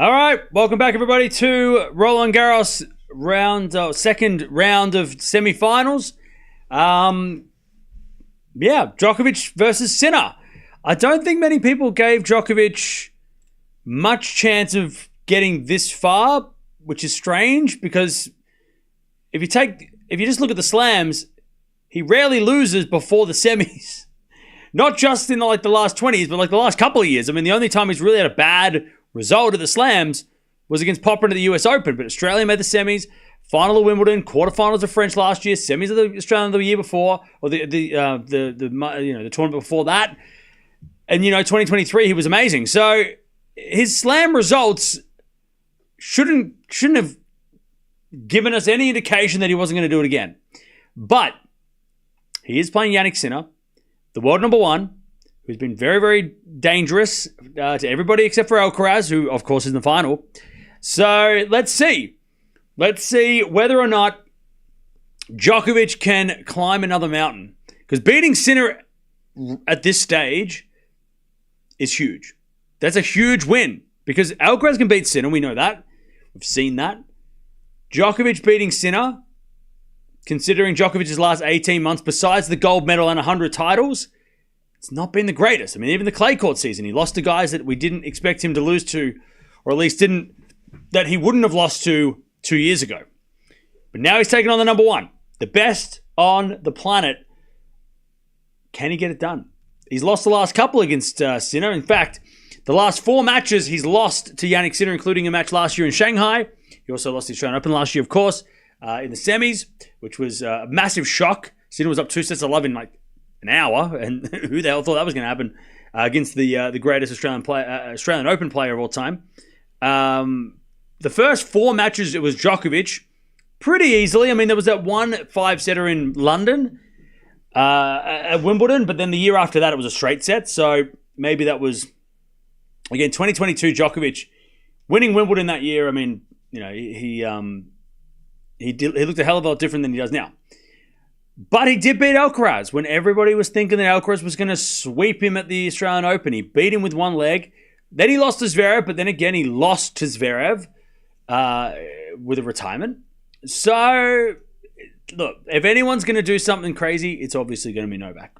All right, welcome back, everybody, to Roland Garros second round of semifinals. Djokovic versus Sinner. I don't think many people gave Djokovic much chance of getting this far, which is strange because if you just look at the slams, he rarely loses before the semis. Not just in the last 20s, but the last couple of years. I mean, the only time he's really had a bad result of the slams was against Popper in the US Open, but Australia made the semis, final of Wimbledon, quarterfinals of French last year, semis of the Australian the year before, or the tournament before that. And 2023 he was amazing. So his slam results shouldn't have given us any indication that he wasn't going to do it again. But he is playing Jannik Sinner, the world number one, who's been very, very dangerous to everybody except for Alcaraz, who, of course, is in the final. So let's see. Let's see whether or not Djokovic can climb another mountain. Because beating Sinner at this stage is huge. That's a huge win. Because Alcaraz can beat Sinner, we know that. We've seen that. Djokovic beating Sinner, considering Djokovic's last 18 months, besides the gold medal and 100 titles, it's not been the greatest. I mean, even the clay court season, he lost to guys that we didn't expect him to lose to, or at least that he wouldn't have lost to 2 years ago. But now he's taking on the number one, the best on the planet. Can he get it done? He's lost the last couple against Sinner. In fact, the last 4 matches he's lost to Jannik Sinner, including a match last year in Shanghai. He also lost the Australian Open last year, of course, in the semis, which was a massive shock. Sinner was up 2-0 in an hour, and who the hell thought that was going to happen against the greatest Australian Open player of all time. The first 4 matches, it was Djokovic pretty easily. I mean, there was that one 5-setter in London at Wimbledon, but then the year after that, it was a straight set. So maybe that was, again, 2022 Djokovic winning Wimbledon that year. I mean, he looked a hell of a lot different than he does now. But he did beat Alcaraz when everybody was thinking that Alcaraz was going to sweep him at the Australian Open. He beat him with one leg. Then he lost to Zverev, but then again he lost to Zverev with a retirement. So, look, if anyone's going to do something crazy, it's obviously going to be Novak.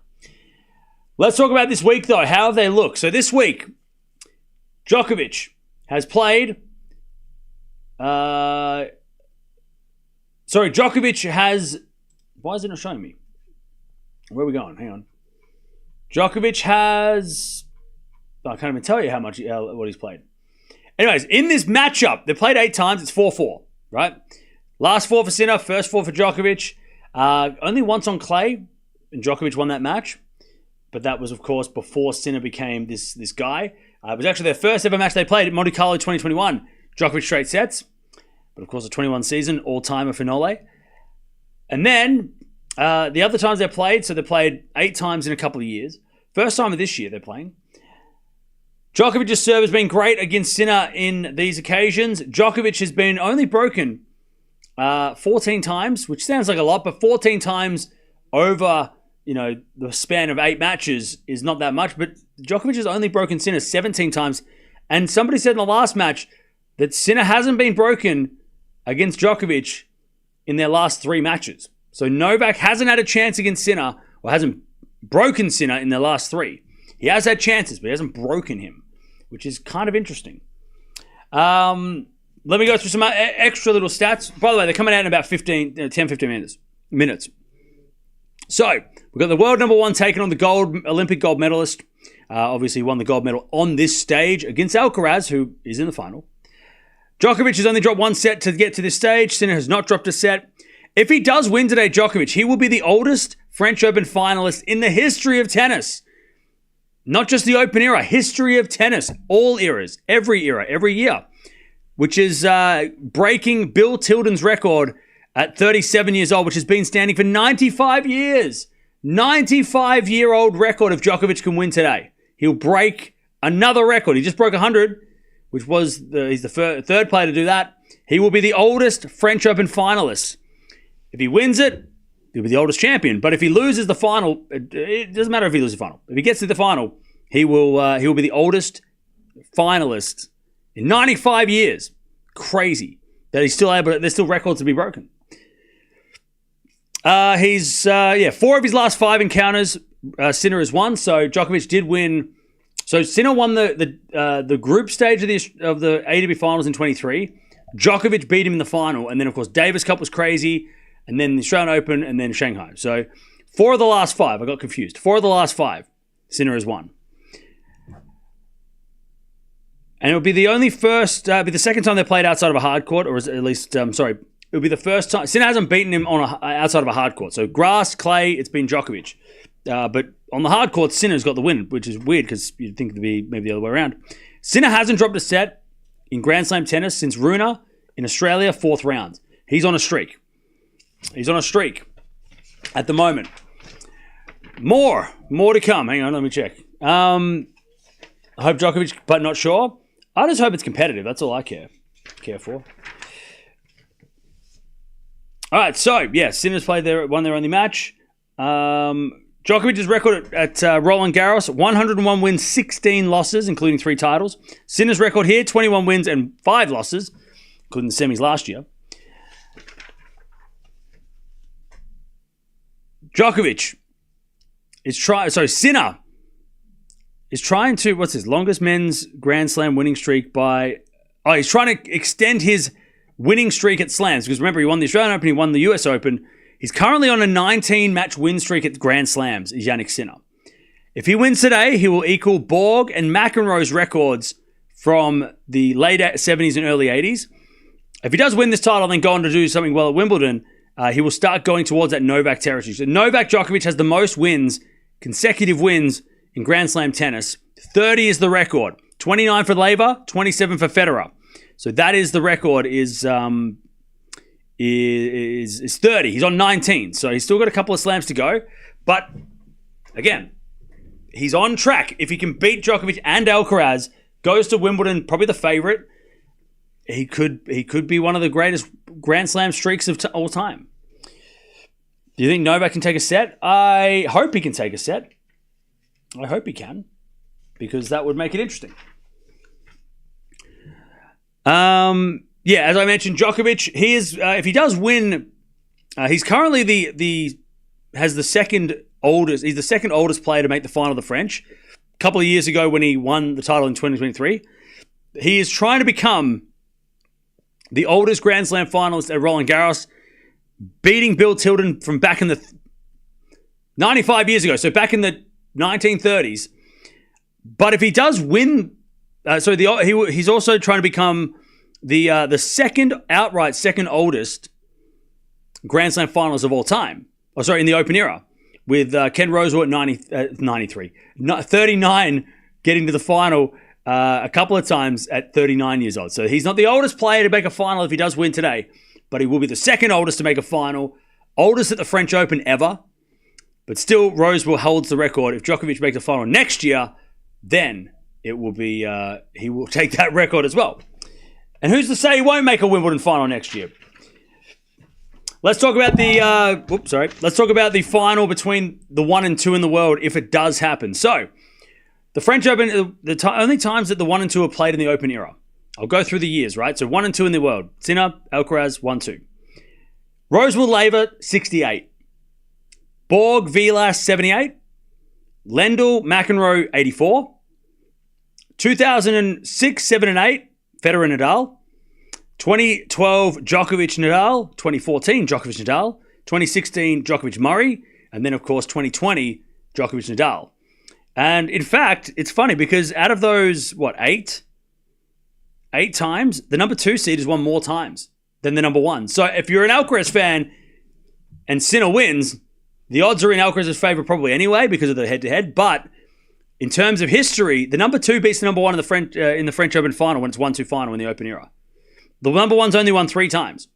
Let's talk about this week, though. How have they looked? So this week, Djokovic has played... Djokovic has... Why is it not showing me? Where are we going? Hang on. Djokovic has... I can't even tell you what he's played. Anyways, in this matchup, they played 8 times. It's 4-4, right? Last 4 for Sinner, first 4 for Djokovic. Only once on clay, and Djokovic won that match. But that was, of course, before Sinner became this guy. It was actually their first ever match they played at Monte Carlo 2021. Djokovic straight sets. But, of course, the 21 season, all-timer finale. And then the other times they played, so they played 8 times in a couple of years. First time of this year they're playing. Djokovic's serve has been great against Sinner in these occasions. Djokovic has been only broken 14 times, which sounds like a lot, but 14 times over the span of 8 matches is not that much. But Djokovic has only broken Sinner 17 times. And somebody said in the last match that Sinner hasn't been broken against Djokovic in their last 3 matches. So Novak hasn't had a chance against Sinner, or hasn't broken Sinner in their last 3. He has had chances, but he hasn't broken him, which is kind of interesting. Let me go through some extra little stats. By the way, they're coming out in about 10-15 minutes. So, we've got the world number one taking on the Olympic gold medalist. Obviously won the gold medal on this stage against Alcaraz, who is in the final. Djokovic has only dropped 1 set to get to this stage. Sinner has not dropped a set. If he does win today, Djokovic, he will be the oldest French Open finalist in the history of tennis. Not just the Open era, history of tennis. All eras, every year. Which is breaking Bill Tilden's record at 37 years old, which has been standing for 95 years. 95-year-old record if Djokovic can win today. He'll break another record. He just broke 100, which was he's the third player to do that. He will be the oldest French Open finalist. If he wins it, he'll be the oldest champion. But if he loses the final, it doesn't matter if he loses the final. If he gets to the final, he will be the oldest finalist In 95 years. Crazy. That he's still able, there's still records to be broken. He's 4 of his last 5 encounters, Sinner has won. So Djokovic did win. So Sinner won the group stage of the ATP finals in 23. Djokovic beat him in the final. And then, of course, Davis Cup was crazy. And then the Australian Open and then Shanghai. So 4 of the last 5. I got confused. 4 of the last 5. Sinner has won. And it would be the the second time they played outside of a hard court, or at least, it would be the first time. Sinner hasn't beaten him outside of a hard court. So grass, clay, it's been Djokovic. But on the hard court, Sinner's got the win, which is weird because you'd think it'd be maybe the other way around. Sinner hasn't dropped a set in Grand Slam tennis since Runa in Australia, 4th round. He's on a streak. He's on a streak at the moment. More to come. Hang on, let me check. I hope Djokovic, but not sure. I just hope it's competitive. That's all I care for. All right, so, Sinner's won their only match. Djokovic's record at Roland Garros, 101 wins, 16 losses, including 3 titles. Sinner's record here, 21 wins and 5 losses, including the semis last year. Sinner is trying to, what's his longest men's Grand Slam winning streak he's trying to extend his winning streak at slams, because remember, he won the Australian Open, he won the US Open. He's currently on a 19-match win streak at Grand Slams, is Jannik Sinner. If he wins today, he will equal Borg and McEnroe's records from the late 70s and early 80s. If he does win this title and then go on to do something well at Wimbledon, he will start going towards that Novak territory. So Novak Djokovic has the most wins, consecutive wins, in Grand Slam tennis. 30 is the record. 29 for Laver, 27 for Federer. So that is the record, is 30. He's on 19. So he's still got a couple of slams to go. But again, he's on track. If he can beat Djokovic and Alcaraz, goes to Wimbledon, probably the favorite, he could be one of the greatest Grand Slam streaks of all time. Do you think Novak can take a set? I hope he can take a set. I hope he can, because that would make it interesting. As I mentioned, Djokovic, he is, if he does win, he's currently has the second oldest, he's the second oldest player to make the final of the French. A couple of years ago when he won the title in 2023. He is trying to become the oldest Grand Slam finalist at Roland Garros, beating Bill Tilden from back in the 95 years ago, so back in the 1930s. But if he does win, he's also trying to become the second oldest Grand Slam finalist of all time. In the Open era, with Ken Rosewall at 39, getting to the final a couple of times at 39 years old. So he's not the oldest player to make a final if he does win today, but he will be the second oldest to make a final, oldest at the French Open ever. But still, Rosewall holds the record. If Djokovic makes a final next year, then it will be he will take that record as well. And who's to say he won't make a Wimbledon final next year? Let's talk about Let's talk about the final between the 1 and 2 in the world, if it does happen. So, the French Open, only times that the 1 and 2 are played in the Open era. I'll go through the years, right? So 1 and 2 in the world. Sinner, Alcaraz, 1-2. Rosewall, Laver, 68. Borg, Vilas, 78. Lendl, McEnroe, 84. 2006, 7 and 8, Federer, Nadal. 2012, Djokovic, Nadal. 2014, Djokovic, Nadal. 2016, Djokovic, Murray. And then, of course, 2020, Djokovic, Nadal. And in fact, it's funny because out of those, eight times, the number 2 seed has won more times than the number 1. So if you're an Alcaraz fan and Sinner wins, the odds are in Alcaraz's favor probably anyway because of the head-to-head. But in terms of history, the number 2 beats the number 1 in the French Open final when it's 1-2 final in the Open era. The number 1's only won 3 times.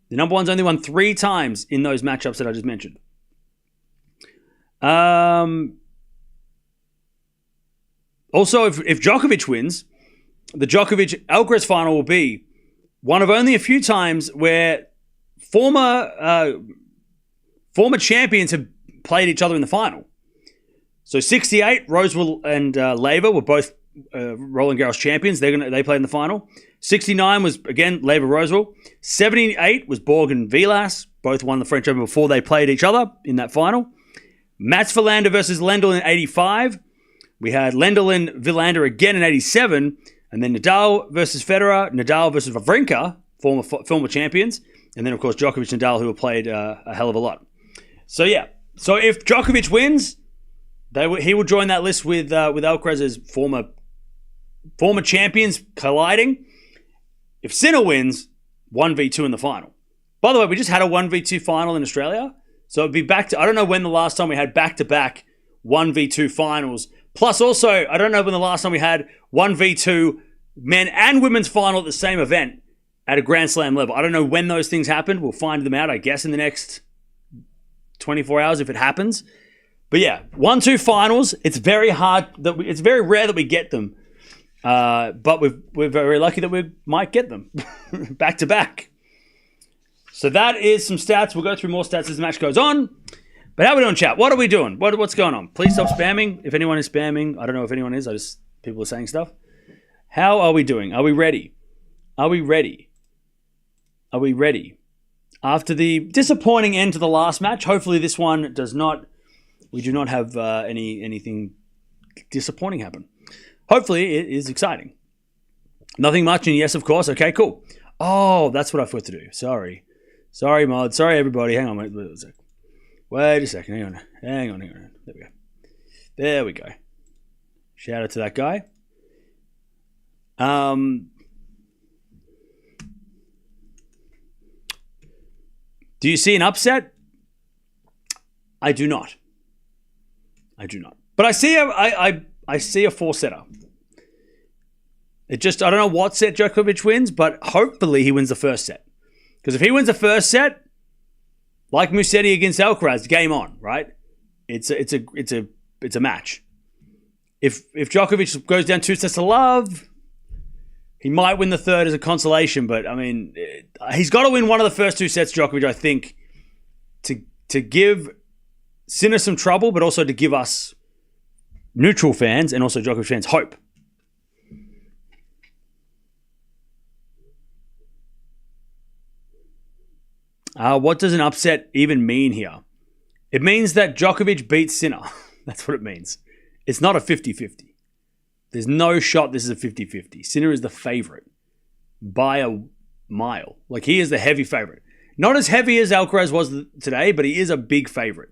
The number 1's only won 3 times in those matchups that I just mentioned. Also, if Djokovic wins, the Djokovic-Alcaraz final will be one of only a few times where former champions have played each other in the final. So 68, Rosewall and Laver were both Roland Garros champions. They played in the final. 69 was, again, Lever Rosewell. 78 was Borg and Vilas. Both won the French Open before they played each other in that final. Mats Wilander versus Lendl in 85. We had Lendl and Wilander again in 87. And then Nadal versus Federer. Nadal versus Wawrinka, former champions. And then, of course, Djokovic and Nadal, who have played a hell of a lot. So, yeah. So, if Djokovic wins, he will join that list with Alcaraz as former champions colliding. If Sinner wins, 1v2 in the final. By the way, we just had a 1v2 final in Australia. So it'd be back to, I don't know when the last time we had back-to-back 1v2 finals. Plus also, I don't know when the last time we had 1v2 men and women's final at the same event at a Grand Slam level. I don't know when those things happened. We'll find them out, I guess, in the next 24 hours if it happens. But yeah, 1-2 finals. It's very hard, it's very rare that we get them. But we're very lucky that we might get them back-to-back. So that is some stats. We'll go through more stats as the match goes on. But how are we doing, chat? What are we doing? What's going on? Please stop spamming. If anyone is spamming, I don't know if anyone is. People are saying stuff. How are we doing? Are we ready? Are we ready? Are we ready? After the disappointing end to the last match, hopefully this one does not. We do not have anything disappointing happen. Hopefully it is exciting. Nothing much, and yes, of course. Okay, cool. Oh, that's what I forgot to do. Sorry, mod. Sorry, everybody. Hang on. Wait a second. Hang on. There we go. Shout out to that guy. Do you see an upset? I do not. But I see a four-setter. I don't know what set Djokovic wins, but hopefully he wins the first set. Because if he wins the first set, like Musetti against Alcaraz, game on, right? It's a match. If Djokovic goes down 2-love, he might win the third as a consolation. But I mean, he's got to win one of the first two sets, Djokovic, I think, to give Sinner some trouble, but also to give us neutral fans and also Djokovic fans hope. What does an upset even mean here? It means that Djokovic beats Sinner. That's what it means. It's not a 50-50. There's no shot this is a 50-50. Sinner is the favorite by a mile. Like, he is the heavy favorite. Not as heavy as Alcaraz was today, but he is a big favorite.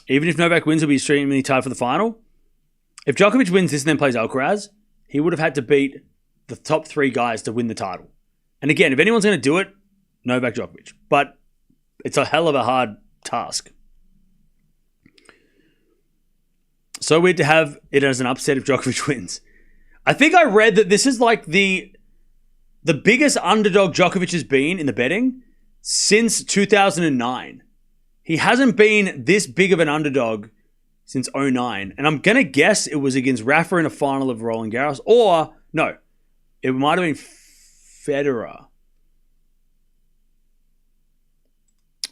Even if Novak wins, he'll be extremely tied for the final. If Djokovic wins this and then plays Alcaraz, he would have had to beat the top three guys to win the title. And again, if anyone's going to do it, Novak Djokovic. But it's a hell of a hard task. So weird to have it as an upset if Djokovic wins. I think I read that this is like the biggest underdog Djokovic has been in the betting since 2009. He hasn't been this big of an underdog since 2009. And I'm going to guess it was against Rafa in a final of Roland Garros. Or, no, it might have been Federer.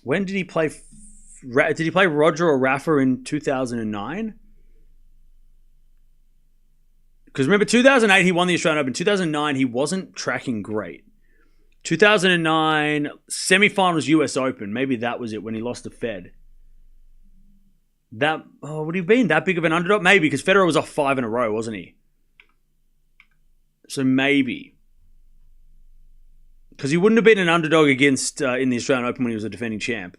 When did he play? Did he play Roger or Rafa in 2009? Because remember, 2008, he won the Australian Open. 2009, he wasn't tracking great. 2009, semifinals US Open. Maybe that was it when he lost to Fed. Would he have been that big of an underdog? Maybe, because Federer was off 5 in a row, wasn't he? So maybe. Because he wouldn't have been an underdog against in the Australian Open when he was a defending champ.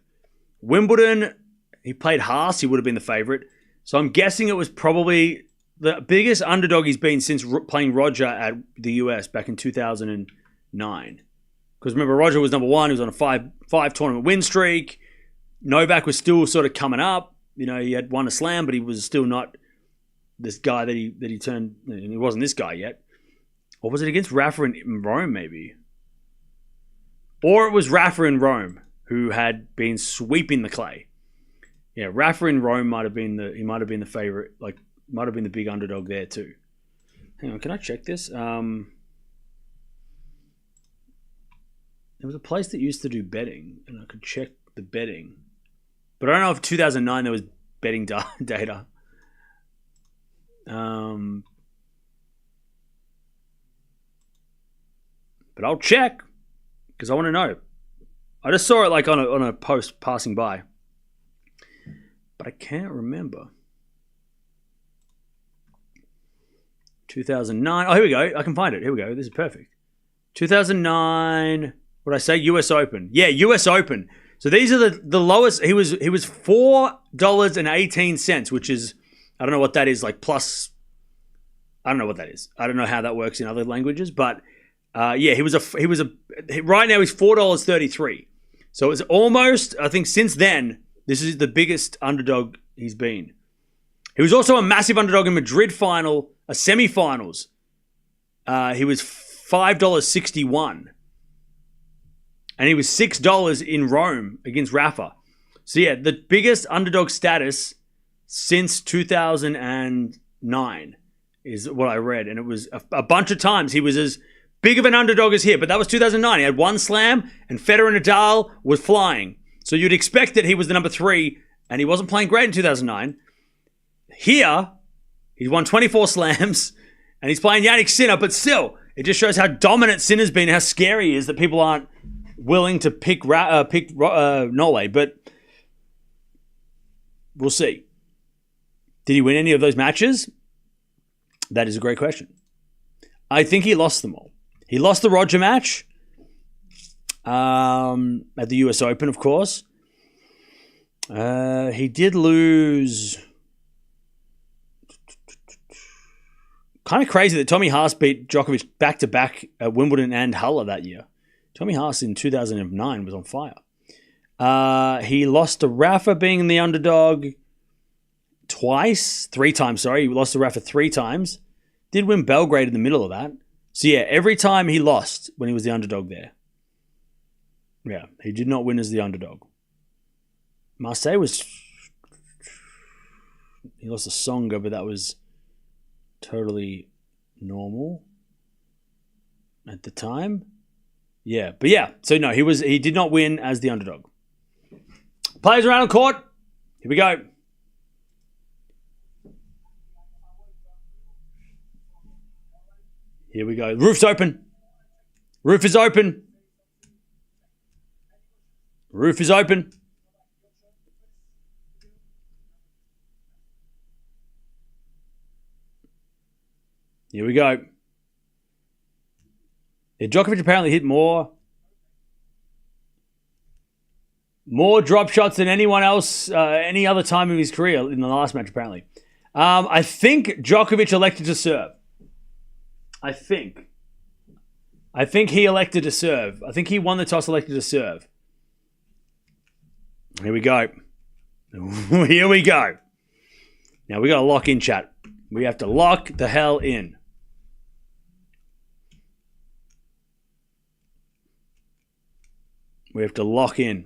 Wimbledon, he played Haas. He would have been the favourite. So I'm guessing it was probably the biggest underdog he's been since playing Roger at the US back in 2009. Because remember, Roger was number one. He was on a five tournament win streak. Novak was still sort of coming up. You know, he had won a slam, but he was still not this guy that he turned. He wasn't this guy yet. Or was it against Rafa in Rome, maybe? Or it was Rafa in Rome who had been sweeping the clay. Yeah, Rafa in Rome might have been the favorite. Like, might have been the big underdog there too. Hang on, can I check this? There was a place that used to do betting, and I could check the betting. But I don't know if 2009 there was betting data. But I'll check because I want to know. I just saw it like on a post passing by, but I can't remember. 2009. Oh, here we go. I can find it. Here we go. This is perfect. 2009. What did I say? U.S. Open. Yeah, U.S. Open. So these are the lowest. He was $4.18, which is, I don't know what that is, like plus. I don't know what that is. I don't know how that works in other languages, but right now he's $4.33. So it's almost, I think since then, this is the biggest underdog he's been. He was also a massive underdog in Madrid final, semifinals. He was $5.61. And he was $6 in Rome against Rafa. So yeah, the biggest underdog status since 2009 is what I read. And it was a bunch of times he was as big of an underdog as here. But that was 2009. He had one slam and Federer and Nadal was flying. So you'd expect that he was the number 3 and he wasn't playing great in 2009. Here, he's won 24 slams and he's playing Jannik Sinner. But still, it just shows how dominant Sinner's been, how scary he is that people aren't willing to pick Norway, but we'll see. Did he win any of those matches? That is a great question. I think he lost them all. He lost the Roger match at the US Open, of course. He did lose. Kind of crazy that Tommy Haas beat Djokovic back-to-back at Wimbledon and Halle that year. Tommy Haas in 2009 was on fire. He lost to Rafa being the underdog three times. He lost to Rafa 3 times. Did win Belgrade in the middle of that. So yeah, every time he lost when he was the underdog there. Yeah, he did not win as the underdog. Marseille was... He lost to Songa, but that was totally normal at the time. Yeah, but yeah. So no, he did not win as the underdog. Players around the court. Here we go. Here we go. Roof's open. Roof is open. Roof is open. Here we go. Yeah, Djokovic apparently hit more drop shots than anyone else any other time in his career in the last match, apparently. I think Djokovic elected to serve. I think he elected to serve. I think he won the toss, elected to serve. Here we go. Here we go. Now we got to lock in, chat. We have to lock the hell in. We have to lock in.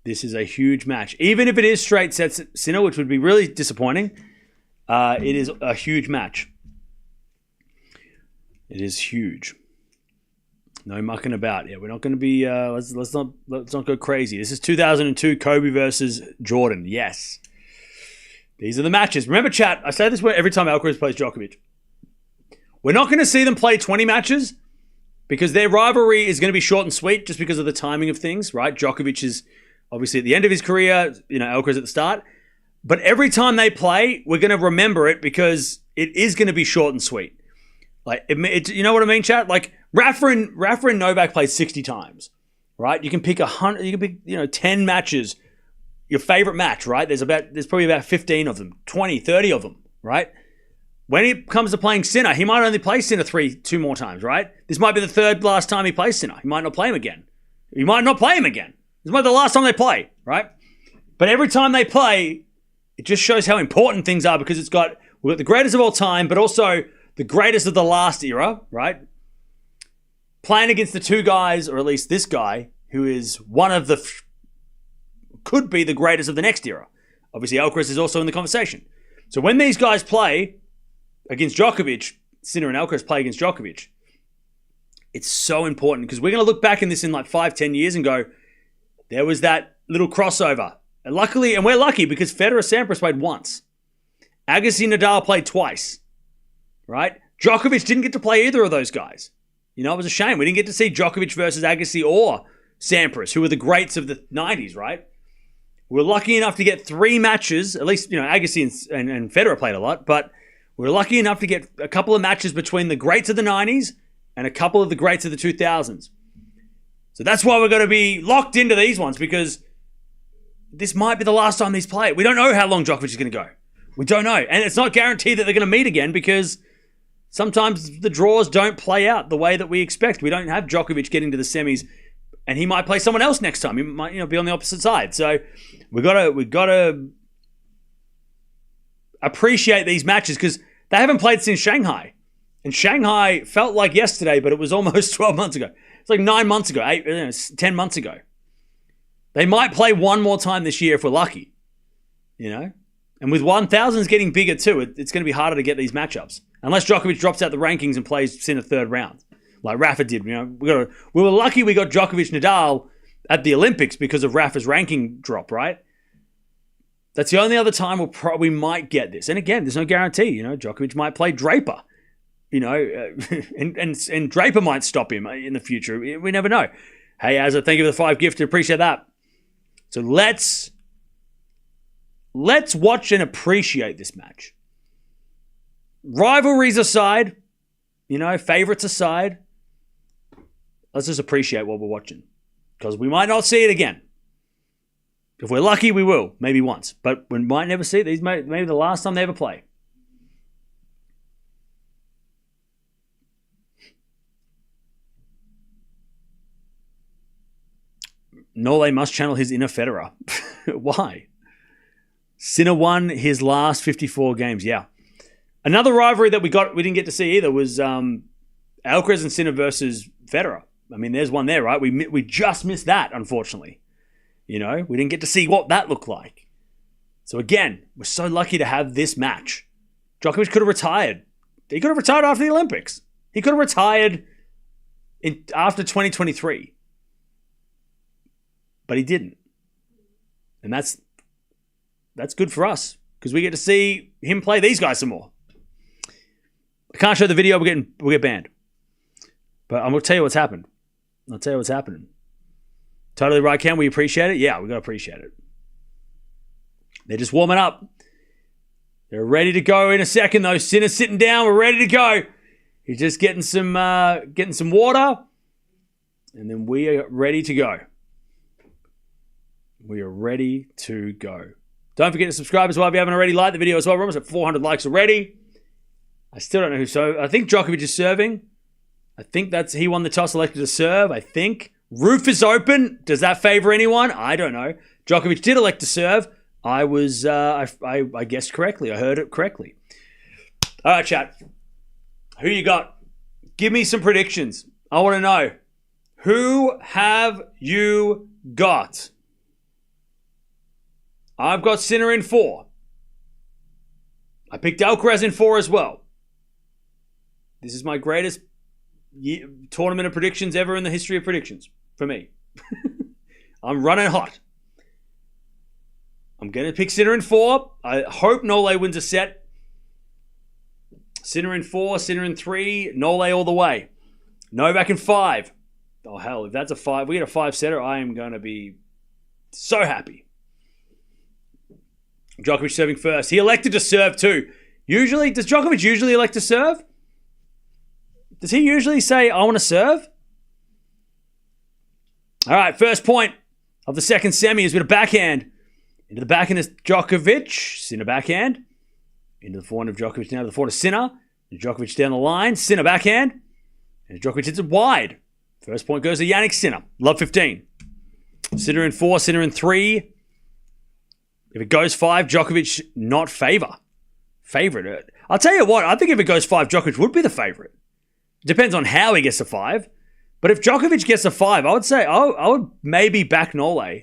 This is a huge match. Even if it is straight sets Sinner, which would be really disappointing, it is a huge match. It is huge. No mucking about. Yeah, we're not going to be. Let's not go crazy. This is 2002 Kobe versus Jordan. Yes, these are the matches. Remember, chat. I say this every time Alcaraz plays Djokovic. We're not going to see them play 20 matches because their rivalry is going to be short and sweet, just because of the timing of things. Right? Djokovic is obviously at the end of his career. Alcaraz at the start. But every time they play, we're going to remember it because it is going to be short and sweet. Like you know what I mean, chat? Like Rafa and Novak played 60 times, right? You can pick 100. You can pick 10 matches. Your favorite match, right? There's probably about 15 of them, 20, 30 of them, right? When it comes to playing Sinner, he might only play Sinner two more times, right? This might be the third last time he plays Sinner. He might not play him again. He might not play him again. This might be the last time they play, right? But every time they play, it just shows how important things are because we've got the greatest of all time, but also the greatest of the last era, right? Playing against the two guys, or at least this guy, who is one of could be the greatest of the next era. Obviously, Alcaraz is also in the conversation. So when these guys play against Djokovic, Sinner and Alcaraz play against Djokovic, it's so important because we're going to look back in this in like 5-10 years and go, there was that little crossover And luckily, and we're lucky because Federer Sampras played once. Agassi Nadal played twice. Right? Djokovic didn't get to play either of those guys. You know, it was a shame. We didn't get to see Djokovic versus Agassi or Sampras, who were the greats of the 90s, right? We were lucky enough to get 3 matches. At least, you know, Agassi and Federer played a lot, but we were lucky enough to get a couple of matches between the greats of the 90s and a couple of the greats of the 2000s. So that's why we're going to be locked into these ones, because this might be the last time these play. We don't know how long Djokovic is going to go. We don't know. And it's not guaranteed that they're going to meet again, because sometimes the draws don't play out the way that we expect. We don't have Djokovic getting to the semis, and he might play someone else next time. He might, you know, be on the opposite side. So we gotta appreciate these matches, because they haven't played since Shanghai. And Shanghai felt like yesterday, but it was almost 12 months ago. It's like 9 months ago, 10 months ago. They might play one more time this year if we're lucky, you know? And with 1,000s getting bigger too, it's going to be harder to get these matchups. Unless Djokovic drops out the rankings and plays Sinner third round, like Rafa did. You know, we were lucky we got Djokovic Nadal at the Olympics because of Rafa's ranking drop, right? That's the only other time we might get this. And again, there's no guarantee. You know, Djokovic might play Draper, you know, and Draper might stop him in the future. We never know. Hey, Azza, thank you for the 5 gifted. Appreciate that. So let's watch and appreciate this match. Rivalries aside, you know, favorites aside, let's just appreciate what we're watching, because we might not see it again. If we're lucky, we will, maybe once, but we might never see it. These maybe the last time they ever play. Nole must channel his inner Federer. Why? Sinner won his last 54 games. Yeah. Another rivalry that we didn't get to see either was Alcaraz and Sinner versus Federer. I mean, there's one there, right? We just missed that, unfortunately. You know, we didn't get to see what that looked like. So again, we're so lucky to have this match. Djokovic could have retired. He could have retired after the Olympics. He could have retired after 2023. But he didn't. And that's good for us, because we get to see him play these guys some more. I can't show the video. We'll get banned. But I'm going to tell you what's happened. I'll tell you what's happening. Totally right, Ken. We appreciate it? Yeah, we got to appreciate it. They're just warming up. They're ready to go in a second, though. Sinner's sitting down. We're ready to go. He's just getting some water. And then we are ready to go. We are ready to go. Don't forget to subscribe as well if you haven't already. Like the video as well. We're almost at 400 likes already. I still don't know who. So I think Djokovic is serving. I think he won the toss, elected to serve. I think roof is open. Does that favor anyone? I don't know. Djokovic did elect to serve. I was, I guessed correctly. I heard it correctly. All right, chat. Who you got? Give me some predictions. I want to know. Who have you got? I've got Sinner in 4. I picked Alcaraz in 4 as well. This is my greatest tournament of predictions ever in the history of predictions for me. I'm running hot. I'm going to pick Sinner in 4. I hope Nole wins a set. Sinner in 4, Sinner in 3, Nole all the way. Novak in 5. Oh, hell, if that's a 5, we get a 5-setter, I am going to be so happy. Djokovic serving first. He elected to serve too. Does Djokovic usually elect to serve? Does he usually say, I want to serve? All right, first point of the second semi is with a backhand. Into the backhand is Djokovic. Sinner backhand. Into the forehand of Djokovic now to the forehand of Sinner. And Djokovic down the line. Sinner backhand. And Djokovic hits it wide. First point goes to Jannik Sinner. Love 15. Sinner in 4, Sinner in 3. If it goes 5, Djokovic not favorite. I'll tell you what, I think if it goes 5, Djokovic would be the favorite. Depends on how he gets a 5. But if Djokovic gets a 5, I would say I would maybe back Nole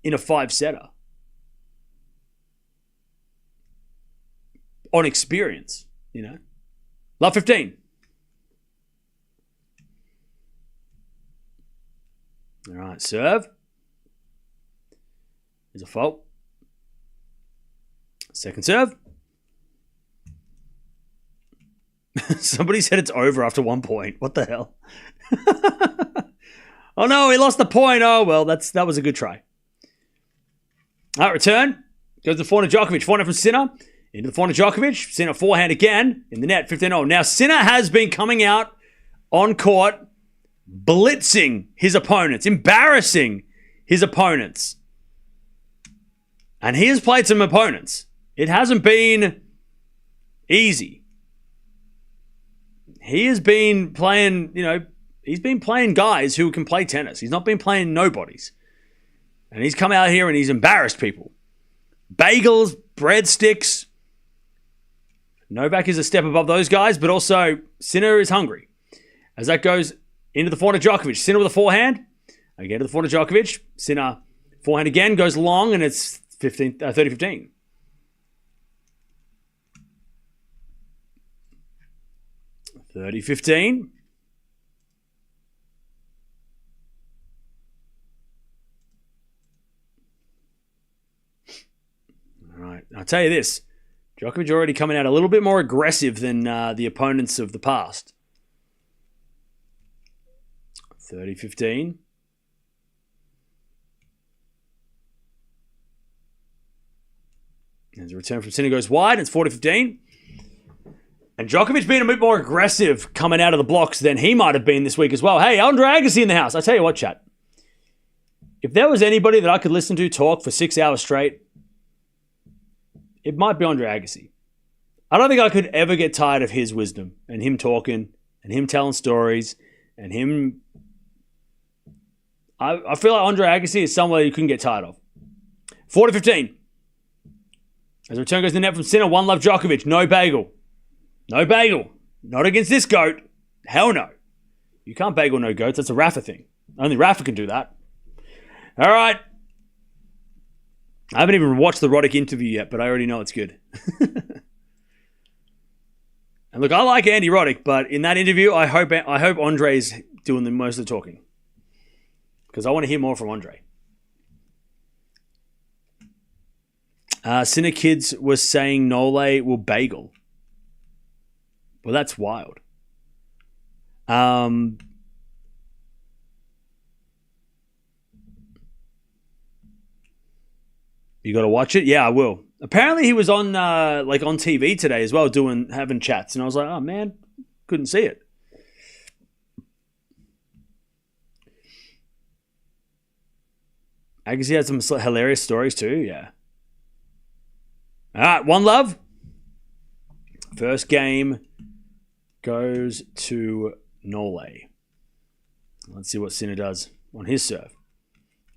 in a 5-setter. On experience, you know. Love 15. All right, serve. is a fault. Second serve. Somebody said it's over after 1 point. What the hell? Oh no, he lost the point. Oh well, that was a good try. All right, return. Goes to forehand of Djokovic. Forehand from Sinner. Into the forehand of Djokovic. Sinner forehand again. In the net, 15-0. Now, Sinner has been coming out on court, blitzing his opponents, embarrassing his opponents. And he has played some opponents. It hasn't been easy. He has been playing, he's been playing guys who can play tennis. He's not been playing nobodies. And he's come out here and he's embarrassed people. Bagels, breadsticks. Novak is a step above those guys, but also Sinner is hungry. As that goes into the forehand of Djokovic. Sinner with a forehand. Again to the forehand of Djokovic. Sinner forehand again, goes long, and it's 30-15. $30-15. All right. I'll tell you this. Djokovic already coming out a little bit more aggressive than the opponents of the past. 30-15. As a return from Sinner goes wide. It's 40-15. And Djokovic being a bit more aggressive coming out of the blocks than he might have been this week as well. Hey, Andre Agassi in the house. I tell you what, chat. If there was anybody that I could listen to talk for 6 hours straight, it might be Andre Agassi. I don't think I could ever get tired of his wisdom and him talking and him telling stories and him. I feel like Andre Agassi is someone you couldn't get tired of. 40-15. As the return goes to the net from Sinner, one love Djokovic. No bagel. No bagel. Not against this goat. Hell no. You can't bagel no goats. That's a Rafa thing. Only Rafa can do that. All right. I haven't even watched the Roddick interview yet, but I already know it's good. And look, I like Andy Roddick, but in that interview, I hope Andre's doing the most of the talking. Because I want to hear more from Andre. Sinner Kids was saying Nole will bagel. Well, that's wild. You got to watch it? Yeah, I will. Apparently, he was on on TV today as well, having chats, and I was like, oh man, couldn't see it. I guess he had some hilarious stories too. Yeah. All right, one love. First game goes to Nole. Let's see what Sinner does on his serve.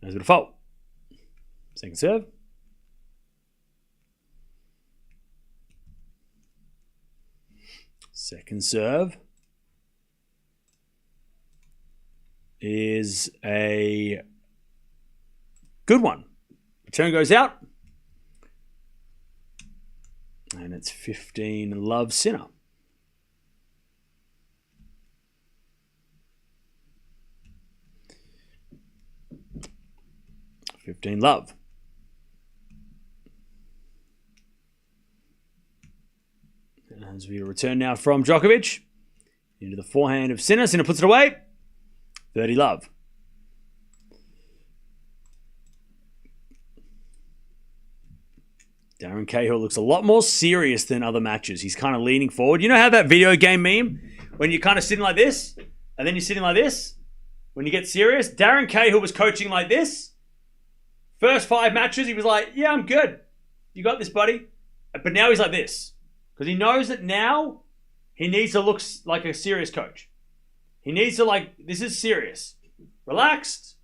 There's a bit of fault. Second serve. Second serve is a good one. Return goes out. And it's 15 love Sinner. Love. As we return now from Djokovic into the forehand of Sinner. Sinner puts it away. 30 love. Darren Cahill looks a lot more serious than other matches. He's kind of leaning forward. You know how that video game meme? When you're kind of sitting like this, and then you're sitting like this? When you get serious? Darren Cahill was coaching like this. First 5 matches, he was like, yeah, I'm good. You got this, buddy. But now he's like this. Because he knows that now he needs to look like a serious coach. He needs to this is serious. Relaxed.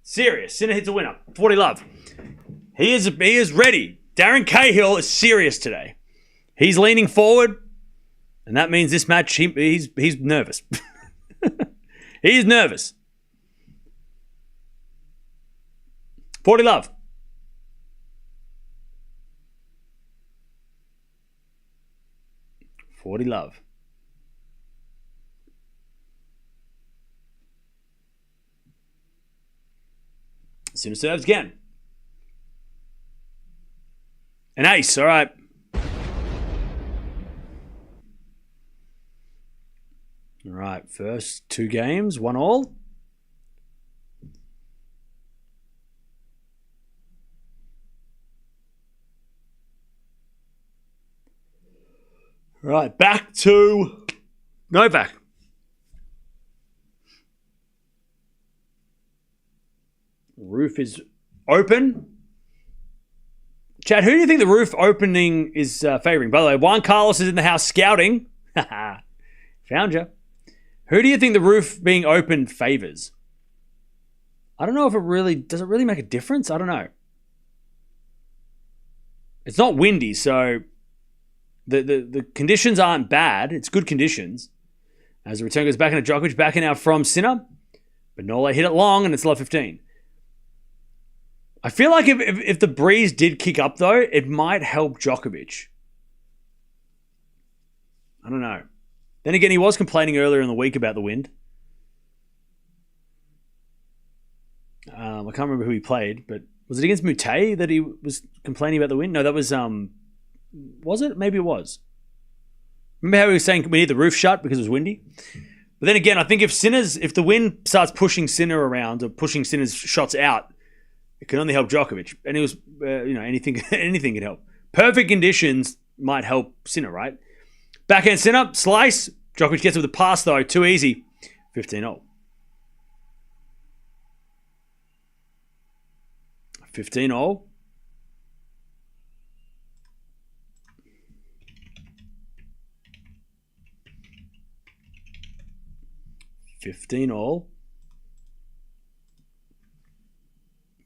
Serious. Sinner hits a winner. 40 love. He is ready. Darren Cahill is serious today. He's leaning forward. And that means this match, he's nervous. He's nervous. 40 love. Sinner serves again. An ace, all right. All right, first 2 games, 1-1. All right, back to Novak. Roof is open. Chad, who do you think the roof opening is favouring? By the way, Juan Carlos is in the house scouting. Found you. Who do you think the roof being open favours? I don't know if does it really make a difference? I don't know. It's not windy, so the conditions aren't bad. It's good conditions. As the return goes back into Djokovic, back in now from Sinner. But Nole hit it long and it's love 15. I feel like if the breeze did kick up, though, it might help Djokovic. I don't know. Then again, he was complaining earlier in the week about the wind. I can't remember who he played, but was it against Mute that he was complaining about the wind? No, that was it? Maybe it was. Remember how he was saying we need the roof shut because it was windy? But then again, I think if the wind starts pushing Sinner around or pushing Sinner's shots out, it can only help Djokovic. And it was, anything can help. Perfect conditions might help Sinner, right? Backhand Sinner, slice. Djokovic gets it with a pass, though. Too easy. 15-0. 15-0.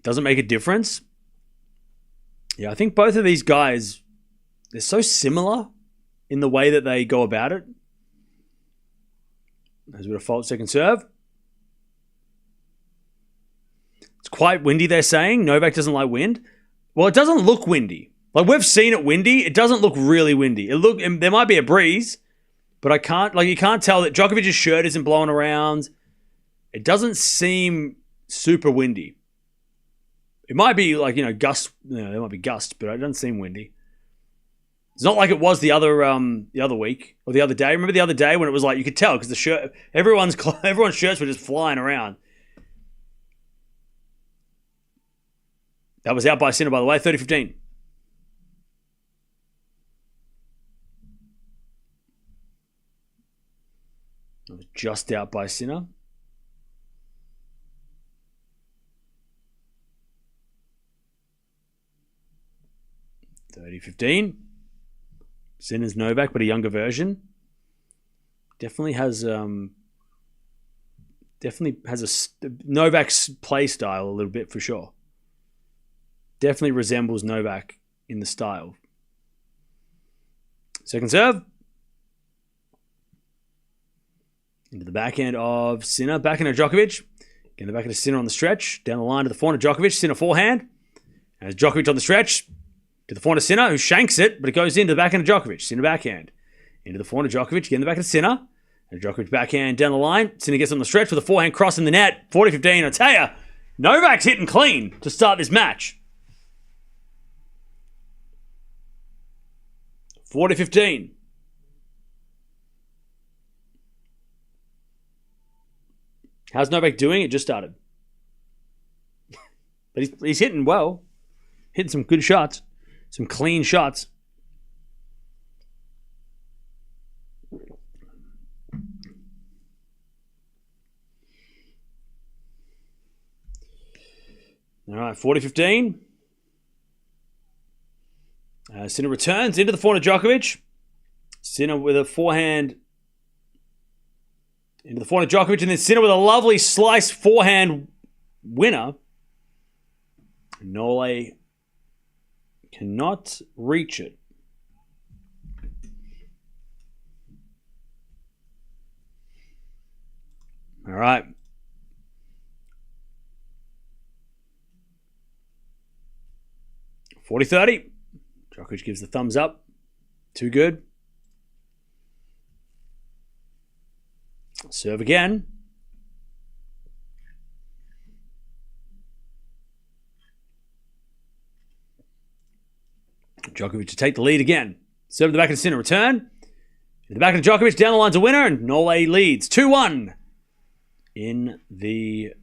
Doesn't make a difference. Yeah, I think both of these guys, they're so similar in the way that they go about it. There's a bit of fault second serve. It's quite windy, they're saying. Novak doesn't like wind. Well, it doesn't look windy. Like, we've seen it windy. It doesn't look really windy. There might be a breeze, but you can't tell that Djokovic's shirt isn't blowing around. It doesn't seem super windy. It might be gust. There might be gusts, but it doesn't seem windy. It's not like it was the other week or the other day. Remember the other day when it was like you could tell because everyone's shirts were just flying around. That was out by Sinner, by the way, 30-15. That was just out by Sinner. 30-15. Sinner's Novak, but a younger version. Definitely has Novak's play style a little bit for sure. Definitely resembles Novak in the style. Second serve. Into the backhand of Sinner. Backhand of Djokovic. Getting the backhand of Sinner on the stretch. Down the line to the forehand of Djokovic. Sinner forehand. As Djokovic on the stretch. To the forehand of Sinner, who shanks it, but it goes into the backhand of Djokovic. Sinner backhand. Into the forehand of Djokovic. Getting the backhand of Sinner. And Djokovic backhand down the line. Sinner gets on the stretch with a forehand cross in the net. 40-15. I tell you, Novak's hitting clean to start this match. 40-15. How's Novak doing? It just started. But he's hitting well. Hitting some good shots. Some clean shots. All right, 40-15. Sinner returns into the forehand of Djokovic. Sinner with a forehand into the forehand of Djokovic, and then Sinner with a lovely slice forehand winner. Nole cannot reach it. All right. $40-30. Djokovic gives the thumbs up. Too good. Serve again. Djokovic to take the lead again. Serve at the back of Sinner. Return. In the back of Djokovic. Down the line's a winner. And Norway leads 2-1 in the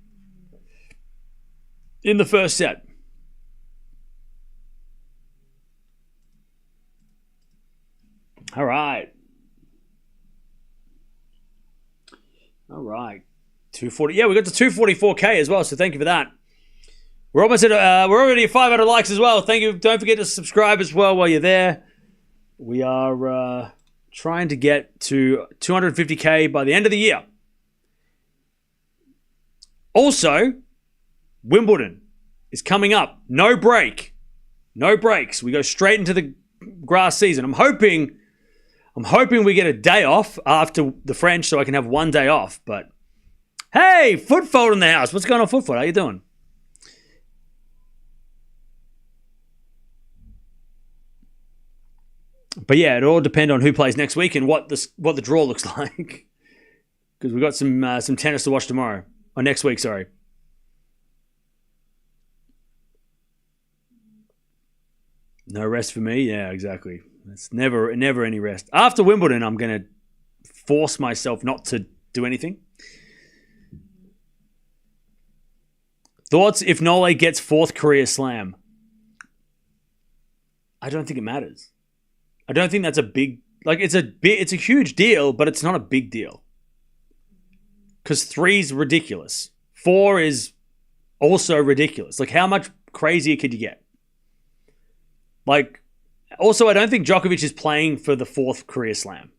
first set. All right. 240. Yeah, we got to 244K as well, so thank you for that. We're almost at we're already at 500 likes as well. Thank you. Don't forget to subscribe as well while you're there. We are trying to get to 250K by the end of the year. Also, Wimbledon is coming up. No break. No breaks. We go straight into the grass season. I'm hoping we get a day off after the French so I can have one day off. But, hey, Footfold in the house. What's going on, Footfold? How you doing? But, yeah, it all depends on who plays next week and what the draw looks like. Because we've got some tennis to watch tomorrow. Or next week, sorry. No rest for me? Yeah, exactly. It's never any rest. After Wimbledon, I'm going to force myself not to do anything. Thoughts if Nole gets 4th career slam? I don't think it matters. I don't think that's a big... it's a huge deal, but it's not a big deal. Because 3's ridiculous. 4 is also ridiculous. How much crazier could you get? Also, I don't think Djokovic is playing for the 4th career slam.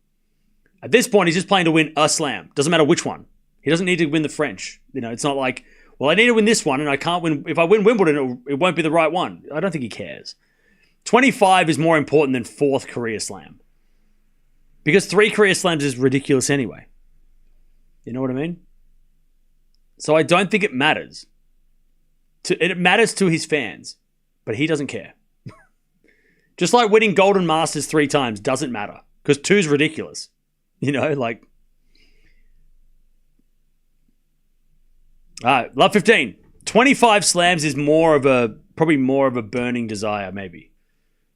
At this point, he's just playing to win a slam. Doesn't matter which one. He doesn't need to win the French. It's not like, well, I need to win this one and I can't win. If I win Wimbledon, it won't be the right one. I don't think he cares. 25 is more important than 4th career slam. Because 3 career slams is ridiculous anyway. You know what I mean? So I don't think it matters. It matters to his fans, but he doesn't care. Just like winning Golden Masters 3 times doesn't matter. Because 2's ridiculous. Alright, love 15. 25 slams is probably more of a burning desire, maybe.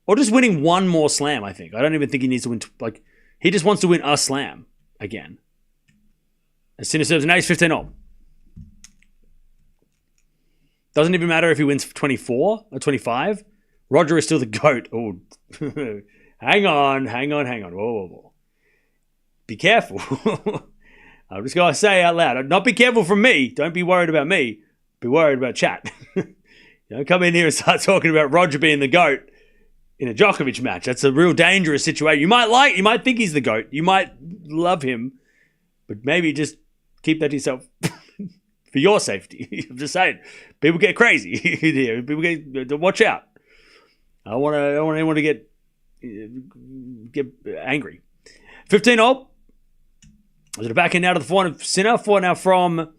Or just winning one more slam, I think. I don't even think he needs to win... he just wants to win a slam again. And Sinner serves an ace, 15-all. Doesn't even matter if he wins 24 or 25. Roger is still the GOAT. Oh, hang on. Whoa. Be careful. I'm just going to say out loud. Not be careful from me. Don't be worried about me. Be worried about chat. Don't come in here and start talking about Roger being the GOAT in a Djokovic match. That's a real dangerous situation. You might think he's the GOAT. You might love him. But maybe just keep that to yourself. For your safety. I'm just saying. People get crazy. People watch out. I don't want anyone to get angry. 15-all. Is it a backhand now to the forehand of Sinner? Forehand now from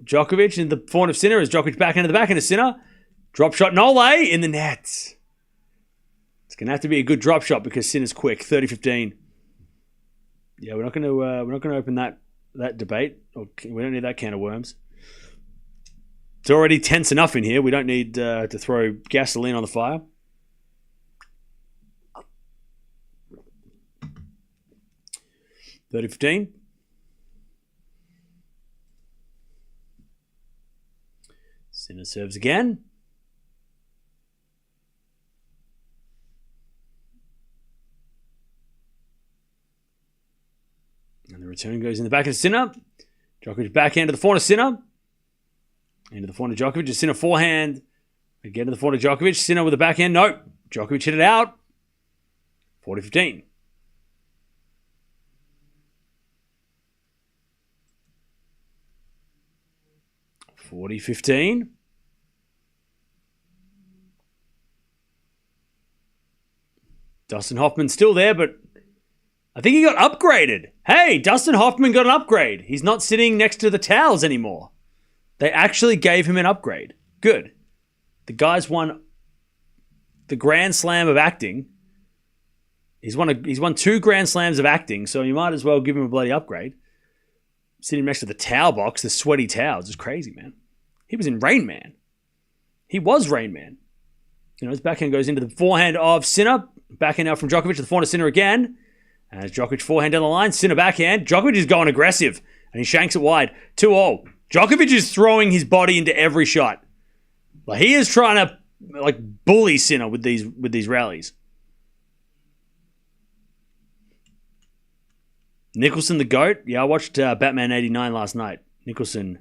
Djokovic. And the forehand of Sinner is Djokovic backhand to the backhand of Sinner. Drop shot Nole in the net. It's going to have to be a good drop shot because Sinner's quick. 30-15. Yeah, we're not going to open that debate. We don't need that can of worms. It's already tense enough in here. We don't need to throw gasoline on the fire. $30-15. Sinner serves again. And the return goes in the back of Sinner. Djokovic backhand to the forehand of Sinner. Into the forehand of Djokovic. Sinner forehand. Again to the forehand of Djokovic. Sinner with the backhand. Nope. Djokovic hit it out. 40-15. $40-15. Dustin Hoffman's still there, but I think he got upgraded. Hey, Dustin Hoffman got an upgrade. He's not sitting next to the towels anymore. They actually gave him an upgrade. Good. The guy's won the Grand Slam of acting. He's won 2 Grand Slams of acting, so you might as well give him a bloody upgrade. Sitting next to the towel box, the sweaty towels. It's crazy, man. He was in Rain Man. He was Rain Man. his backhand goes into the forehand of Sinner. Backhand now from Djokovic to the forehand of Sinner again. As Djokovic forehand down the line, Sinner backhand. Djokovic is going aggressive, and he shanks it wide. 2-all. Djokovic is throwing his body into every shot. Like, he is trying to bully Sinner with these rallies. Nicholson the GOAT. Yeah, I watched Batman 89 last night. Nicholson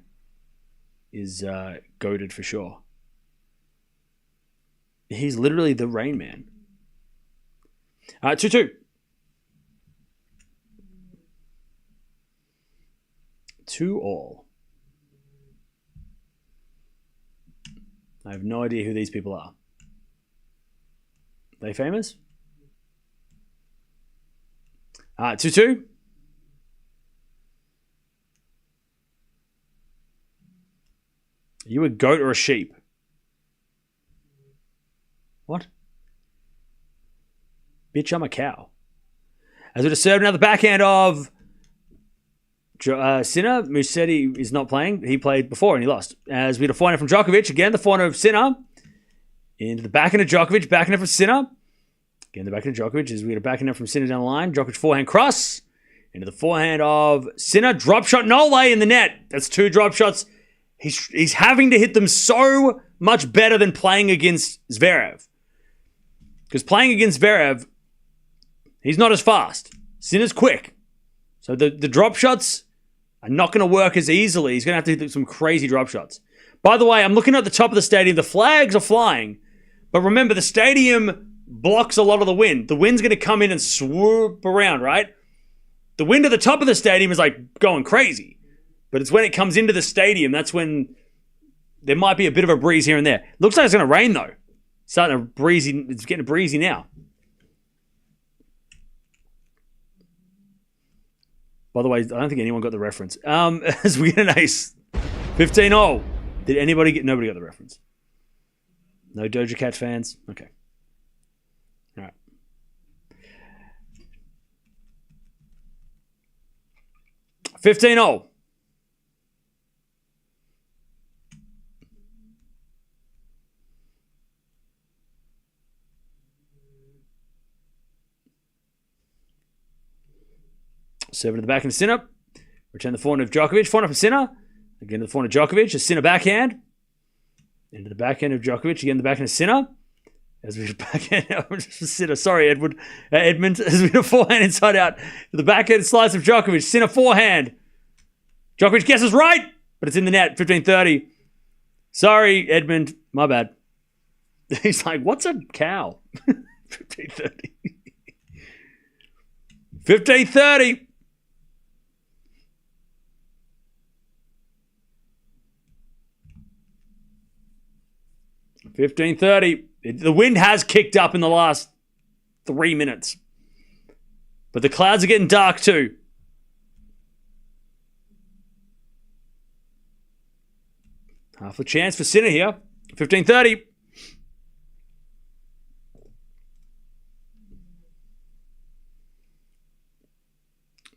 is goated for sure. He's literally the Rain Man. 2-2. 2-all. I have no idea who these people are. Are they famous? 2-2. Are you a goat or a sheep? What? Bitch, I'm a cow. As we just served now the backhand of Sinner. Musetti is not playing. He played before and he lost. As we had a forehand from Djokovic. Again, the forehand of Sinner. Into the backhand of Djokovic. Backhand from Sinner. Again, the backhand of Djokovic. As we had a backhand from Sinner down the line. Djokovic forehand cross. Into the forehand of Sinner. Drop shot Nole in the net. That's 2 drop shots. He's having to hit them so much better than playing against Zverev. Because playing against Zverev, he's not as fast. Sinner's quick. So the drop shots are not going to work as easily. He's going to have to hit some crazy drop shots. By the way, I'm looking at the top of the stadium. The flags are flying. But remember, the stadium blocks a lot of the wind. The wind's going to come in and swoop around, right? The wind at the top of the stadium is going crazy. But it's when it comes into the stadium, that's when there might be a bit of a breeze here and there. Looks like it's going to rain, though. It's getting breezy now. By the way, I don't think anyone got the reference. As we get an ace. 15-0. Did anybody get... Nobody got the reference. No Doja Cat fans? Okay. All right. $15-0. Serve to the backhand of Sinner. Return the forehand of Djokovic. Forehand of Sinner. Again to the forehand of Djokovic. A Sinner backhand. Into the backhand of Djokovic. Again the backhand of Sinner. As we backhand of Sinner. Sorry, Edmund. As we do forehand inside out. The backhand slice of Djokovic. Sinner forehand. Djokovic guesses right, but it's in the net. 15-30. Sorry, Edmund. My bad. He's like, what's a cow? 15-30. 15-30. The wind has kicked up in the last 3 minutes. But the clouds are getting dark too. Half a chance for Sinner here. 15-30.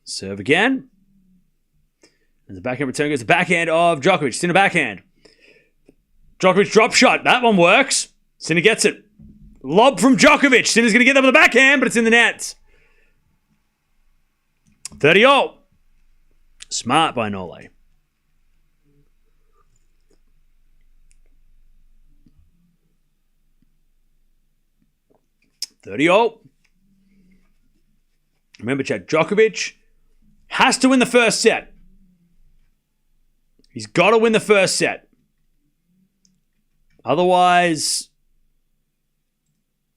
Serve again. And the backhand return goes to the backhand of Djokovic. Sinner backhand. Djokovic drop shot. That one works. Sinner gets it. Lob from Djokovic. Sinner's going to get that with the backhand, but it's in the net. 30-0. Smart by Nole. Remember, Chad, Djokovic has to win the first set. He's got to win the first set. Otherwise,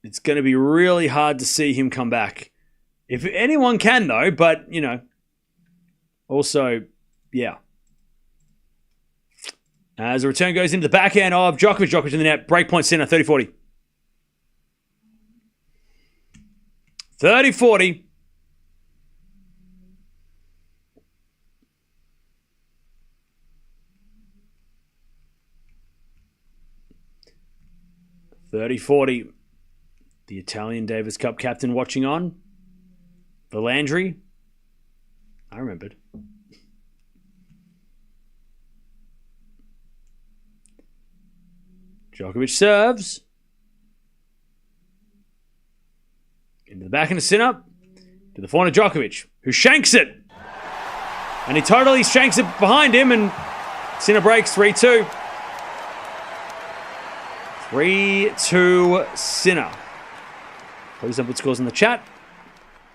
it's going to be really hard to see him come back. If anyone can, though, but, also, yeah. As the return goes into the backhand of Djokovic. Djokovic in the net. Breakpoint Sinner, 30-40. 30-40. $30-40. The Italian Davis Cup captain watching on. Valandri. I remembered. Djokovic serves. the backhand of Sinner to the forehand of Djokovic, who shanks it. And he totally shanks it behind him, and Sinner breaks 3-2. 3-2 Sinner. Please don't put scores in the chat,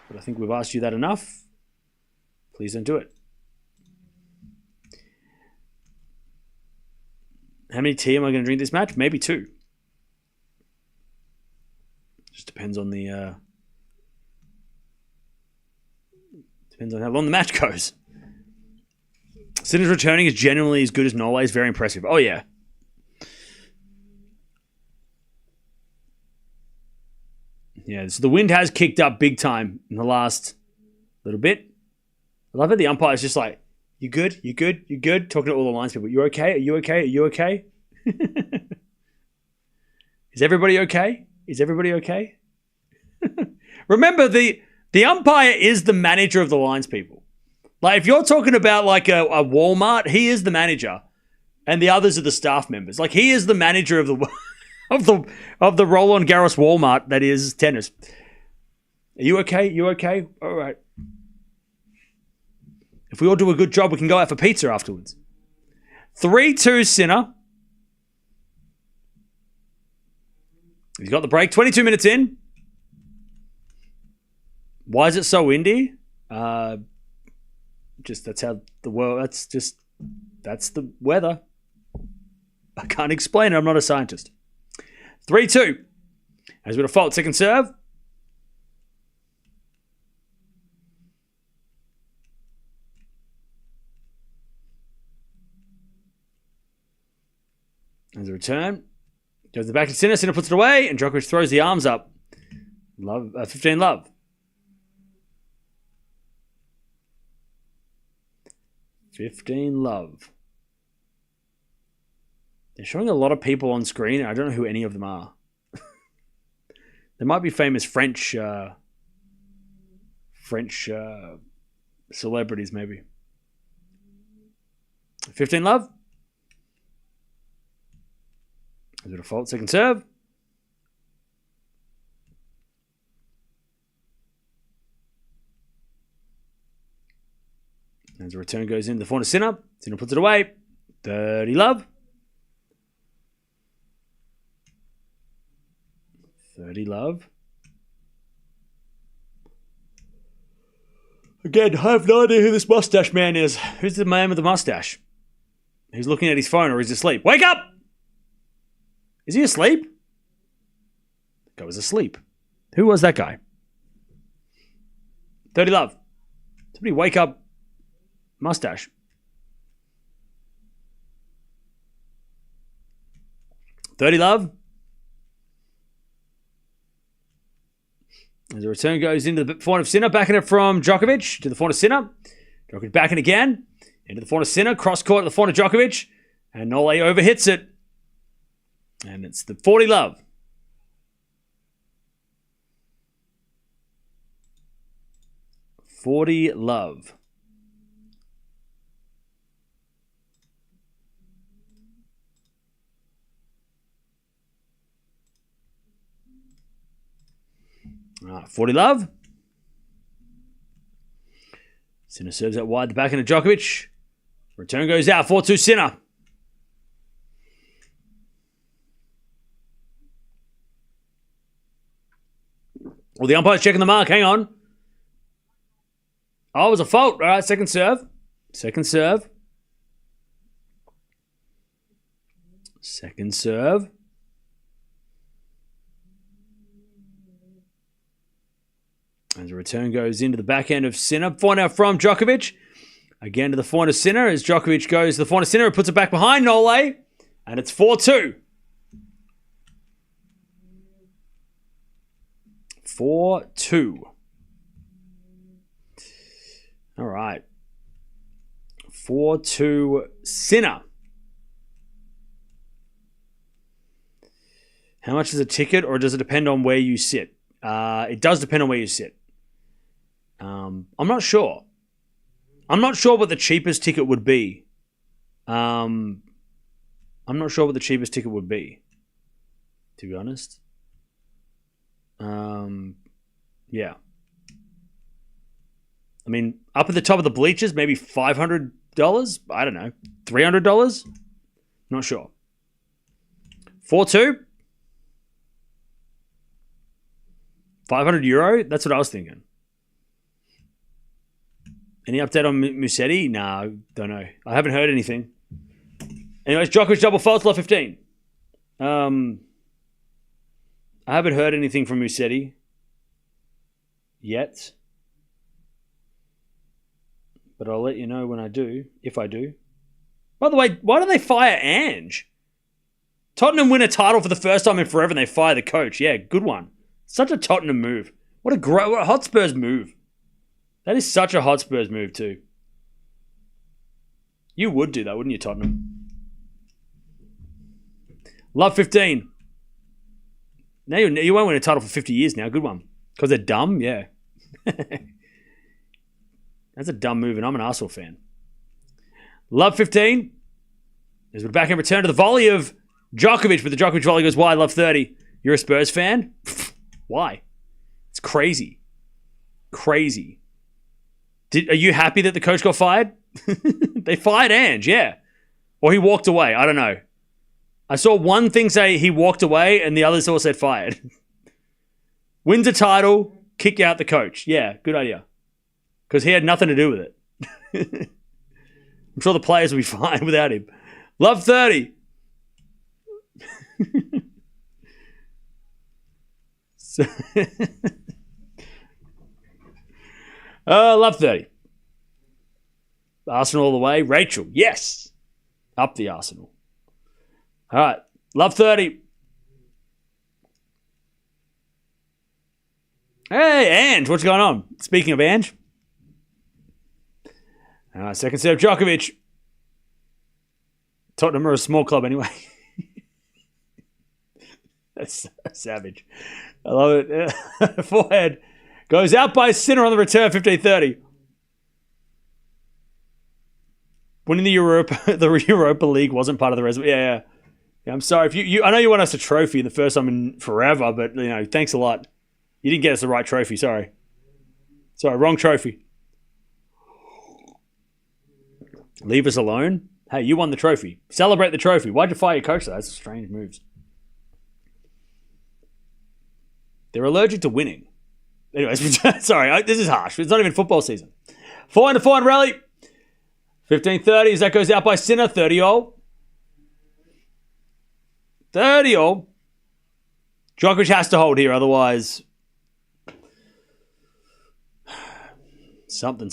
but I think we've asked you that enough. Please don't do it. How many tea am I going to drink this match? Maybe 2. Just depends on the depends on how long the match goes. Sinner's returning is genuinely as good as Norway. Is very impressive. Oh yeah. Yeah, so the wind has kicked up big time in the last little bit. I love it. The umpire is just like, "You good? You good? You good?" Talking to all the lines people. "You okay? Are you okay? Are you okay?" Is everybody okay? Is everybody okay? Remember, the umpire is the manager of the lines people. Like, if you're talking about like a Walmart, he is the manager, and the others are the staff members. Like, he is the manager of the of the Roland Garros Walmart that is tennis. Are you okay? You okay? All right. If we all do a good job, we can go out for pizza afterwards. 3-2 Sinner. He's got the break. 22 minutes in. Why is it so windy? Just that's how the world. That's the weather. I can't explain it. I'm not a scientist. 3-2. Has been a fault. Second serve. There's a return. Goes to the back to Sinner. Sinner puts it away, and Djokovic throws the arms up. 15 love. 15 love. They're showing a lot of people on screen, and I don't know who any of them are. There might be famous French celebrities, maybe. 15 love. Is it a fault? Second serve. As a return goes in, the forehand of Sinner. Sinner puts it away. 30 love. 30 love. Again, I have no idea who this mustache man is. Who's the man with the mustache? He's looking at his phone, or he's asleep. Wake up! Is he asleep? The guy was asleep. Who was that guy? 30 love. Somebody wake up. Mustache. 30 love. As the return goes into the forehand of Sinner, backing it from Djokovic to the forehand of Sinner. Djokovic backing again. Into the forehand of Sinner. Cross court to the forehand of Djokovic. And Nole overhits it. And it's the 40 love. $40 love. All right, 40 love. Sinner serves out wide, the backhand of Djokovic. Return goes out, 4-2 Sinner. Well, the umpire's checking the mark. Hang on. Oh, it was a fault. All right, second serve. Second serve. Second serve. As a return goes into the backhand of Sinner. Forehand out from Djokovic. Again to the forehand of Sinner as Djokovic goes to the forehand of Sinner and puts it back behind Nole. And it's 4-2. 4-2. All right. 4-2 Sinner. How much is a ticket, or does it depend on where you sit? It does depend on where you sit. I'm not sure. I'm not sure what the cheapest ticket would be. I'm not sure what the cheapest ticket would be, to be honest. Yeah. I mean, up at the top of the bleachers, maybe $500. I don't know. $300? Not sure. 4-2? €500? That's what I was thinking. Any update on Musetti? Nah, don't know. I haven't heard anything. Anyways, Djokovic double faults, lot 15. I haven't heard anything from Musetti yet. But I'll let you know when I do, if I do. By the way, why don't they fire Ange? Tottenham win a title for the first time in forever and they fire the coach. Yeah, good one. Such a Tottenham move. What a Hotspurs move. That is such a Hotspurs move too. You would do that, wouldn't you, Tottenham? Love 15. Now you won't win a title for 50 years now. Good one. Because they're dumb? Yeah. That's a dumb move, and I'm an Arsenal fan. Love 15. As we're back in return to the volley of Djokovic, but the Djokovic volley goes wide. Love 30. You're a Spurs fan? Why? It's crazy. Crazy. Are you happy that the coach got fired? They fired Ange, yeah. Or he walked away. I don't know. I saw one thing say he walked away, and the others all said fired. Wins a title, kick out the coach. Yeah, good idea. Because he had nothing to do with it. I'm sure the players will be fine without him. Love 30. Love 30. Arsenal all the way. Rachel, yes. Up the Arsenal. All right. Love 30. Hey, Ange, what's going on? Speaking of Ange. Second serve, Djokovic. Tottenham are a small club anyway. That's savage. I love it. Forehead. Goes out by Sinner on the return, 15-30. Winning the Europa League wasn't part of the result. Yeah. I'm sorry. If I know you want us a trophy the first time in forever, but thanks a lot. You didn't get us the right trophy. Sorry, wrong trophy. Leave us alone. Hey, you won the trophy. Celebrate the trophy. Why'd you fire your coach? That's strange moves. They're allergic to winning. Anyways, sorry, this is harsh. It's not even football season. 400 rally. 15-30 as that goes out by Sinner. 30-all. 30-all. Djokovic has to hold here, otherwise something.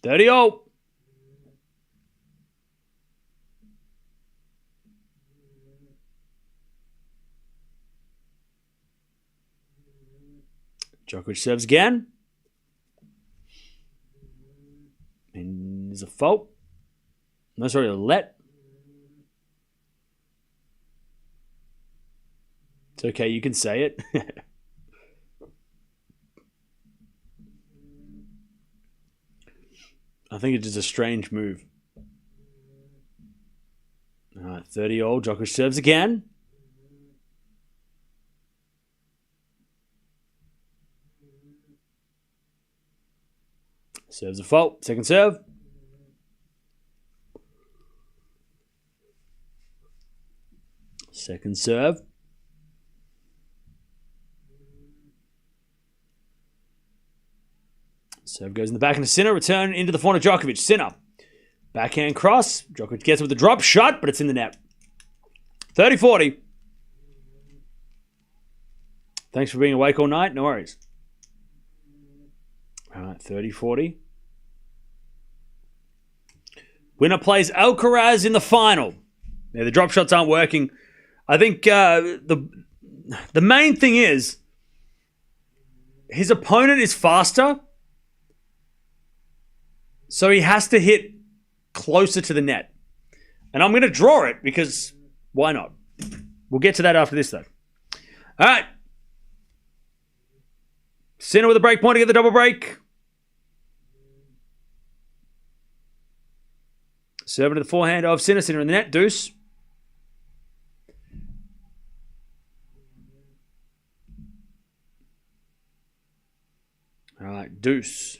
30-all. Djokovic serves again. And there's a fault. No, sorry, a let. It's okay, you can say it. I think it's just a strange move. All right, 30-all. Djokovic serves again. Serves a fault. Second serve. Second serve. Serve goes in the back into Sinner. Return into the front of Djokovic. Sinner. Backhand cross. Djokovic gets it with the drop shot, but it's in the net. 30-40. Thanks for being awake all night. No worries. All right, 30-40. Winner plays Alcaraz in the final. Yeah, the drop shots aren't working. I think the main thing is his opponent is faster, so he has to hit closer to the net. And I'm going to draw it because why not? We'll get to that after this, though. All right. Sinner with a break point to get the double break. Serving to the forehand of Sinner. Sinner in the net. Deuce. All right, deuce.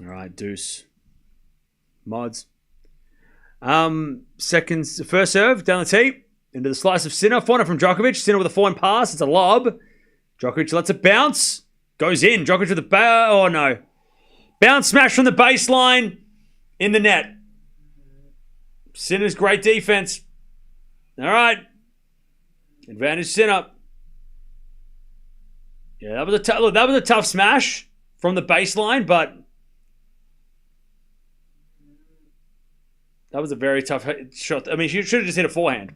All right, deuce. Mods. First serve down the tee into the slice of Sinner. Forehand from Djokovic. Sinner with a forehand pass. It's a lob. Djokovic lets it bounce. Goes in. Djokovic with the oh no. Bounce smash from the baseline in the net. Sinner's great defense. All right. Advantage Sinner. Yeah, that was a tough smash from the baseline, but that was a very tough shot. I mean, she should have just hit a forehand.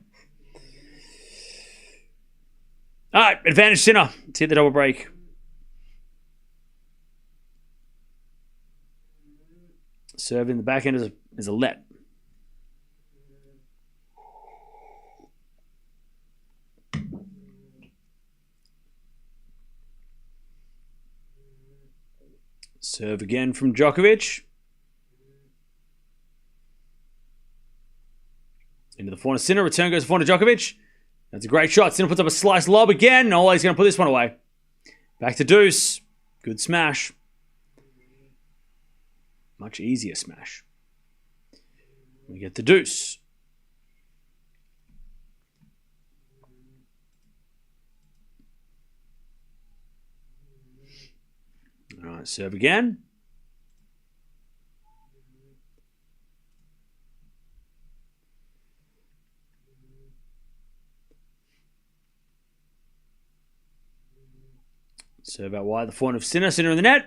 All right, advantage Sinner. Let's hit the double break. Serve in the back end is a let. Serve again from Djokovic. Into the forehand Sinner. Return goes to forehand to Djokovic. That's a great shot. Sinner puts up a slice lob again. Oh, he's going to put this one away. Back to deuce. Good smash. Much easier smash. We get the deuce. All right, serve again. Serve out wide, the forehand of Sinner. Sinner in the net.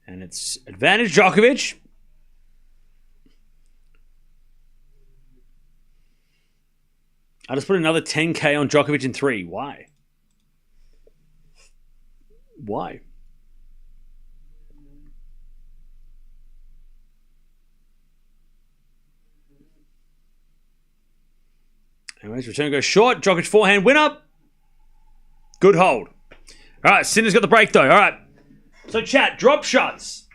And it's advantage Djokovic. I just put another 10K on Djokovic in 3. Why? Why? Anyways, return goes short. Djokovic forehand win up. Good hold. All right, Sinner's got the break though. All right. So chat, drop shots.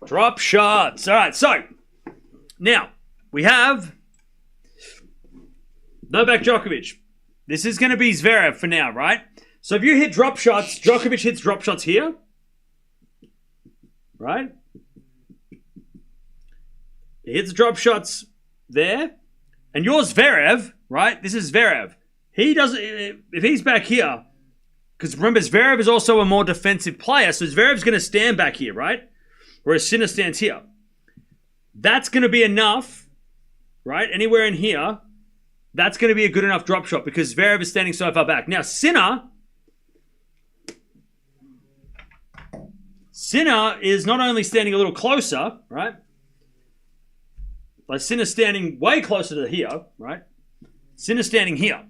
Drop shots. All right, so now we have Novak Djokovic. This is going to be Zverev for now, right? So if you hit drop shots, Djokovic hits drop shots here. Right? He hits drop shots there. And yours Zverev, right? This is Zverev. He doesn't, if he's back here, because remember, Zverev is also a more defensive player, so Zverev's going to stand back here, right? Whereas Sinner stands here. That's going to be enough, right? Anywhere in here, that's going to be a good enough drop shot because Zverev is standing so far back. Now, Sinner is not only standing a little closer, right? Like Sinner's standing way closer to here, right? Sinner's standing here.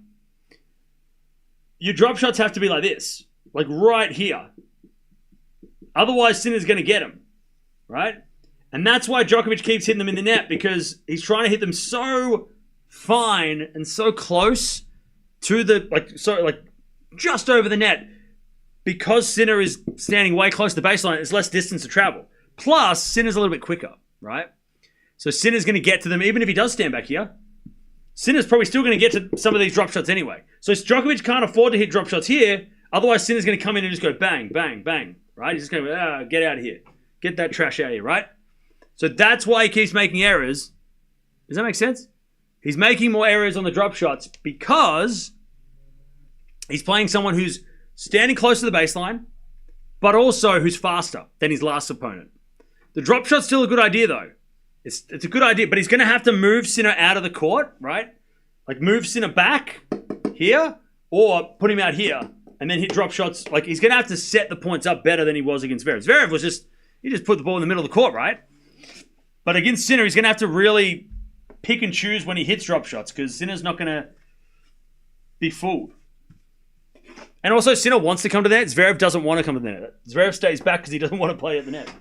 Your drop shots have to be like this. Like right here. Otherwise, Sinner's going to get them. Right? And that's why Djokovic keeps hitting them in the net because he's trying to hit them so fine and so close to the, just over the net. Because Sinner is standing way close to the baseline, it's less distance to travel. Plus, Sinner's a little bit quicker, right? So Sinner's going to get to them even if he does stand back here. Sinner's probably still going to get to some of these drop shots anyway. So Djokovic can't afford to hit drop shots here. Otherwise, Sinner's going to come in and just go bang, bang, bang. Right? He's just going to get out of here. Get that trash out of here, right? So that's why he keeps making errors. Does that make sense? He's making more errors on the drop shots because he's playing someone who's standing close to the baseline, but also who's faster than his last opponent. The drop shot's still a good idea, though. It's a good idea, but he's going to have to move Sinner out of the court, right? Like move Sinner back here or put him out here and then hit drop shots. Like he's going to have to set the points up better than he was against Zverev. Zverev was he just put the ball in the middle of the court, right? But against Sinner, he's going to have to really pick and choose when he hits drop shots because Sinner's not going to be fooled. And also, Sinner wants to come to the net. Zverev doesn't want to come to the net. Zverev stays back because he doesn't want to play at the net.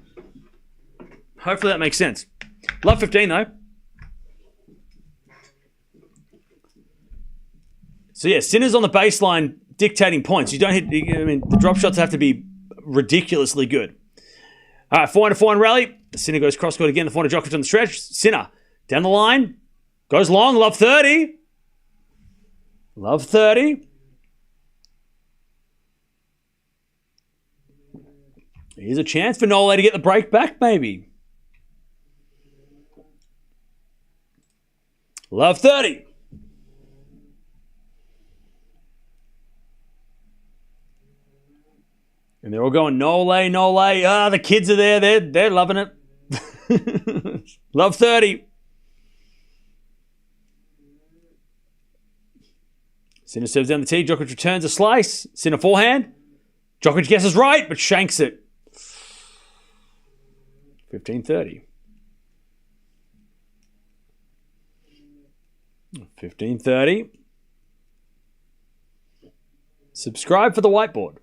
Hopefully that makes sense. Love 15 though. So yeah, Sinner's on the baseline dictating points. You don't hit. I mean, the drop shots have to be ridiculously good. All right, 4-4 rally. Sinner goes cross court again. The 400 Djokovic on the stretch. Sinner down the line. Goes long, love 30. Love 30. Here's a chance for Nole to get the break back, maybe. Love 30. And they're all going, Nole. Ah, the kids are there. They're loving it. Love 30. Sinner serves down the tee. Djokovic returns a slice. Sinner forehand. Djokovic guesses right, but shanks it. 15-30. 15-30. Subscribe for the whiteboard.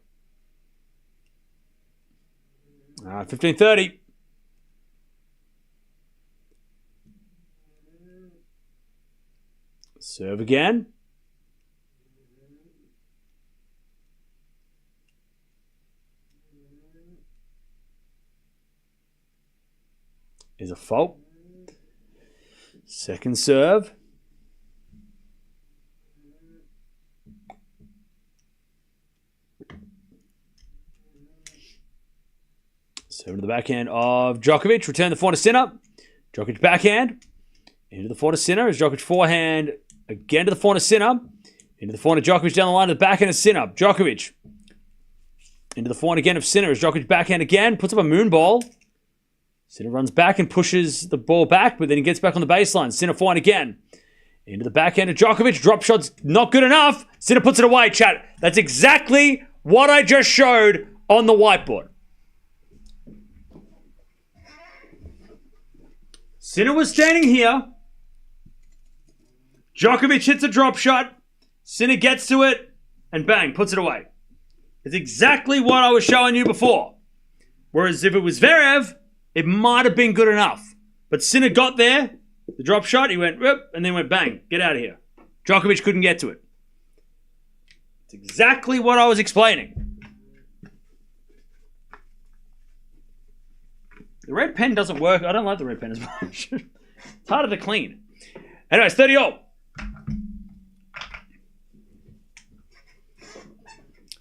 15-30. Serve again. Is a fault. Second serve. Serve to the backhand of Djokovic. Return the forehand to Sinner. Djokovic backhand. Into the forehand to Sinner. As Djokovic forehand again to the forehand to Sinner. Into the forehand to Djokovic down the line to the backhand of Sinner. Djokovic. Into the forehand again of Sinner. As Djokovic backhand again. Puts up a moon ball. Sinner runs back and pushes the ball back, but then he gets back on the baseline. Sinner forehand again. Into the backhand of Djokovic. Drop shot's not good enough. Sinner puts it away, chat. That's exactly what I just showed on the whiteboard. Sinner was standing here. Djokovic hits a drop shot. Sinner gets to it and bang, puts it away. It's exactly what I was showing you before. Whereas if it was Zverev, it might have been good enough. But Sinner got there, the drop shot, he went, whoop, and then went bang, get out of here. Djokovic couldn't get to it. It's exactly what I was explaining. The red pen doesn't work. I don't like the red pen as much. It's harder to clean. Anyways, 30-all.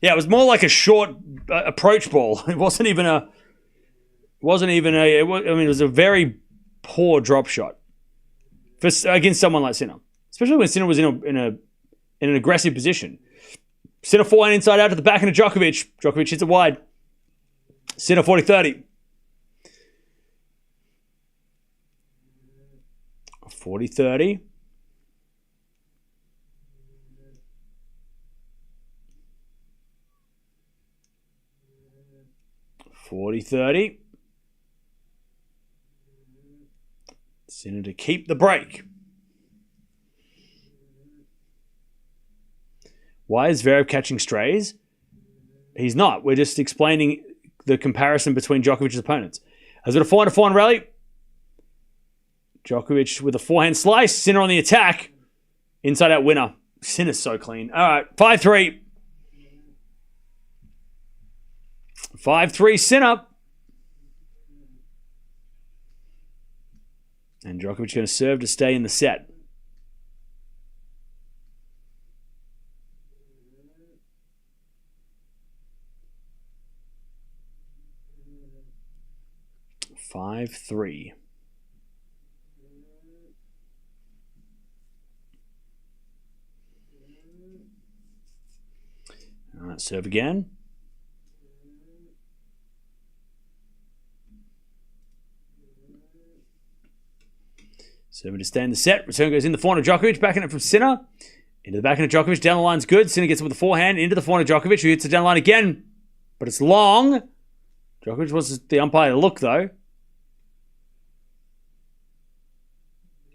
Yeah, it was more like a short approach ball. It wasn't even a... it was a very poor drop shot against someone like Sinner, especially when Sinner was in an aggressive position. Sinner forehand inside out to the backhand of Djokovic. Djokovic hits it wide. Sinner 40-30. 40-30. Sinner to keep the break. Why is Zverev catching strays? He's not. We're just explaining the comparison between Djokovic's opponents. As it a forehand rally. Djokovic with a forehand slice. Sinner on the attack. Inside out winner. Sinner's so clean. All right, 5-3. 5-3 Sinner. And Djokovic going to serve to stay in the set. Five, 3. All right, serve again. Serving to stay in the set. Return goes in the forehand of Djokovic. Backhand it from Sinner. Into the backhand of Djokovic. Down the line's good. Sinner gets it with the forehand. Into the forehand of Djokovic, who hits it down the line again. But it's long. Djokovic wants the umpire to look, though.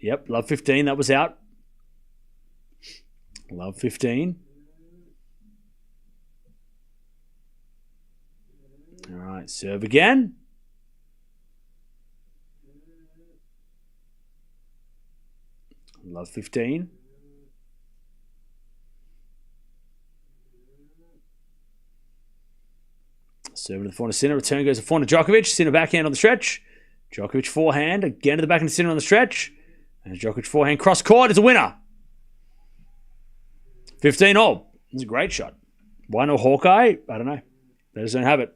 Yep, love 15. That was out. Love 15. All right, serve again. Love 15. Serve to the forehand of Sinner. Return goes to forehand of Djokovic. Sinner backhand on the stretch. Djokovic forehand. Again to the backhand of Sinner on the stretch. And Djokovic forehand cross court is a winner. 15-all. It's a great shot. Why no Hawkeye? I don't know. They just don't have it.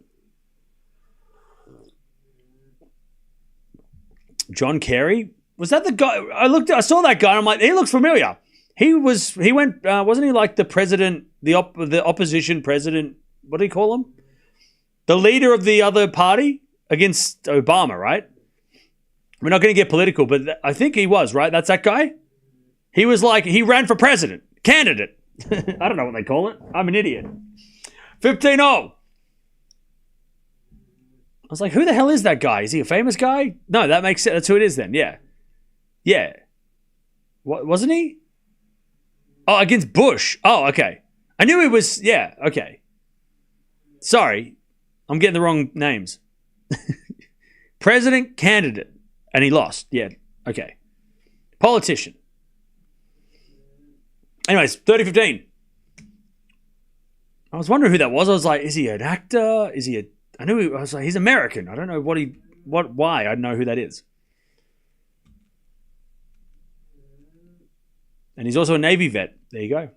John Kerry. Was that the guy? I saw that guy and I'm like, he looks familiar. Wasn't he like the president, the opposition president, what do you call him? The leader of the other party against Obama, right? We're not going to get political, but I think he was, right? That's that guy? He was like, he ran for president. Candidate. I don't know what they call it. I'm an idiot. 15-0. I was like, who the hell is that guy? Is he a famous guy? No, that makes sense. That's who it is then. Yeah. Yeah. What, wasn't he? Oh, against Bush. Oh, okay. I knew he was. Yeah, okay. Sorry. I'm getting the wrong names. President candidate. And he lost. Yeah, okay. Politician. Anyways, 30-15. I was wondering who that was. I was like, is he an actor? I was like, he's American. I don't know why I know who that is. And he's also a Navy vet. There you go.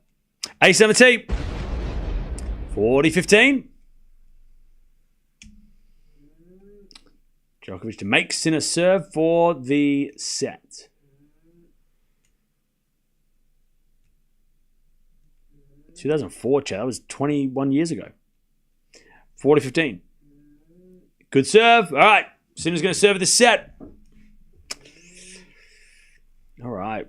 A7T. 40-15. Djokovic to make Sinner serve for the set. – 2004, Chad. That was 21 years ago. 40-15. Good serve. All right. Sinner's going to serve the set. All right.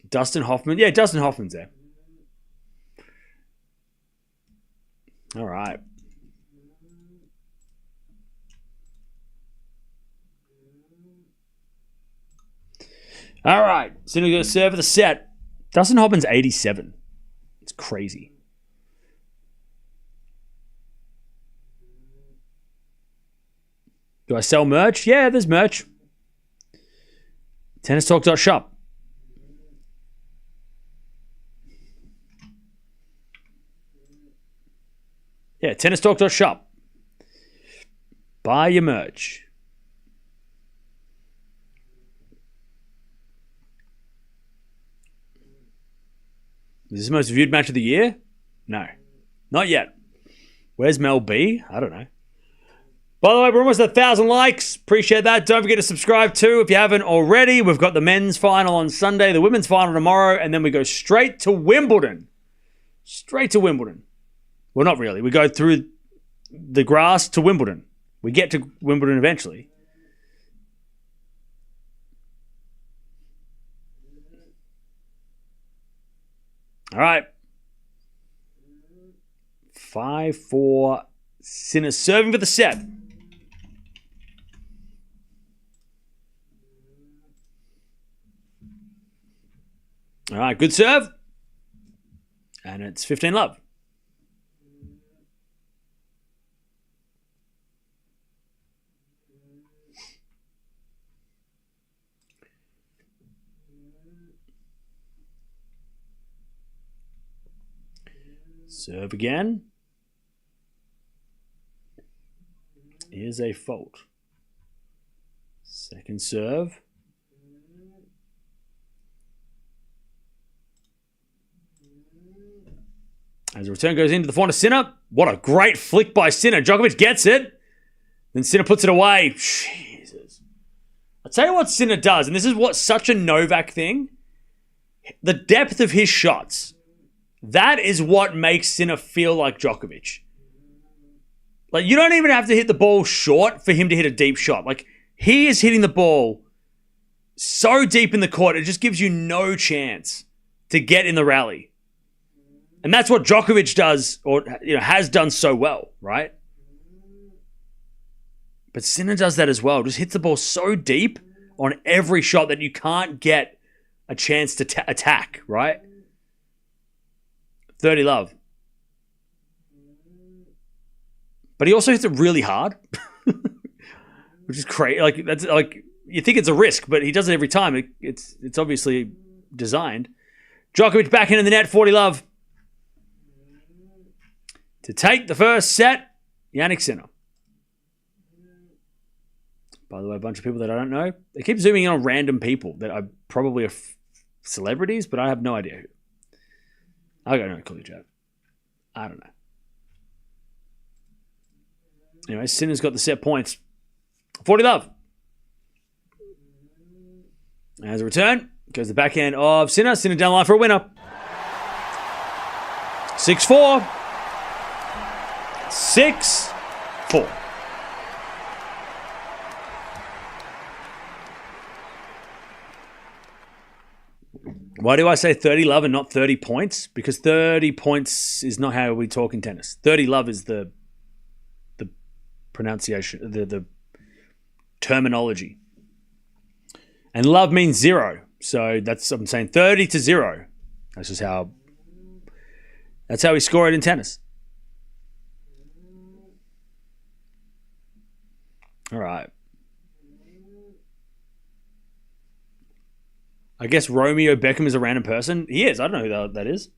Dustin Hoffman. Yeah, Dustin Hoffman's there. All right. All right. Sinner's going to serve the set. Dustin Hoffman's 87. It's crazy. Do I sell merch? Yeah, there's merch. TennisTalk.shop. Yeah, TennisTalk.shop. Buy your merch. Is this the most viewed match of the year? No. Not yet. Where's Mel B? I don't know. By the way, we're almost at 1,000 likes. Appreciate that. Don't forget to subscribe too if you haven't already. We've got the men's final on Sunday, the women's final tomorrow, and then we go straight to Wimbledon. Straight to Wimbledon. Well, not really. We go through the grass to Wimbledon. We get to Wimbledon eventually. All right. 5-4. Sinner serving for the set. All right, good serve. And it's 15-love. Serve again. Is a fault. Second serve. As the return goes into the forehand of Sinner. What a great flick by Sinner. Djokovic gets it. Then Sinner puts it away. Jesus. I'll tell you what Sinner does, and this is what such a Novak thing. The depth of his shots. That is what makes Sinner feel like Djokovic. Like, you don't even have to hit the ball short for him to hit a deep shot. Like, he is hitting the ball so deep in the court, it just gives you no chance to get in the rally. And that's what Djokovic does, or has done so well, right? But Sinner does that as well. Just hits the ball so deep on every shot that you can't get a chance to attack, right? 30-love. But he also hits it really hard, which is crazy. Like, that's like, you think it's a risk, but he does it every time. It's obviously designed. Djokovic back into the net, 40-love. To take the first set, Jannik Sinner. by the way, a bunch of people that I don't know. They keep zooming in on random people that are probably celebrities, but I have no idea who. I got no clue, Chad. I don't know. Anyway, Sinner's got the set points. 40 love. As a return, goes the backhand of Sinner. Sinner down the line for a winner. 6-4. 6-4. Why do I say 30 love and not 30 points? Because 30 points is not how we talk in tennis. 30 love is the pronunciation, the terminology. And love means 0. So I'm saying 30 to 0. That's how we score it in tennis. All right. I guess Romeo Beckham is a random person. He is. I don't know who that is.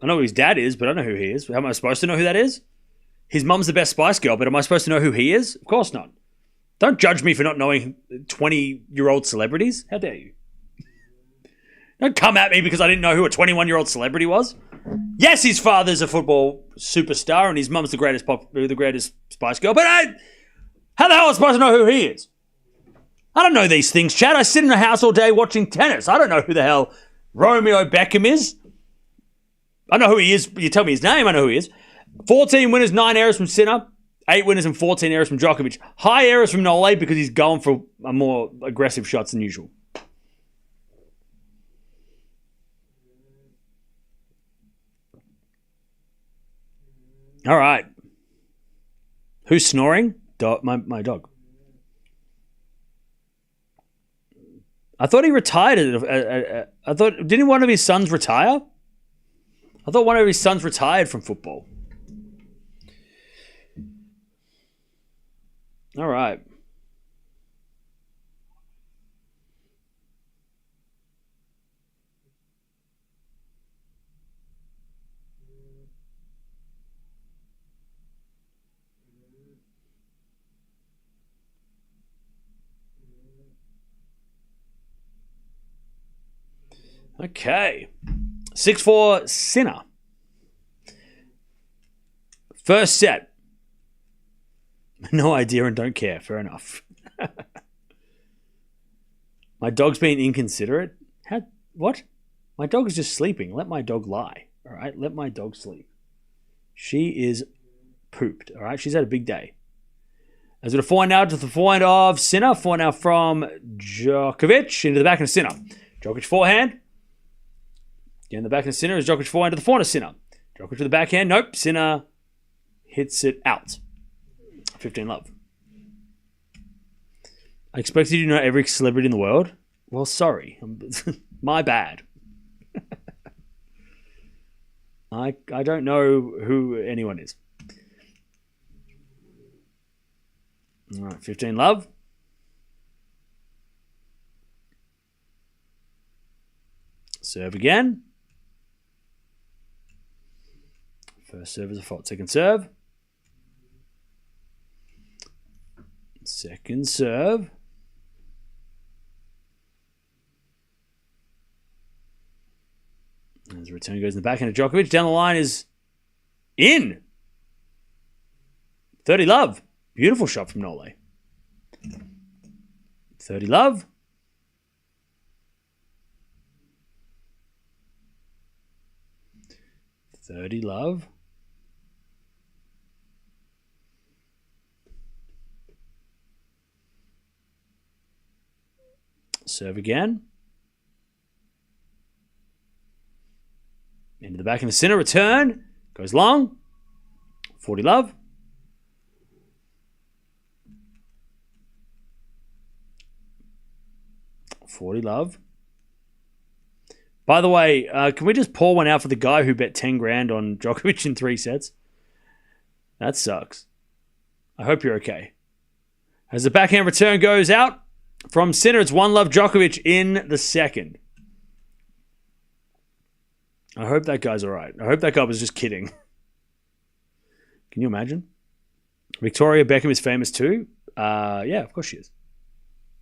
I know who his dad is, but I don't know who he is. How am I supposed to know who that is? His mum's the best Spice Girl, but am I supposed to know who he is? Of course not. Don't judge me for not knowing 20-year-old celebrities. How dare you? Don't come at me because I didn't know who a 21-year-old celebrity was. Yes, his father's a football superstar and his mum's the greatest Spice Girl, but how the hell am I supposed to know who he is? I don't know these things, Chad. I sit in a house all day watching tennis. I don't know who the hell Romeo Beckham is. I know who he is. You tell me his name, I know who he is. 14 winners, 9 errors from Sinner. 8 winners and 14 errors from Djokovic. High errors from Nole because he's going for more aggressive shots than usual. All right. Who's snoring? My dog. I thought he retired. Didn't one of his sons retire? I thought one of his sons retired from football. All right. Okay. 6-4 Sinner. First set. No idea and don't care. Fair enough. My dog's being inconsiderate. What? My dog is just sleeping. Let my dog lie. All right? Let my dog sleep. She is pooped. All right? She's had a big day. As with a forehand now to the forehand of Sinner. Forehand now from Djokovic into the back of Sinner. Djokovic forehand. Again, the back of Sinner is Djokovic forehand to the forehand of Sinner. Djokovic with the backhand. Nope. Sinner hits it out. 15 love. I expected you to know every celebrity in the world. Well, sorry. My bad. I don't know who anyone is. All right, 15 love. Serve again. First serve is a fault. Second serve. Second serve. As the return goes in the backhand of Djokovic. Down the line is in. 30 love. Beautiful shot from Nole. 30 love. Serve again. Into the back in the center. Return. Goes long. 40 love. By the way, can we just pour one out for the guy who bet 10 grand on Djokovic in 3 sets? That sucks. I hope you're okay. As the backhand return goes out from Sinner, it's 1 love Djokovic in the second. I hope that guy's all right. I hope that guy was just kidding. Can you imagine? Victoria Beckham is famous too. Yeah, of course she is.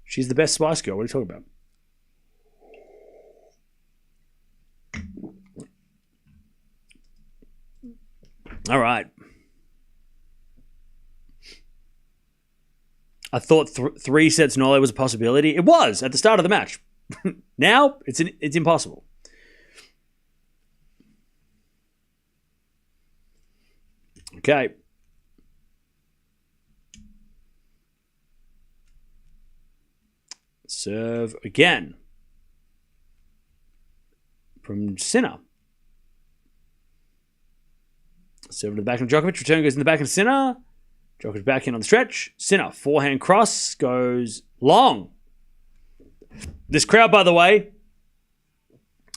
She's the best Spice Girl. What are you talking about? All right. I thought 3 sets Nole was a possibility. It was at the start of the match. Now it's impossible. Okay. Serve again from Sinner. Serve to the back of Djokovic. Return goes in the back of Sinner. Djokovic back in on the stretch. Sinner, forehand cross, goes long. This crowd, by the way,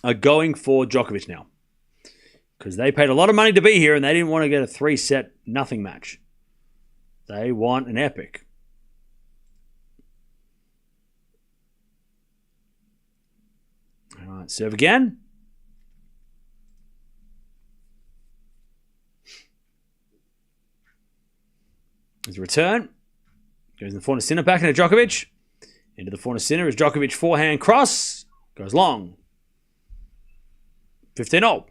are going for Djokovic now. Because they paid a lot of money to be here and they didn't want to get a 3-set nothing match. They want an epic. All right, serve again. There's a return. Goes in the forehand Sinner, back into Djokovic. Into the forehand Sinner is Djokovic, forehand cross. Goes long. 15-0.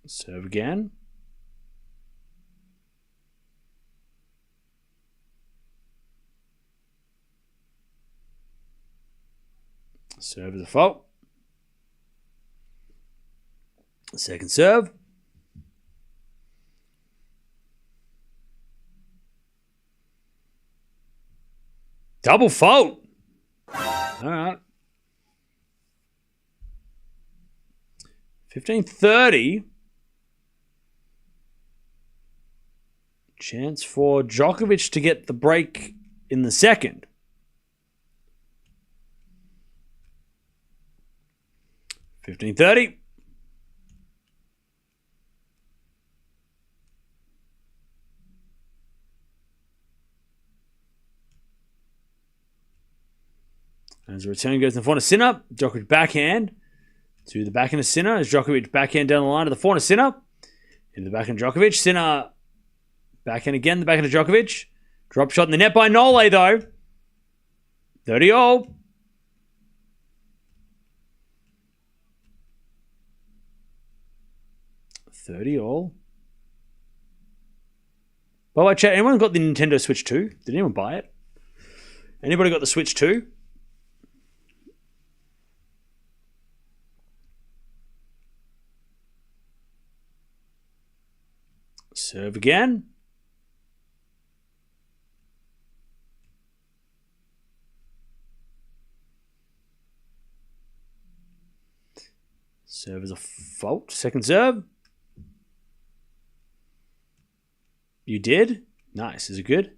Serve again. Serve is a fault. Second serve. Double fault. All right. 15-30. Chance for Djokovic to get the break in the second. 15-30. As the return goes in the forehand Sinner, Djokovic backhand to the backhand of Sinner. As Djokovic backhand down the line to the forehand Sinner. Into the backhand of Djokovic. Sinner backhand again, the backhand of Djokovic. Drop shot in the net by Nole though. 30-all. By the way, chat, anyone got the Nintendo Switch 2? Did anyone buy it? Anybody got the Switch 2? Serve again. Serve is a fault. Second serve. You did? Nice. Is it good?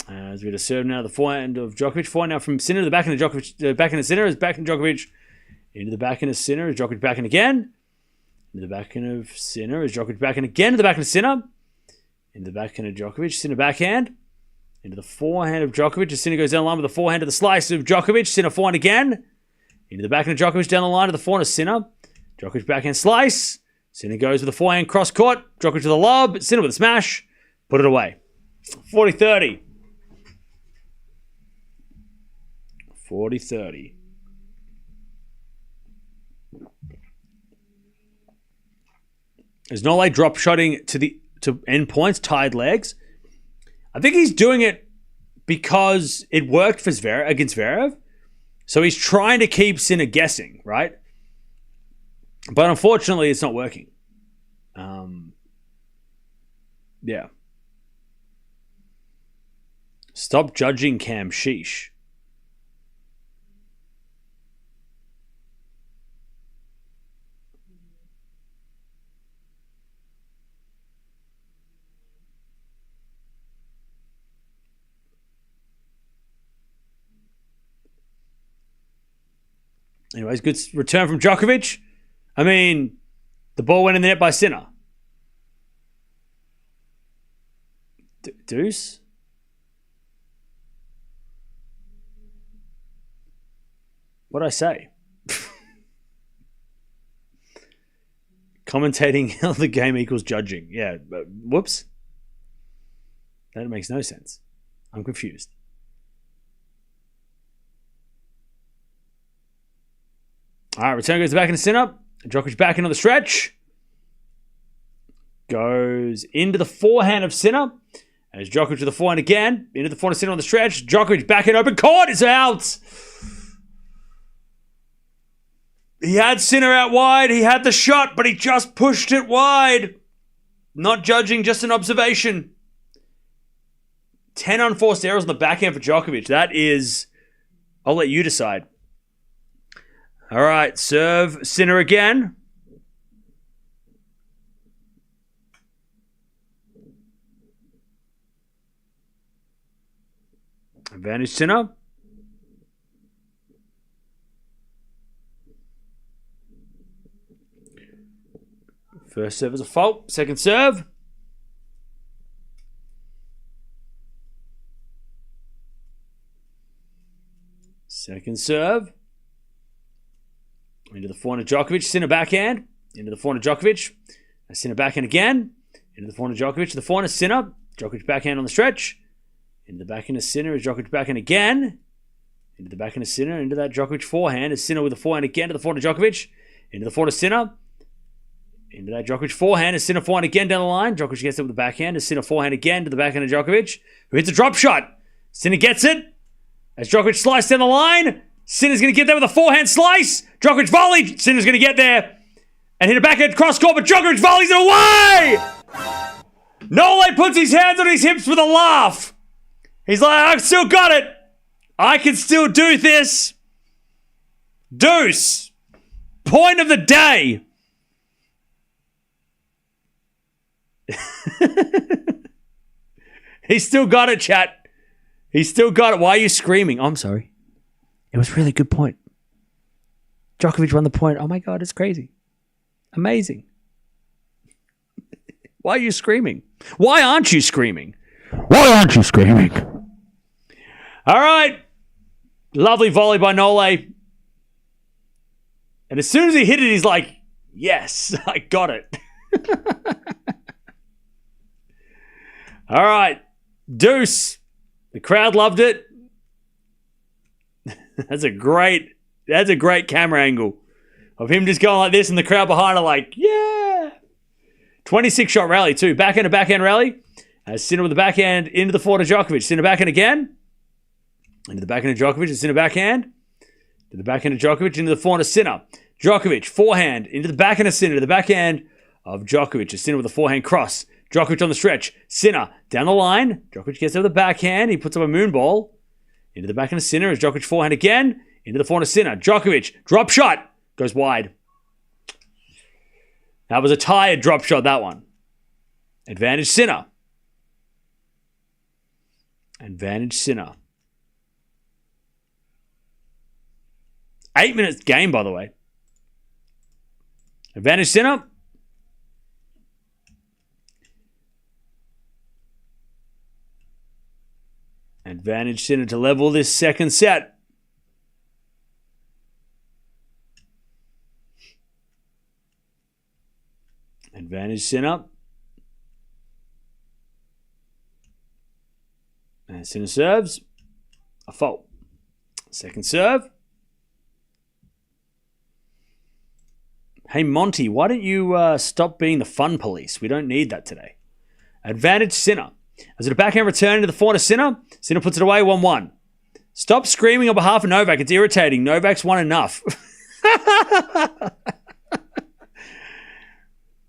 As we get a serve now, the forehand of Djokovic. Forehand now from Sinner to the backhand of Djokovic. Backhand of Sinner is backhand of Djokovic. Into the backhand of Sinner is Djokovic backhand again. Into the backhand of Sinner is Djokovic backhand again. To the backhand of Sinner. Into the backhand of Djokovic. Sinner backhand. Into the forehand of Djokovic. As Sinner goes down the line with the forehand to the slice of Djokovic. Sinner forehand again. Into the backhand of Djokovic down the line to the forehand of Sinner. Djokovic backhand slice. Sinner goes with the forehand cross court. Djokovic with the lob. Sinner with a smash. Put it away. 40-30. 40-30. Is Nole drop shotting to end points, tied legs? I think he's doing it because it worked for against Zverev. So he's trying to keep Sinner guessing, right? But unfortunately, it's not working. Yeah. Stop judging Cam Sheesh. Anyways, good return from Djokovic. I mean, the ball went in the net by Sinner. Deuce? What'd I say? Commentating how the game equals judging. Yeah, but whoops. That makes no sense. I'm confused. All right, return goes back into Sinner. Djokovic back into the stretch. Goes into the forehand of Sinner. As Djokovic to the forehand again. Into the forehand of Sinner on the stretch. Djokovic back in open court. It's out. He had Sinner out wide. He had the shot, but he just pushed it wide. Not judging, just an observation. 10 unforced errors on the backhand for Djokovic. That is... I'll let you decide. All right, serve Sinner again. Advantage Sinner. First serve is a fault. Second serve. Second serve. Into the forehand of Djokovic. Sinner backhand. Into the forehand of Djokovic. Sinner backhand again. Into the forehand of Djokovic. The forehand of Sinner. Djokovic backhand on the stretch. Into the backhand of Sinner. Djokovic backhand again. Into the backhand of Sinner. Into that Djokovic forehand. Is Sinner with the forehand again to the forehand of Djokovic. Into the forehand of Sinner. Into that Djokovic forehand. Is Sinner forehand again down the line. Djokovic gets it with the backhand. Is Sinner forehand again to the backhand of Djokovic, who hits a drop shot. Sinner gets it. As Djokovic sliced down the line. Sinner's going to get there with a forehand slice. Djokovic volley. Sinner's going to get there and hit a backhand cross court, but Djokovic volleys it away. Nole puts his hands on his hips with a laugh. He's like, I've still got it. I can still do this. Deuce. Point of the day. He's still got it, chat. He's still got it. Why are you screaming? Oh, I'm sorry. It was a really good point. Djokovic won the point. Oh my God, it's crazy. Amazing. Why are you screaming? Why aren't you screaming? Why aren't you screaming? All right. Lovely volley by Nole. And as soon as he hit it, he's like, yes, I got it. All right. Deuce. The crowd loved it. That's a great camera angle of him just going like this and the crowd behind are like, yeah. 26-shot rally too. Backhand to backhand rally. Sinner with the backhand into the forehand of Djokovic. Sinner backhand again. Into the backhand of Djokovic. And Sinner backhand. To the backhand of Djokovic. Into the forehand of Sinner. Djokovic forehand into the backhand of Sinner. To the backhand of Djokovic. Sinner with a forehand cross. Djokovic on the stretch. Sinner down the line. Djokovic gets over the backhand. He puts up a moon ball. Into the backhand of Sinner as Djokovic forehand again. Into the forehand of Sinner. Djokovic, drop shot. Goes wide. That was a tired drop shot, that one. Advantage Sinner. Advantage Sinner. 8 minutes game, by the way. Advantage Sinner. Advantage Sinner to level this second set. Advantage Sinner. And Sinner serves. A fault. Second serve. Hey, Monty, why don't you stop being the fun police? We don't need that today. Advantage Sinner. As it a backhand return into the forehand of Sinner. Sinner puts it away 1-1. Stop screaming on behalf of Novak. It's irritating. Novak's won enough.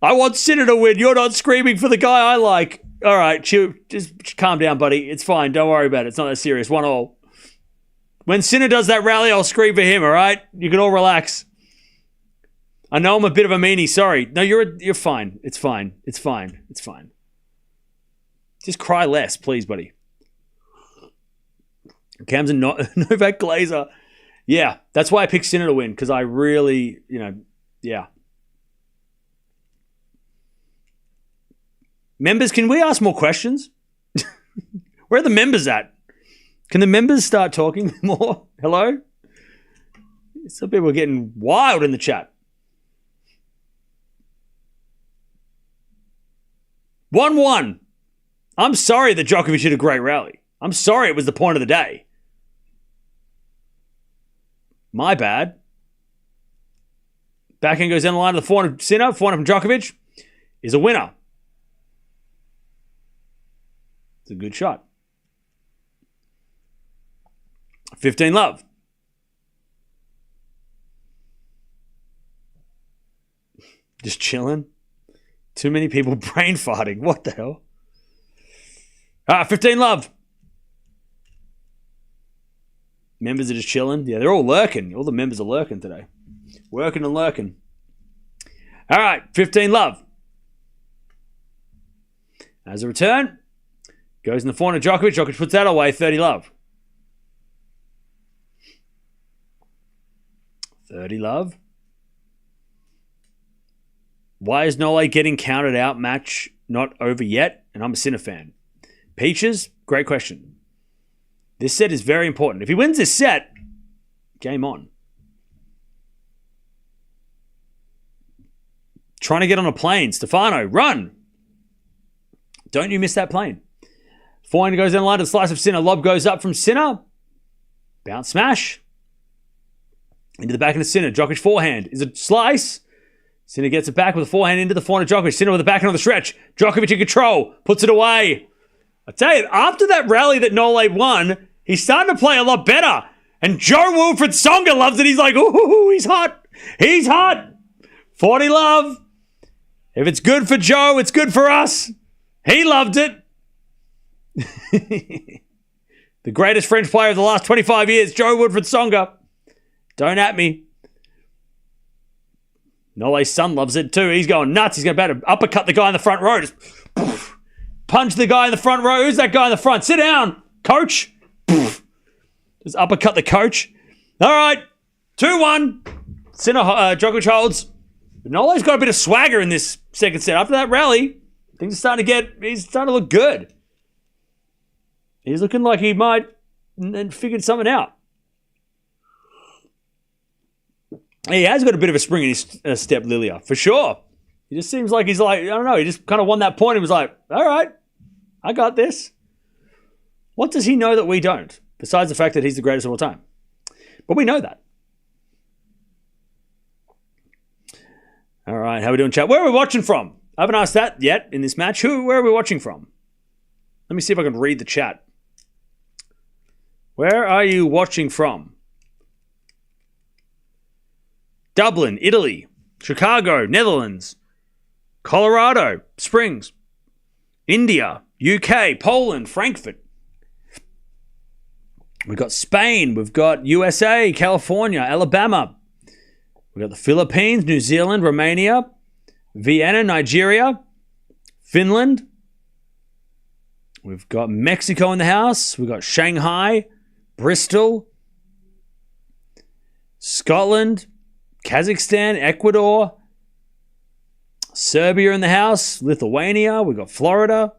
I want Sinner to win. You're not screaming for the guy I like. All right, chill. Just calm down, buddy. It's fine. Don't worry about it. It's not that serious. 1-1. When Sinner does that rally, I'll scream for him, all right? You can all relax. I know I'm a bit of a meanie. Sorry. No, you're fine. It's fine. It's fine. It's fine. Just cry less, please, buddy. Cam's a Novak Glazer Yeah, that's why I picked Sinner to win, because I really, yeah. Members, can we ask more questions? Where are the members at? Can the members start talking more? Hello? Some people are getting wild in the chat. 1-1. I'm sorry that Djokovic hit a great rally. I'm sorry it was the point of the day. My bad. Backhand goes down the line to the forehand of Sinner. Forehand from Djokovic is a winner. It's a good shot. 15 love. Just chilling. Too many people brain farting. What the hell? 15 love. Members are just chilling. Yeah, they're all lurking. All the members are lurking today. Working and lurking. All right, 15 love. As a return, goes in the forehand of Djokovic. Djokovic puts that away. 30 love. 30 love. Why is Nole getting counted out? Match not over yet, and I'm a Sinner fan. Peaches, great question. This set is very important. If he wins this set, game on. Trying to get on a plane. Stefano, run! Don't you miss that plane. Forehand goes down the line to the slice of Sinner. Lob goes up from Sinner. Bounce smash. Into the back of the Sinner. Djokovic forehand is a slice. Sinner gets it back with a forehand into the forehand of Djokovic. Sinner with the backhand on the stretch. Djokovic in control. Puts it away. I tell you, after that rally that Nole won, he's starting to play a lot better. And Joao Fonseca loves it. He's like, ooh, he's hot. He's hot. 40 love. If it's good for Joe, it's good for us. He loved it. The greatest French player of the last 25 years, Joao Fonseca. Don't at me. Nole's son loves it too. He's going nuts. He's going to uppercut the guy in the front row. Just punch the guy in the front row. Who's that guy in the front? Sit down, coach. Just uppercut the coach. All right, 2-1. Sinner, Djokovic holds. But Nole's got a bit of swagger in this second set. After that rally, things are he's starting to look good. He's looking like he might and figured something out. He has got a bit of a spring in his step, Lilia, for sure. He just seems like he's like, I don't know, he just kind of won that point and was like, all right, I got this. What does he know that we don't? Besides the fact that he's the greatest of all time. But we know that. All right, how are we doing, chat? Where are we watching from? I haven't asked that yet in this match. Where are we watching from? Let me see if I can read the chat. Where are you watching from? Dublin, Italy, Chicago, Netherlands, Colorado Springs, India, UK, Poland, Frankfurt. We've got Spain, we've got USA, California, Alabama. We've got the Philippines, New Zealand, Romania, Vienna, Nigeria, Finland. We've got Mexico in the house. We've got Shanghai, Bristol, Scotland, Kazakhstan, Ecuador, Serbia in the house, Lithuania, we've got Florida,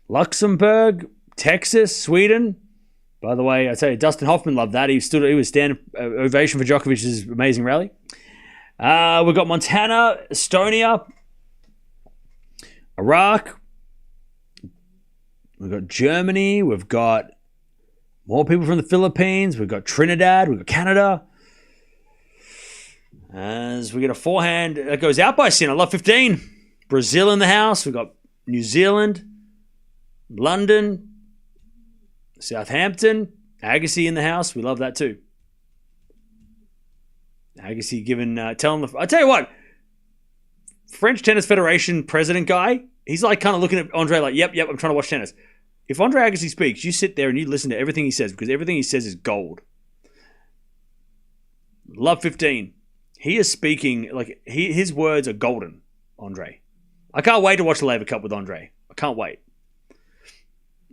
Luxembourg, Texas, Sweden. By the way, I tell you, Dustin Hoffman loved that. He was standing ovation for Djokovic's amazing rally. We've got Montana, Estonia, Iraq. We've got Germany. We've got more people from the Philippines. We've got Trinidad. We've got Canada. As we get a forehand that goes out by Sinner. Love 15. Brazil in the house. We've got New Zealand, London, Southampton. Agassi in the house. We love that too. Agassi giving, telling the... I tell you what, French Tennis Federation president guy, he's like kind of looking at Andre like, yep, I'm trying to watch tennis. If Andre Agassi speaks, you sit there and you listen to everything he says because everything he says is gold. Love 15. He is speaking, like, his words are golden, Andre. I can't wait to watch the Laver Cup with Andre. I can't wait.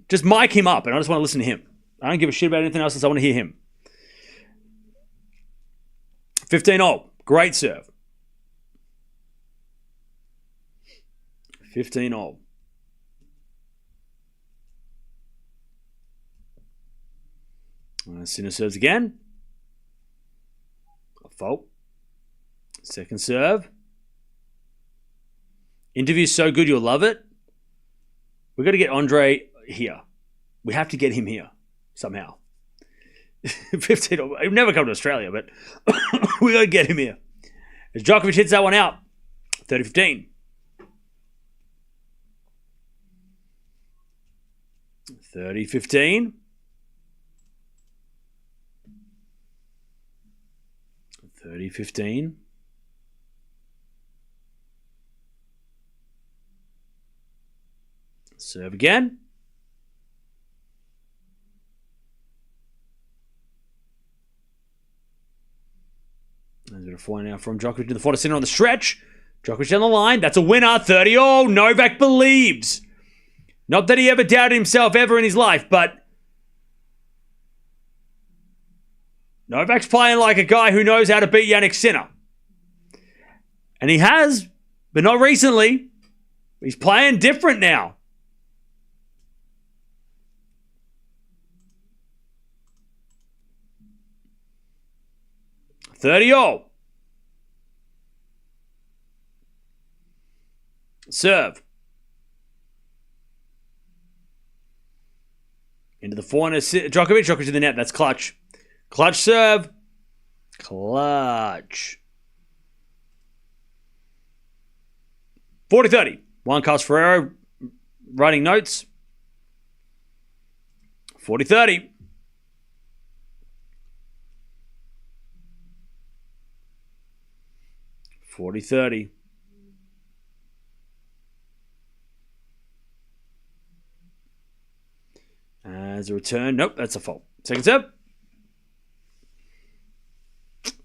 Just mic him up, and I just want to listen to him. I don't give a shit about anything else, I want to hear him. 15-all. Great serve. 15-all. Sinner serves again. A fault. Second serve. Interview's so good you'll love it. We've got to get Andre here. We have to get him here somehow. 15-all. He'll never come to Australia, but we got to get him here. As Djokovic hits that one out. 30-15. 30-15. 30-15. Serve again. There's a bit of four now from Djokovic to the forward center on the stretch. Djokovic down the line. That's a winner. 30-all. Novak believes. Not that he ever doubted himself ever in his life, but Novak's playing like a guy who knows how to beat Jannik Sinner. And he has, but not recently. He's playing different now. $30-all. Serve. Into the forehand. Djokovic. Djokovic to the net. That's clutch. Clutch serve. Clutch. 40-30. Juan Carlos Ferrero writing notes. 40-30. 40-30. As a return. Nope, that's a fault. Second serve.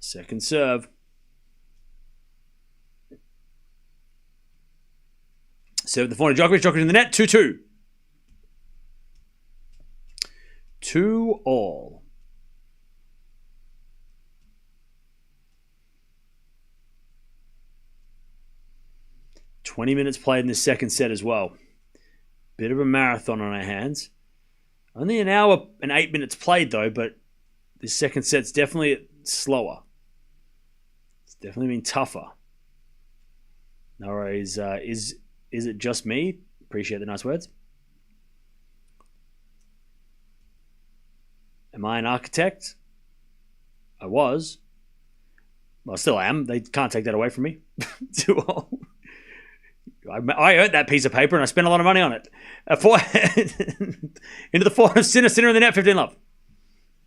Second serve. Serve the forehand. Djokovic. Djokovic in the net. 2-2. 2-all. Twenty minutes played in the second set as well. Bit of a marathon on our hands. Only an hour and 8 minutes played though, but this second set's definitely slower. It's definitely been tougher. No worries. Is it just me? Appreciate the nice words. Am I an architect? I was. Well, I still am. They can't take that away from me. 2-all. I earned that piece of paper and I spent a lot of money on it. Into the forehand. Sinner in the net. 15-love.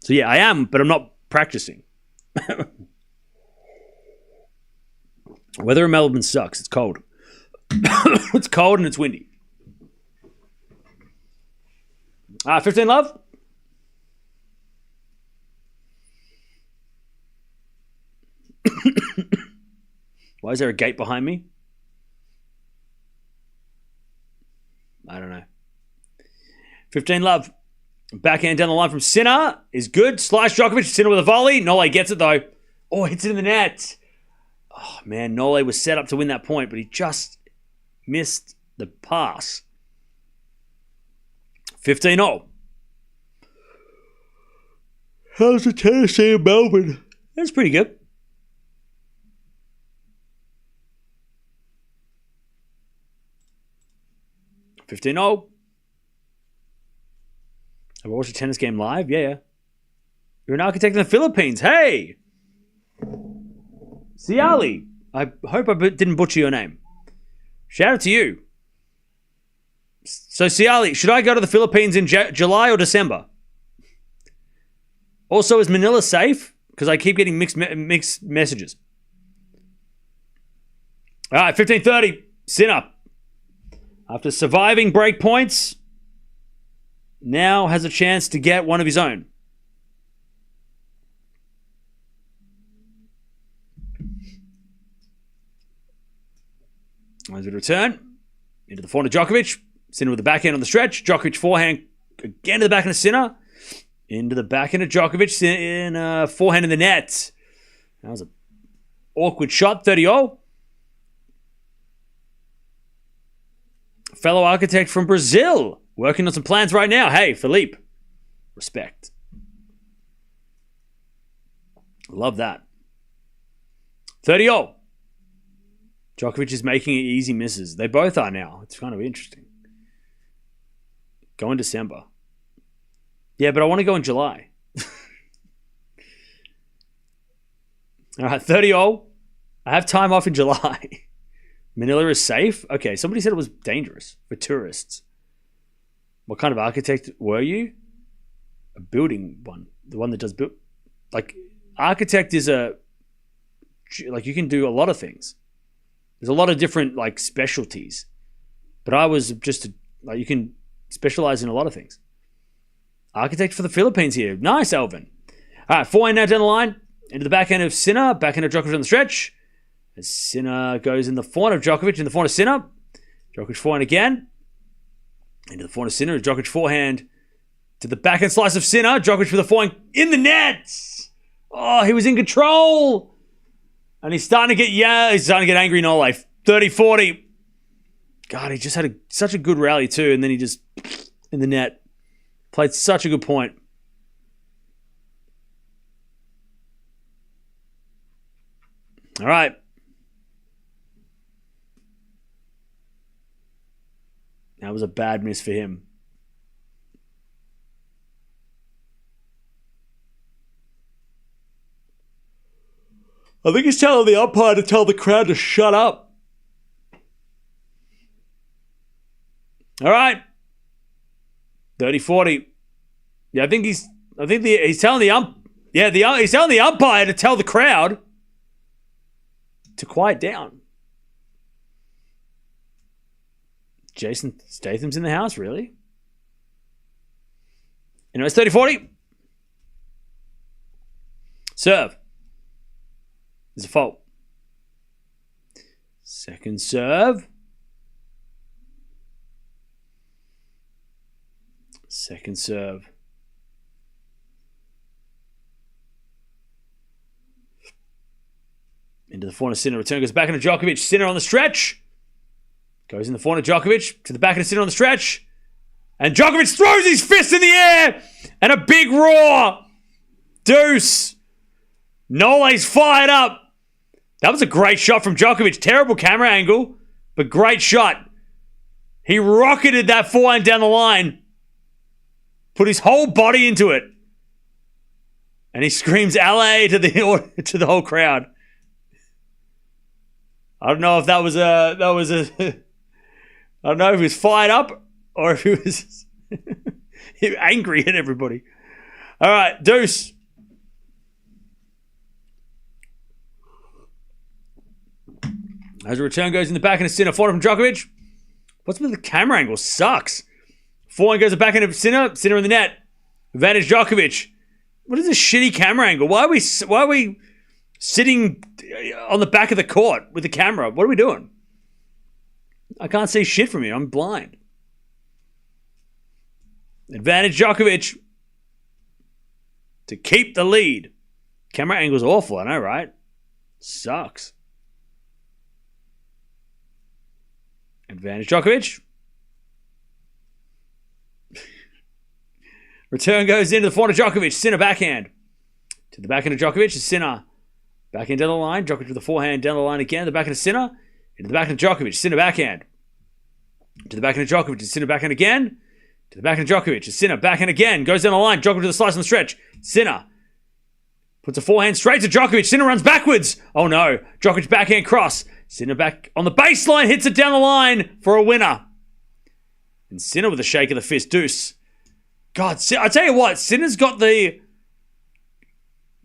So yeah, I am, but I'm not practicing. Weather in Melbourne sucks. It's cold. It's cold and it's windy. 15-love. Why is there a gate behind me? I don't know. 15-love. Backhand down the line from Sinner is good. Slice Djokovic. Sinner with a volley. Nole gets it though. Oh, hits it in the net. Oh man, Nole was set up to win that point, but he just missed the pass. 15-all. How's the Tennessee in Melbourne? That's pretty good. $15-all. Have I watched a tennis game live? Yeah. You're an architect in the Philippines. Hey! Siali. I hope I didn't butcher your name. Shout out to you. So, Siali, should I go to the Philippines in July or December? Also, is Manila safe? Because I keep getting mixed messages. All right, 15-30. Sinner. After surviving break points, now has a chance to get one of his own. As we return, into the forehand of Djokovic. Sinner with the backhand on the stretch. Djokovic forehand again to the backhand of Sinner. Into the backhand of Djokovic. Forehand in the net. That was a awkward shot, 30-all. Fellow architect from Brazil, working on some plans right now. Hey, Philippe. Respect. Love that. 30-all. Djokovic is making it easy misses. They both are now. It's kind of interesting. Go in December. Yeah, but I want to go in July. All right, 30-all. I have time off in July. Manila is safe? Okay, somebody said it was dangerous for tourists. What kind of architect were you? A building one. The one that does build. Like, architect is like, you can do a lot of things. There's a lot of different, like, specialties. But I was just, you can specialize in a lot of things. Architect for the Philippines here. Nice, Elvin. All right, forehand now down the line. Into the backhand of Sinner. Backhand of Djokovic on the stretch. As Sinner goes in the forehand of Djokovic. In the forehand of Sinner. Djokovic forehand again. Into the forehand of Sinner. Djokovic forehand to the backhand slice of Sinner. Djokovic with the forehand in the nets. Oh, he was in control. And he's starting to get angry, no life. 30-40. God, he just had such a good rally too. And then he just, in the net, played such a good point. All right. That was a bad miss for him. I think he's telling the umpire to tell the crowd to shut up. All right. 30-40. Yeah, he's telling he's telling the umpire to tell the crowd to quiet down. Jason Statham's in the house, really? Anyway, it's 30-40. Serve. There's a fault. Second serve. Second serve. Into the forehand of Sinner. Return goes back into Djokovic. Sinner on the stretch. Goes in the forehand of Djokovic. To the back of Sinner on the stretch. And Djokovic throws his fist in the air. And a big roar. Deuce. Nole's fired up. That was a great shot from Djokovic. Terrible camera angle. But great shot. He rocketed that forehand down the line. Put his whole body into it. And he screams LA to the whole crowd. I don't know if that was I don't know if he was fired up or if he was angry at everybody. All right, deuce. As a return goes in the back end of Sinner, forehand from Djokovic. What's with the camera angle? Sucks. Forehand goes the back end of Sinner. Sinner in the net. Advantage Djokovic. What is this shitty camera angle? Why are we sitting on the back of the court with the camera? What are we doing? I can't see shit from here. I'm blind. Advantage Djokovic to keep the lead. Camera angle's awful, I know, right? Sucks. Advantage Djokovic. Return goes into the forehand of Djokovic. Sinner backhand. To the backhand of Djokovic. Sinner. Backhand down the line. Djokovic with the forehand down the line again. The backhand of Sinner. Into the backhand of Djokovic. Sinner backhand. To the backhand of Djokovic. Sinner backhand again. To the backhand of Djokovic. Sinner backhand again. Goes down the line. Djokovic to the slice on the stretch. Sinner. Puts a forehand straight to Djokovic. Sinner runs backwards. Oh no. Djokovic backhand cross. Sinner back on the baseline. Hits it down the line for a winner. And Sinner with a shake of the fist. Deuce. God, I tell you what. Sinner's got the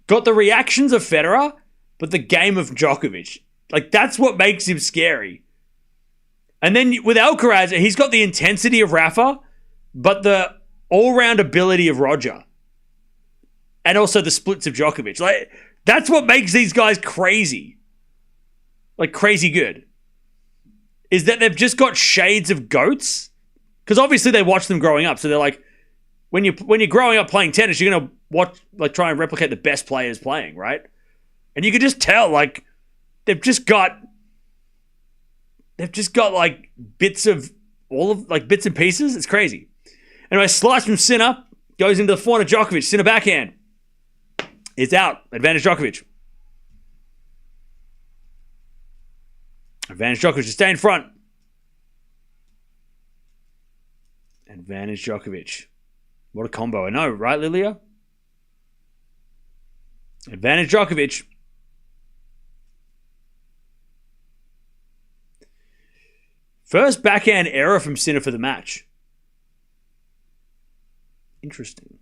reactions of Federer, but the game of Djokovic. Like, that's what makes him scary. And then with Alcaraz, he's got the intensity of Rafa, but the all-round ability of Roger. And also the splits of Djokovic. Like, that's what makes these guys crazy. Like, crazy good. Is that they've just got shades of goats. Because obviously they watch them growing up. So they're like, when you're growing up playing tennis, you're going to try and replicate the best players playing, right? And you can just tell, like, they've just got like bits and pieces. It's crazy. Anyway, slice from Sinner goes into the forehand of Djokovic. Sinner backhand. It's out. Advantage Djokovic. Advantage Djokovic to stay in front. Advantage Djokovic. What a combo. I know, right, Lilia? Advantage Djokovic. First backhand error from Sinner for the match. Interesting.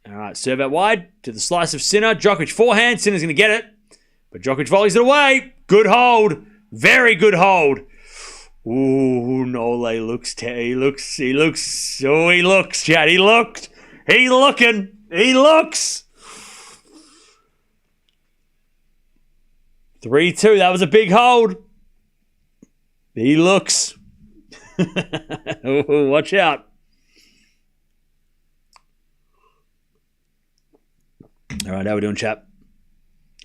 All right, serve out wide to the slice of Sinner. Djokovic forehand. Sinner's going to get it. But Djokovic volleys it away. Good hold. Very good hold. Ooh, Nole looks, Chad. He looks. He looks. 3-2. That was a big hold. He looks. Ooh, watch out. All right, how we doing, chap?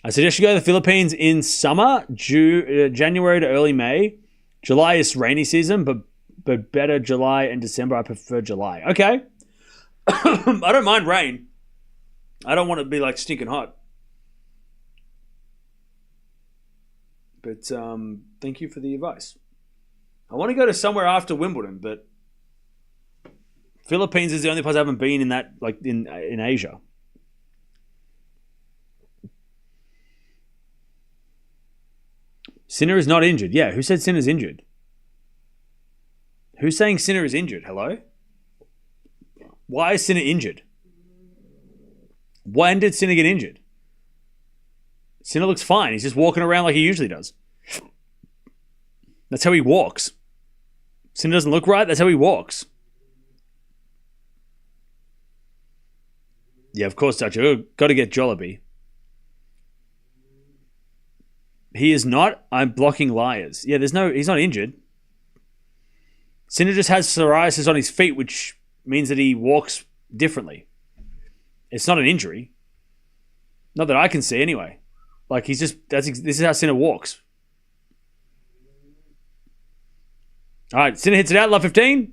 I suggest you go to the Philippines in summer, January to early May. July is rainy season, but better July and December. I prefer July. Okay. I don't mind rain. I don't want to be like stinking hot. But thank you for the advice. I want to go to somewhere after Wimbledon, but Philippines is the only place I haven't been in that, like in Asia. Sinner is not injured. Yeah, who said Sinner's injured? Who's saying Sinner is injured? Hello? Why is Sinner injured? When did Sinner get injured? Sinner looks fine. He's just walking around like he usually does. That's how he walks. Sinner doesn't look right. That's how he walks. Yeah, of course, Dutch. Got to get Jollibee. He is not. I'm blocking liars. Yeah, he's not injured. Sinner just has psoriasis on his feet, which means that he walks differently. It's not an injury. Not that I can see anyway. Like this is how Sinner walks. All right, Sinner hits it out, love 15.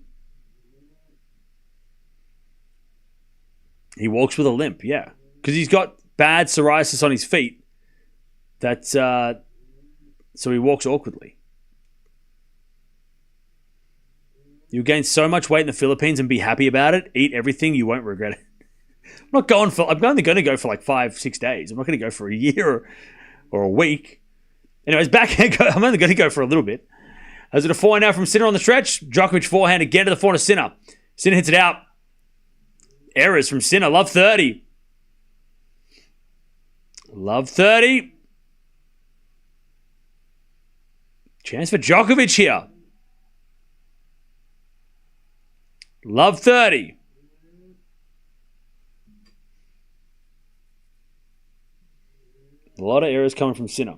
He walks with a limp, yeah. Because he's got bad psoriasis on his feet. That's so he walks awkwardly. You'll gain so much weight in the Philippines and be happy about it. Eat everything, you won't regret it. I'm only going to go for like 5-6 days. I'm not going to go for a year or a week. Anyways, backhand. I'm only going to go for a little bit. As it a forehand now from Sinner on the stretch. Djokovic forehand again to the forehand of Sinner. Sinner hits it out. Errors from Sinner. Love 30. Love 30. Chance for Djokovic here. Love 30. A lot of errors coming from Sinner.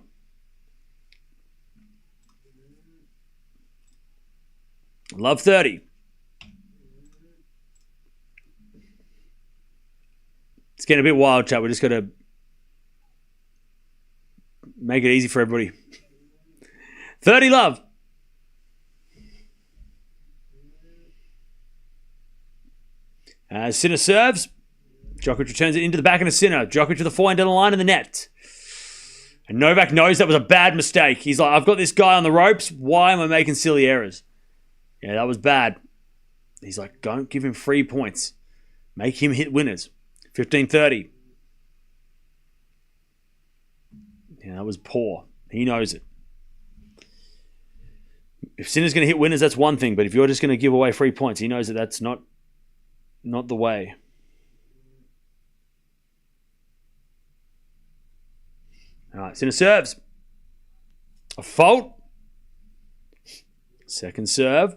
Love 30. It's getting a bit wild, chat. We just got to make it easy for everybody. 30 love. As Sinner serves, Djokovic returns it into the back of Sinner. Djokovic with the forehand down the line of the net. And Novak knows that was a bad mistake. He's like, I've got this guy on the ropes. Why am I making silly errors? Yeah, that was bad. He's like, don't give him 3 points. Make him hit winners. 15-30. Yeah, that was poor. He knows it. If Sinner's going to hit winners, that's one thing. But if you're just going to give away 3 points, he knows that that's not the way. All right, Sinner serves. A fault. Second serve.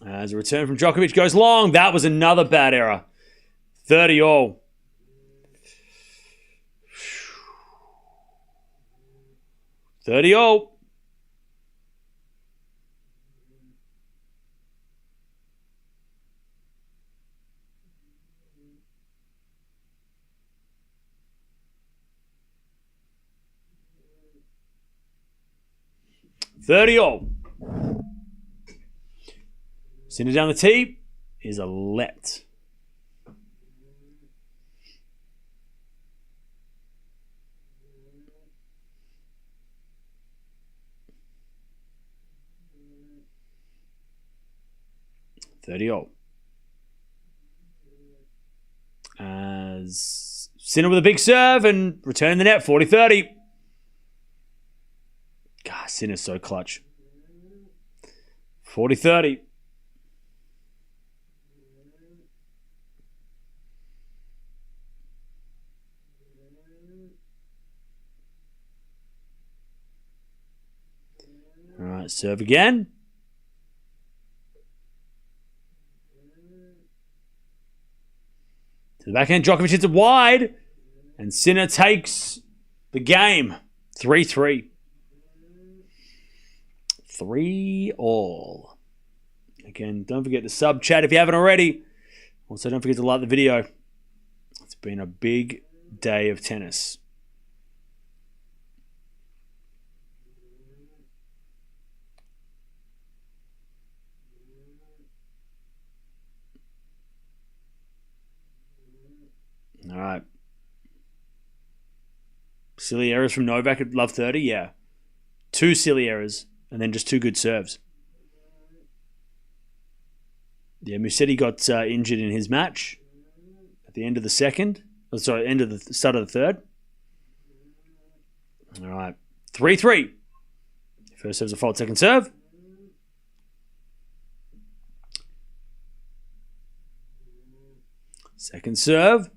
As a return from Djokovic goes long. That was another bad error. 30 all. 30 all. Sinner down the tee is a let. $30 as Sinner with a big serve and return the net, 40-30. God, Sinner's so clutch. 40-30. All right, serve again. To the backhand, Djokovic hits it wide. And Sinner takes the game. 3-3. 3-all. Again, don't forget to sub chat if you haven't already. Also, don't forget to like the video. It's been a big day of tennis. All right. Silly errors from Novak at love 30, yeah. 2 silly errors, and then just 2 good serves. Yeah, Musetti got injured in his match at the end of the second. Oh, sorry, end of the start of the third. All right. 3-3. First serve's a fault, second serve. Second serve.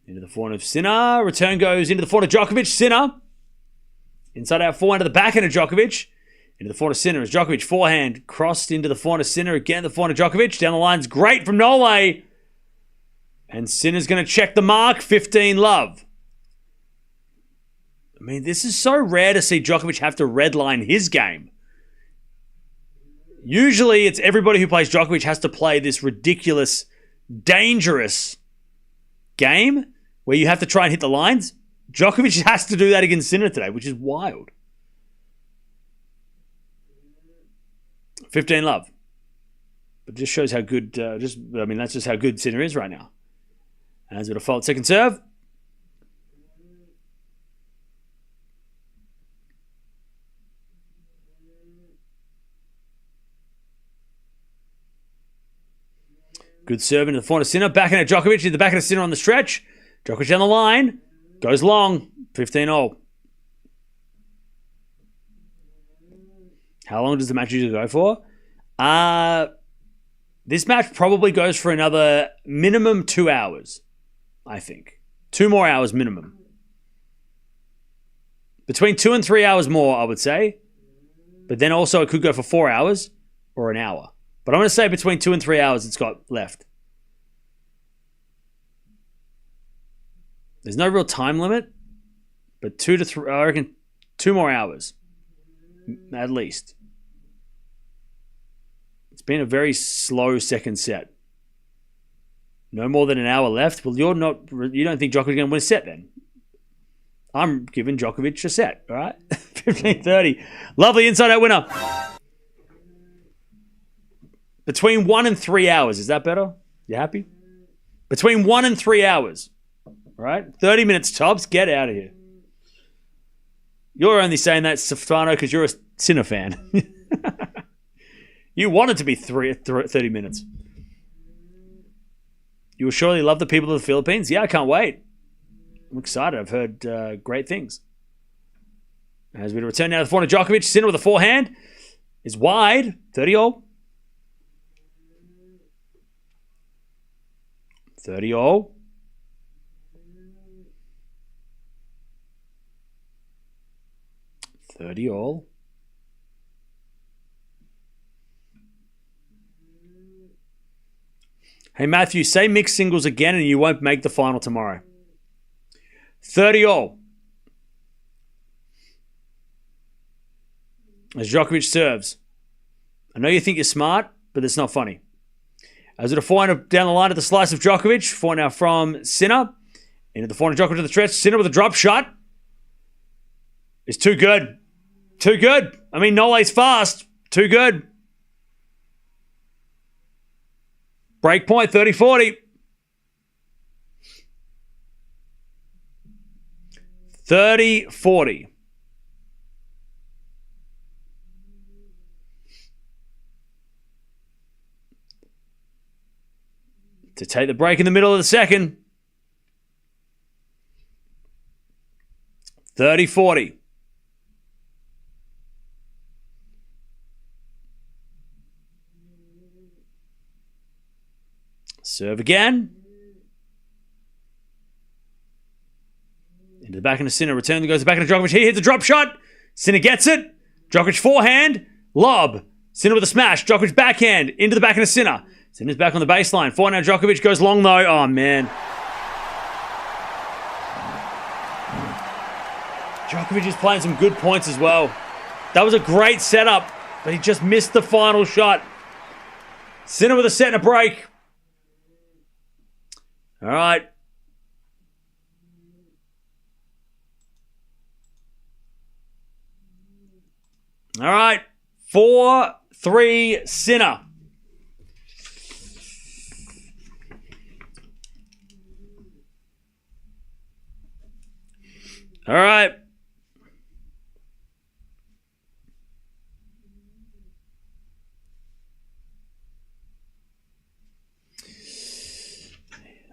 Into the forehand of Sinner. Return goes into the forehand of Djokovic. Sinner. Inside out forehand to the backhand of Djokovic. Into the forehand of Sinner as Djokovic forehand crossed into the forehand of Sinner. Again, the forehand of Djokovic. Down the line's great from Norway. And Sinner's going to check the mark. 15 love. I mean, this is so rare to see Djokovic have to redline his game. Usually, it's everybody who plays Djokovic has to play this ridiculous, dangerous game where you have to try and hit the lines. Djokovic has to do that against Sinner today, which is wild. 15 love. But just shows how good, that's just how good Sinner is right now. As with a fault second serve. Good serve into the forehand of Sinner. Backhand at Djokovic. In the backhand of Sinner on the stretch. Djokovic down the line. Goes long. 15-all. How long does the match usually go for? This match probably goes for another minimum 2 hours, I think. 2 more hours minimum. Between 2 and 3 hours more, I would say. But then also it could go for 4 hours or an hour. But I'm going to say between 2 and 3 hours it's got left. There's no real time limit. But 2 to 3, I reckon 2 more hours. At least. It's been a very slow second set. No more than an hour left. Well, you don't think Djokovic is going to win a set then? I'm giving Djokovic a set, all right? 15-30. Lovely inside-out winner. Between 1 and 3 hours. Is that better? You happy? Between 1 and 3 hours. All right? 30 minutes tops. Get out of here. You're only saying that, Stefano, because you're a Sinner fan. You want it to be 30 minutes. You will surely love the people of the Philippines. Yeah, I can't wait. I'm excited. I've heard great things. As we return now to the forehand of Djokovic. Sinner with a forehand is wide. 30-all. 30-all. $30-all. Hey, Matthew, say mixed singles again and you won't make the final tomorrow. 30-all. As Djokovic serves. I know you think you're smart, but it's not funny. As it a forehand down the line at the slice of Djokovic. Forehand now from Sinner. Into the forehand Djokovic to the stretch. Sinner with a drop shot. It's too good. Too good. I mean, Nole's fast. Too good. Break point, 30-40. 30-40. To take the break in the middle of the second. 30-40. Serve again. Into the back of Sinner. Return that goes to the back of Djokovic. He hits a drop shot. Sinner gets it. Djokovic forehand. Lob. Sinner with a smash. Djokovic backhand. Into the back of Sinner. Sinner's back on the baseline. Forehand Djokovic goes long though. Oh, man. Djokovic is playing some good points as well. That was a great setup, but he just missed the final shot. Sinner with a set and a break. All right. All right. 4-3 Sinner. All right.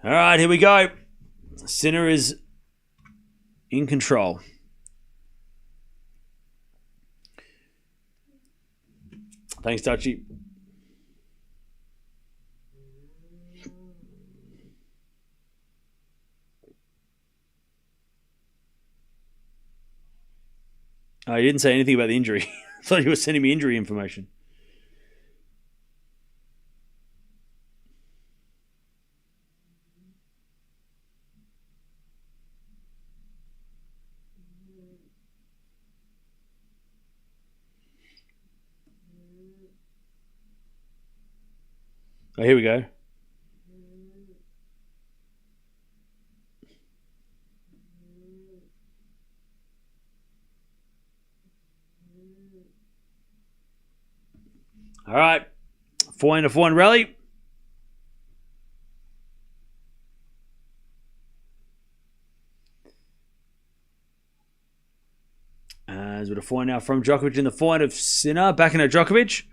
All right, here we go. Sinner is in control. Thanks, Dutchie. Oh, you didn't say anything about the injury. I thought you were sending me injury information. Oh, here we go. All right. 4-1 rally. As with a forehand now from Djokovic in the forehand of Sinner. Back into Djokovic.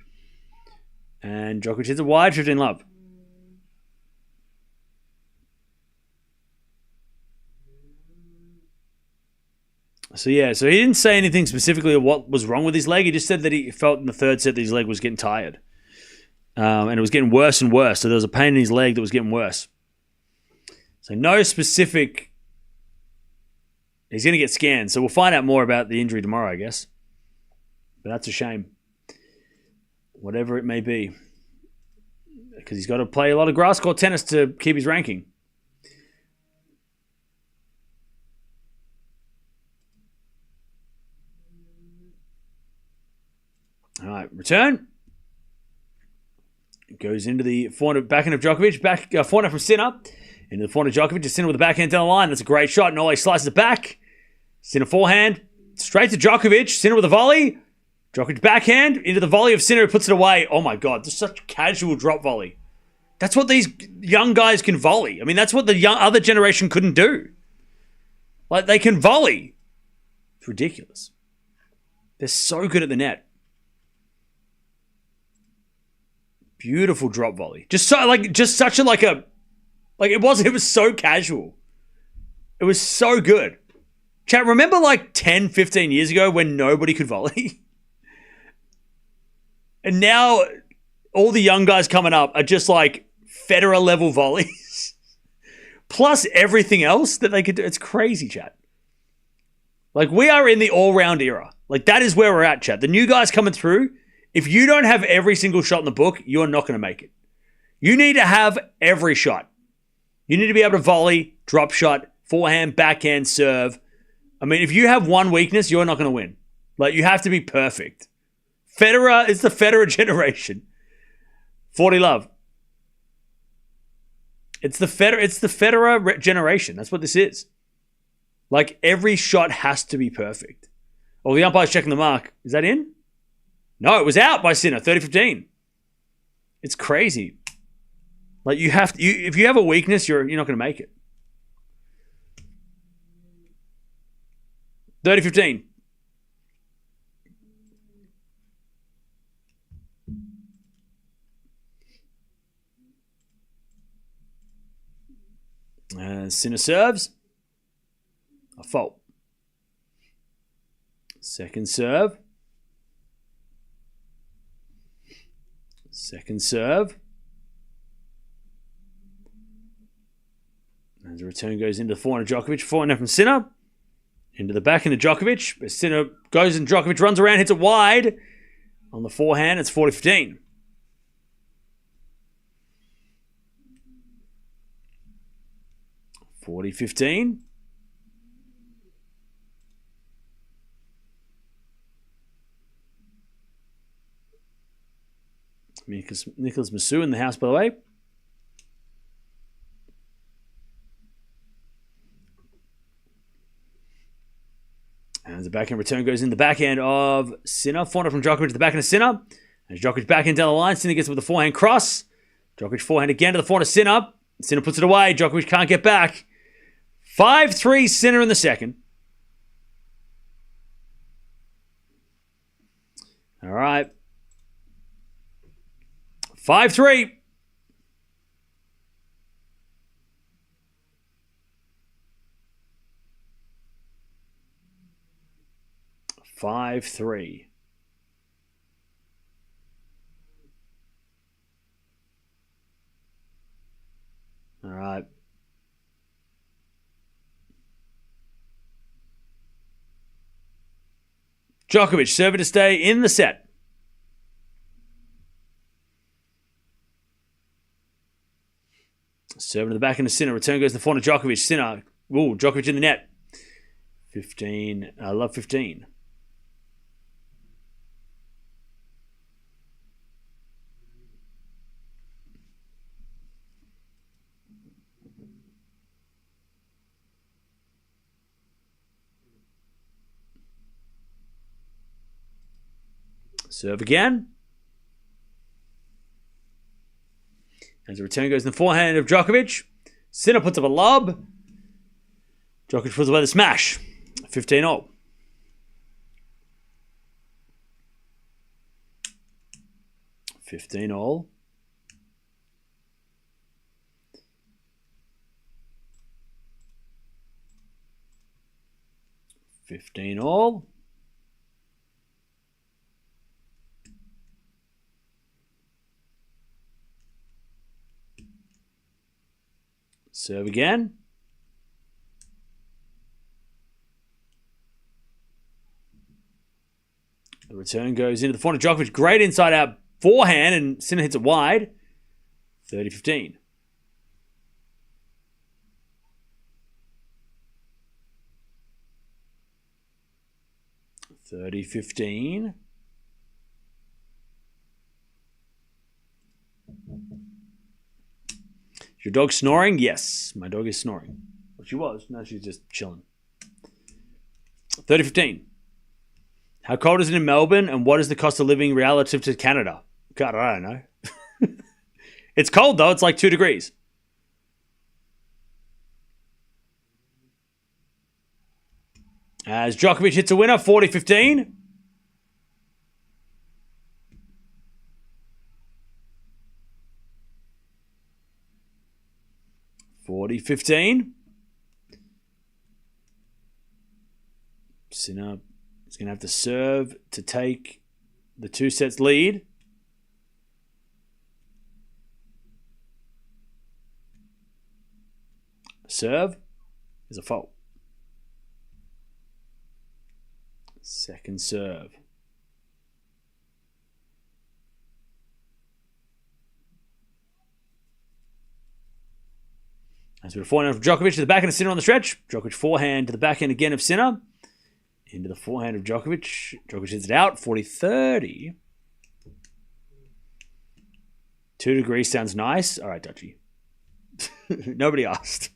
And Djokovic hits a wide 15 love. So he didn't say anything specifically of what was wrong with his leg. He just said that he felt in the third set that his leg was getting tired. And it was getting worse and worse. So there was a pain in his leg that was getting worse. So no specific... He's going to get scanned. So we'll find out more about the injury tomorrow, I guess. But that's a shame. Whatever it may be. Because he's got to play a lot of grass court tennis to keep his ranking. All right, return. Goes into the forehand backhand of Djokovic. Forehand from Sinner. Into the forehand of Djokovic. Sinner with the backhand down the line. That's a great shot. Nole slices it back. Sinner forehand. Straight to Djokovic. Sinner with a volley. Djokovic backhand into the volley of Sinner, who puts it away. Oh my God, just such casual drop volley. That's what these young guys can volley. I mean, that's what the other generation couldn't do. Like, they can volley. It's ridiculous. They're so good at the net. Beautiful drop volley. It was so casual. It was so good. Chat, remember like 10, 15 years ago when nobody could volley? And now all the young guys coming up are just like Federer level volleys. Plus everything else that they could do. It's crazy, chat. Like, we are in the all-round era. Like, that is where we're at, chat. The new guys coming through, if you don't have every single shot in the book, you're not going to make it. You need to have every shot. You need to be able to volley, drop shot, forehand, backhand, serve. I mean, if you have one weakness, you're not going to win. Like, you have to be perfect. Federer is the Federer generation. 40 love. It's the Federer generation. That's what this is. Like, every shot has to be perfect. Oh, the umpire's checking the mark. Is that in? No, it was out by Sinner. 30-15. It's crazy. Like, if you have a weakness, you're not going to make it. 30-15. Sinner serves. A fault. Second serve. Second serve. As the return goes into the forehand of Djokovic. Forehand from Sinner. Into the backhand of Djokovic. Sinner goes and Djokovic runs around, hits it wide. On the forehand, it's 40-15. $40-15. Nicholas Massou in the house, by the way. And the backhand return goes in the backhand of Sinner. Forehand from Djokovic to the backhand of Sinner. As Djokovic backhand down the line, Sinner gets it with the forehand cross. Djokovic forehand again to the forehand of Sinner. Sinner puts it away. Djokovic can't get back. 5-3 Sinner in the second. All right. 5-3. All right. Djokovic serving to stay in the set. Serving to the back end of Sinner. Return goes to the front of Djokovic. Sinner. Ooh, Djokovic in the net. 15. I love 15. Serve again. As the return goes in the forehand of Djokovic. Sinner puts up a lob. Djokovic puts away the smash. 15-all. $15-all. $15-all. Serve again. The return goes into the front of Djokovic. Great inside out forehand, and Sinner hits it wide. 30-15. $30-15. Is your dog snoring? Yes, my dog is snoring. Well, she was. Now she's just chilling. 30-15. How cold is it in Melbourne, and what is the cost of living relative to Canada? God, I don't know. It's cold, though. It's like 2 degrees. As Djokovic hits a winner, 40-15. $40-15. Sinner is going to have to serve to take the 2 sets lead. Serve is a fault. Second serve. As we forehand of Djokovic to the backhand of Sinner on the stretch. Djokovic forehand to the backhand again of Sinner. Into the forehand of Djokovic. Djokovic hits it out. 40-30. 2 degrees sounds nice. All right, Dutchy. Nobody asked.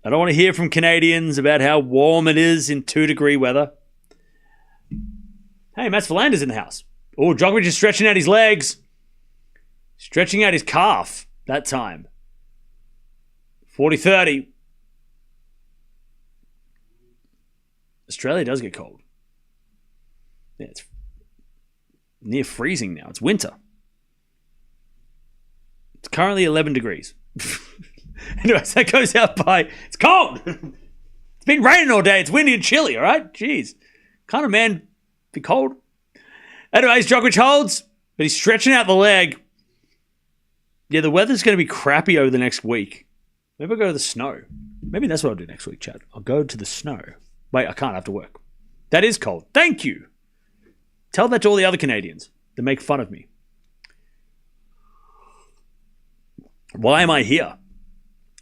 I don't want to hear from Canadians about how warm it is in 2-degree weather. Hey, Mats Verlander's in the house. Oh, Djokovic is stretching out his legs. Stretching out his calf that time. 40-30. Australia does get cold. Yeah, it's near freezing now. It's winter. It's currently 11 degrees. Anyways, that goes out by... It's cold! It's been raining all day. It's windy and chilly, all right? Jeez. Can't a man be cold? Anyways, Djokovic holds, but he's stretching out the leg. Yeah, the weather's going to be crappy over the next week. Maybe I'll go to the snow. Maybe that's what I'll do next week, Chad. I'll go to the snow. Wait, I can't. I have to work. That is cold. Thank you. Tell that to all the other Canadians that make fun of me. Why am I here?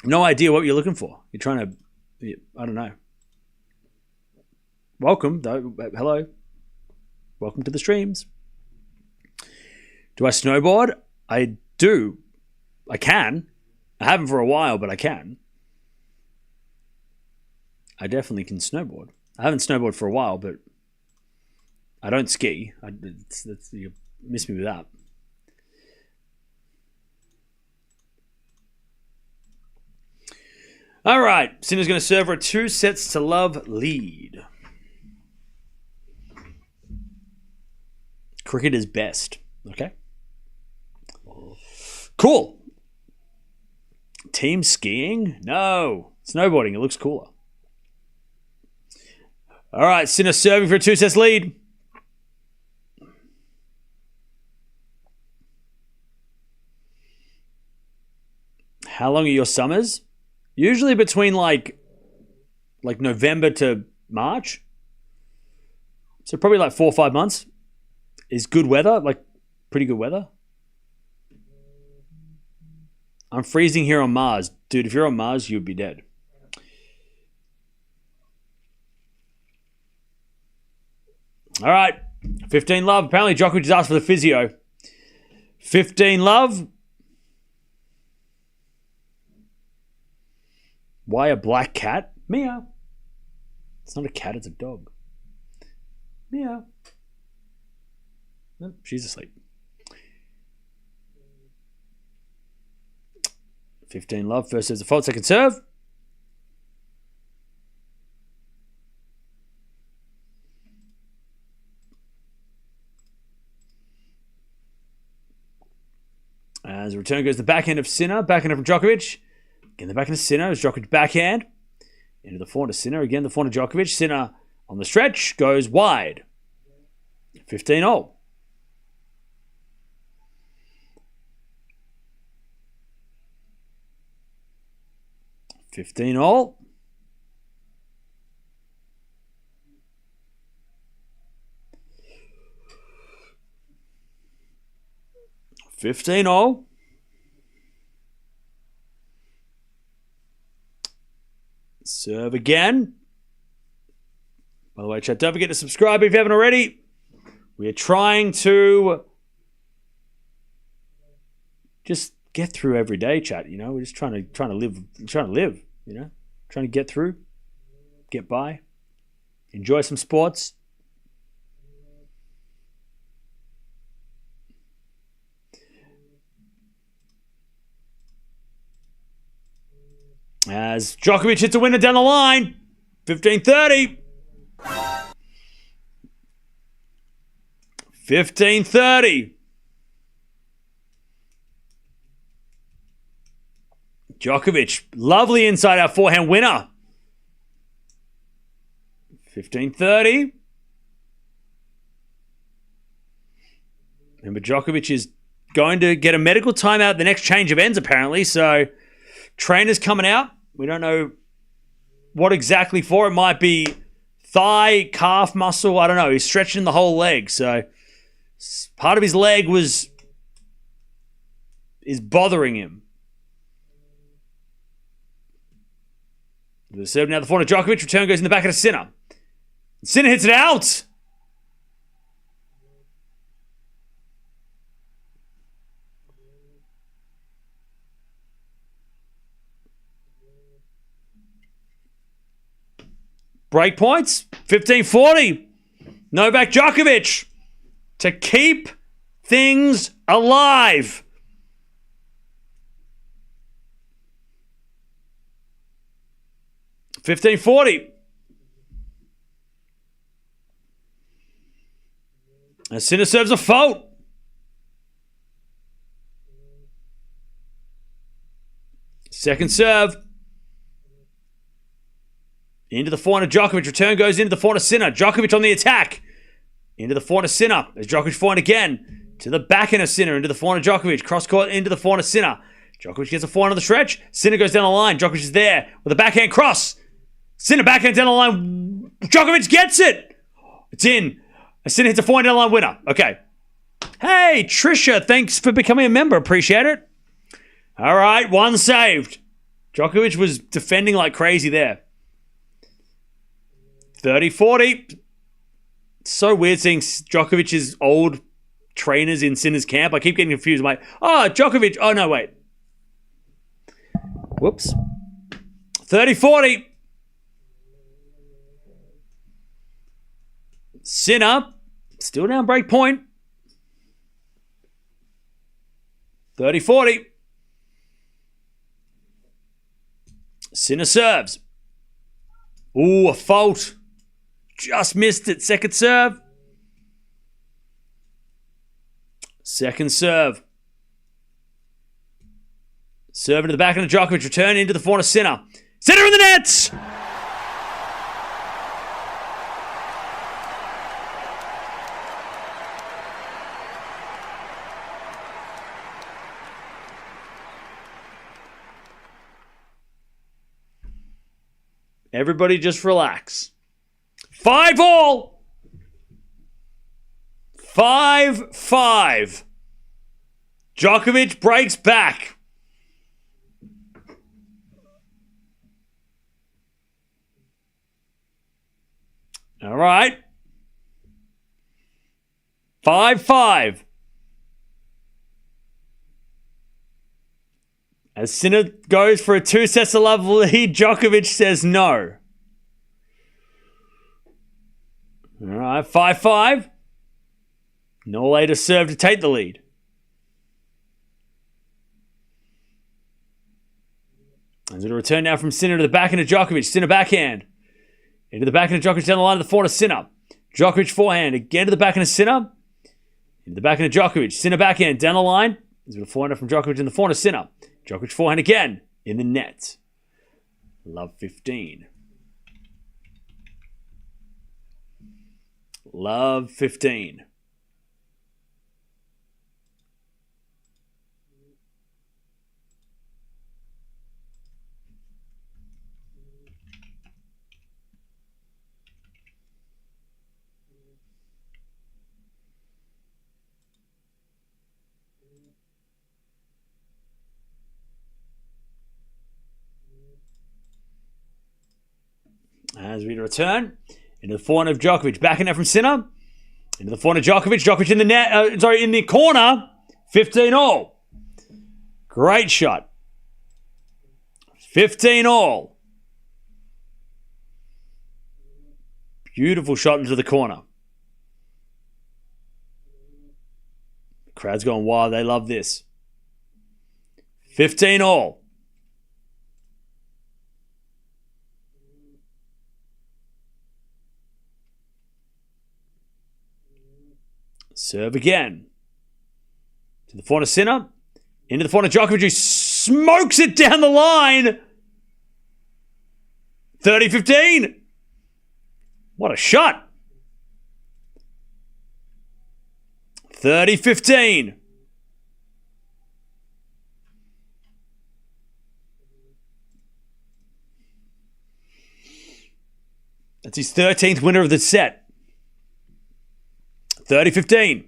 No idea what you're looking for. You're trying to... I don't know. Welcome, though. Hello. Welcome to the streams. Do I snowboard? I do. I can. I haven't for a while, but I can. I definitely can snowboard. I haven't snowboarded for a while, but I don't ski. You miss me with that. All right. Sinner's going to serve her a 2-sets-to-love lead. Cricket is best. Okay. Cool. Team skiing? No. Snowboarding. It looks cooler. All right. Sinner serving for a 2-sets lead. How long are your summers? Usually between like November to March. So probably like 4 or 5 months is good weather, like pretty good weather. I'm freezing here on Mars. Dude, if you're on Mars, you'd be dead. All right. 15 love. Apparently Djokovic has asked for the physio. 15 love. Why a black cat? Meow. It's not a cat, it's a dog. Meow. Nope, she's asleep. 15 love. First serves a fault, second serve. As a return goes the backhand of Sinner, backhand of Djokovic. Again, the backhand of Sinner is Djokovic backhand. Into the forehand of Sinner. Again, the forehand of Djokovic. Sinner on the stretch goes wide. 15-all. $15-all. $15-all. Serve again. By the way, chat, don't forget to subscribe if you haven't already. We are trying to just get through every day, chat. You know, we're just trying to live. You know, trying to get through, get by, enjoy some sports. As Djokovic hits a winner down the line. 15-30. 15-30. Djokovic, lovely inside out forehand winner. 15-30. Remember, Djokovic is going to get a medical timeout the next change of ends, apparently. So, trainer's coming out. We don't know what exactly for. It might be thigh, calf muscle. I don't know. He's stretching the whole leg. So, part of his leg is bothering him. The serve now, the forehand of Djokovic. Return goes in the back of the Sinner. Sinner hits it out. Break points. 15-40. Novak Djokovic to keep things alive. $15-40. And Sinner serves a fault. Second serve. Into the forehand of Djokovic. Return goes into the forehand of Sinner. Djokovic on the attack. Into the forehand of Sinner. As Djokovic forehand again. To the backhand of Sinner. Into the forehand of Djokovic. Cross court into the forehand of Sinner. Djokovic gets a forehand on the stretch. Sinner goes down the line. Djokovic is there with a backhand cross. Sinner backhand down the line. Djokovic gets it. It's in. Sinner hits a forehand down the line winner. Okay. Hey, Trisha, thanks for becoming a member. Appreciate it. All right, one saved. Djokovic was defending like crazy there. 30-40. It's so weird seeing Djokovic's old trainers in Sinner's camp. I keep getting confused. I'm like, oh, Djokovic. Oh, no, wait. Whoops. 30-40. Sinner, still down break point. 30-40. Sinner serves. Ooh, a fault. Just missed it. Second serve. Second serve. Serve into the back of Djokovic. Return into the forehand of Sinner. Sinner in the nets! Everybody just relax. 5-all. 5-5. Djokovic breaks back. All right. 5-5. As Sinner goes for a 2 sets to love lead, Djokovic says no. All right, 5-5. No later serve to take the lead. As a return now from Sinner to the backhand of Djokovic. Sinner backhand. Into the backhand of Djokovic down the line of the forehand of Sinner. Djokovic forehand. Again to the backhand of Sinner. Into the backhand of Djokovic. Sinner backhand down the line. There's a forehand from Djokovic in the forehand of Sinner. Djokovic forehand again. In the net. Love 15. Love 15. As we return into the forehand of Djokovic, backing out from Sinner. Into the forehand of Djokovic. Djokovic in the net. In the corner. 15-all. Great shot. 15-all. Beautiful shot into the corner. The crowd's going wild. They love this. 15-all. Serve again. To the forehand of Sinner. Into the forehand of Djokovic, who smokes it down the line. 30-15. What a shot. 30-15. That's his 13th winner of the set. 30-15.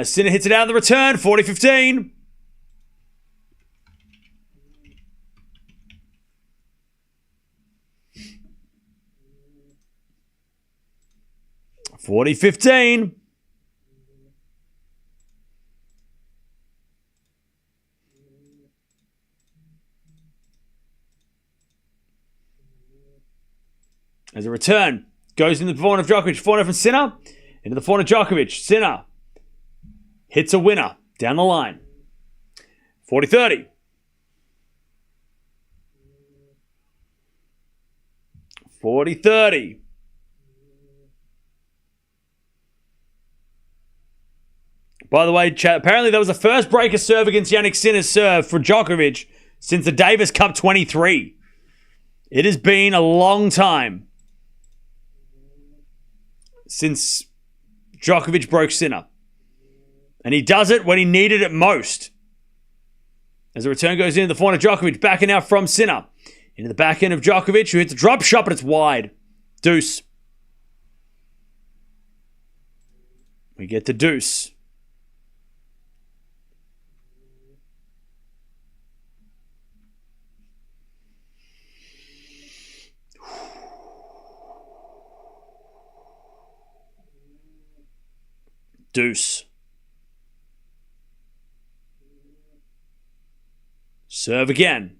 Sinner hits it out of the return. 40-15. As a return, goes into the forehand of Djokovic. Forehand from Sinner. Into the forehand of Djokovic. Sinner hits a winner down the line. 40-30. 40-30. By the way, chat, apparently that was the first breaker serve against Jannik Sinner's serve for Djokovic since the Davis Cup 23. It has been a long time since Djokovic broke Sinner. And he does it when he needed it most. As the return goes into the forehand of Djokovic, backing out from Sinner. Into the backhand of Djokovic, who hits a drop shot, but it's wide. Deuce. We get to deuce. Deuce. Serve again.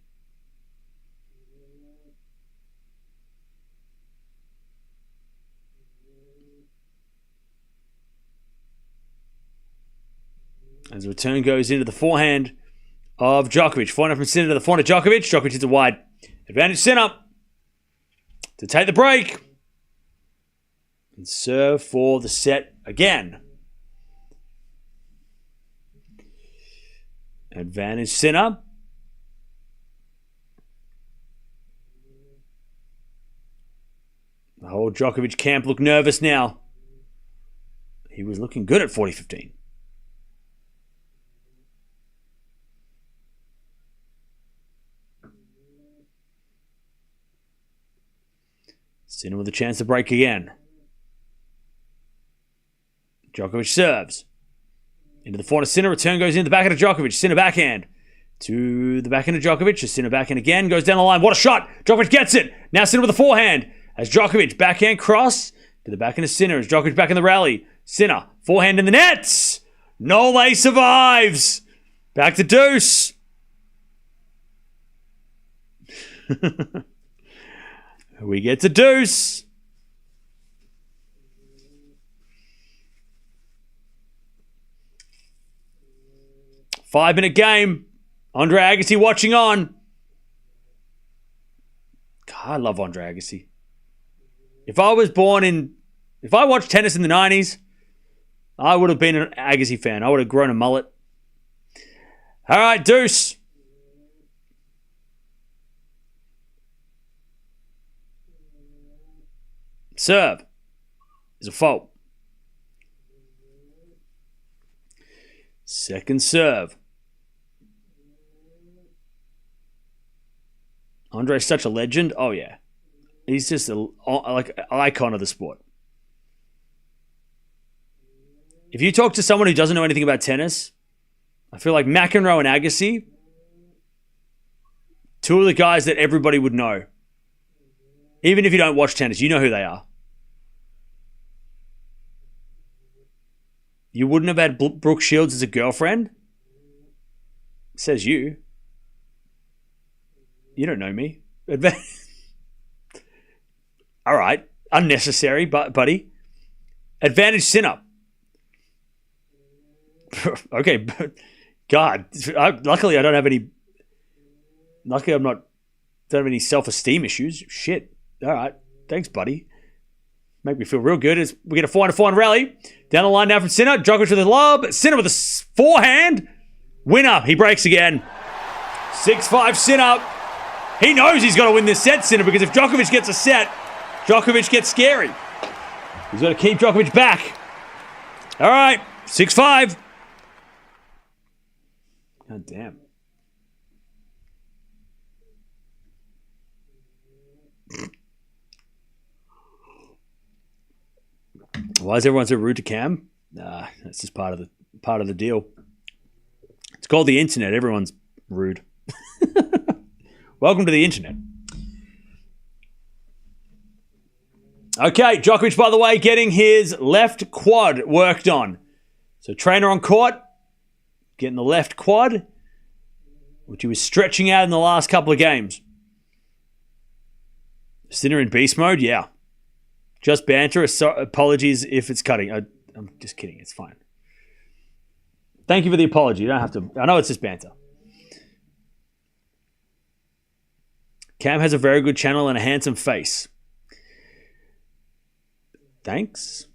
As the return goes into the forehand of Djokovic. Forehand from Sinner to the forehand of Djokovic. Djokovic hits it wide. Advantage Sinner to take the break. And serve for the set again. Advantage Sinner. The whole Djokovic camp looked nervous now. He was looking good at 40-15. Sinner with a chance to break again. Djokovic serves. Into the forehand of Sinner. Return goes in the backhand of Djokovic. Sinner backhand. To the backhand of Djokovic. Sinner backhand again. Goes down the line. What a shot. Djokovic gets it. Now Sinner with a forehand. As Djokovic backhand cross. To the backhand of Sinner. As Djokovic back in the rally. Sinner. Forehand in the nets. Nole survives. Back to deuce. We get to deuce. Five-minute game. Andre Agassi watching on. God, I love Andre Agassi. If I watched tennis in the 90s, I would have been an Agassi fan. I would have grown a mullet. All right, deuce. Serve is a fault. Second serve. Andre's such a legend. Oh, yeah. He's just an icon of the sport. If you talk to someone who doesn't know anything about tennis, I feel like McEnroe and Agassi, two of the guys that everybody would know. Even if you don't watch tennis, you know who they are. You wouldn't have had Brooke Shields as a girlfriend? Says you. You don't know me. All right. Unnecessary, buddy. Advantage Sinner. Okay. God. Luckily, I don't have any... Luckily, don't have any self-esteem issues. Shit. All right. Thanks, buddy. Make me feel real good as we get a 4-4 rally. Down the line now from Sinner. Djokovic with a lob. Sinner with a forehand. Winner. He breaks again. 6-5 Sinner. He knows he's got to win this set, Sinner, because if Djokovic gets a set, Djokovic gets scary. He's got to keep Djokovic back. All right. 6-5. God damn. Why is everyone so rude to Cam? Nah, that's just part of the deal. It's called the internet. Everyone's rude. Welcome to the internet. Okay, Djokovic, by the way, getting his left quad worked on. So trainer on court, getting the left quad, which he was stretching out in the last couple of games. Sinner in beast mode, yeah. Just banter. Apologies if it's cutting. I'm just kidding. It's fine. Thank you for the apology. You don't have to. I know it's just banter. Cam has a very good channel and a handsome face. Thanks.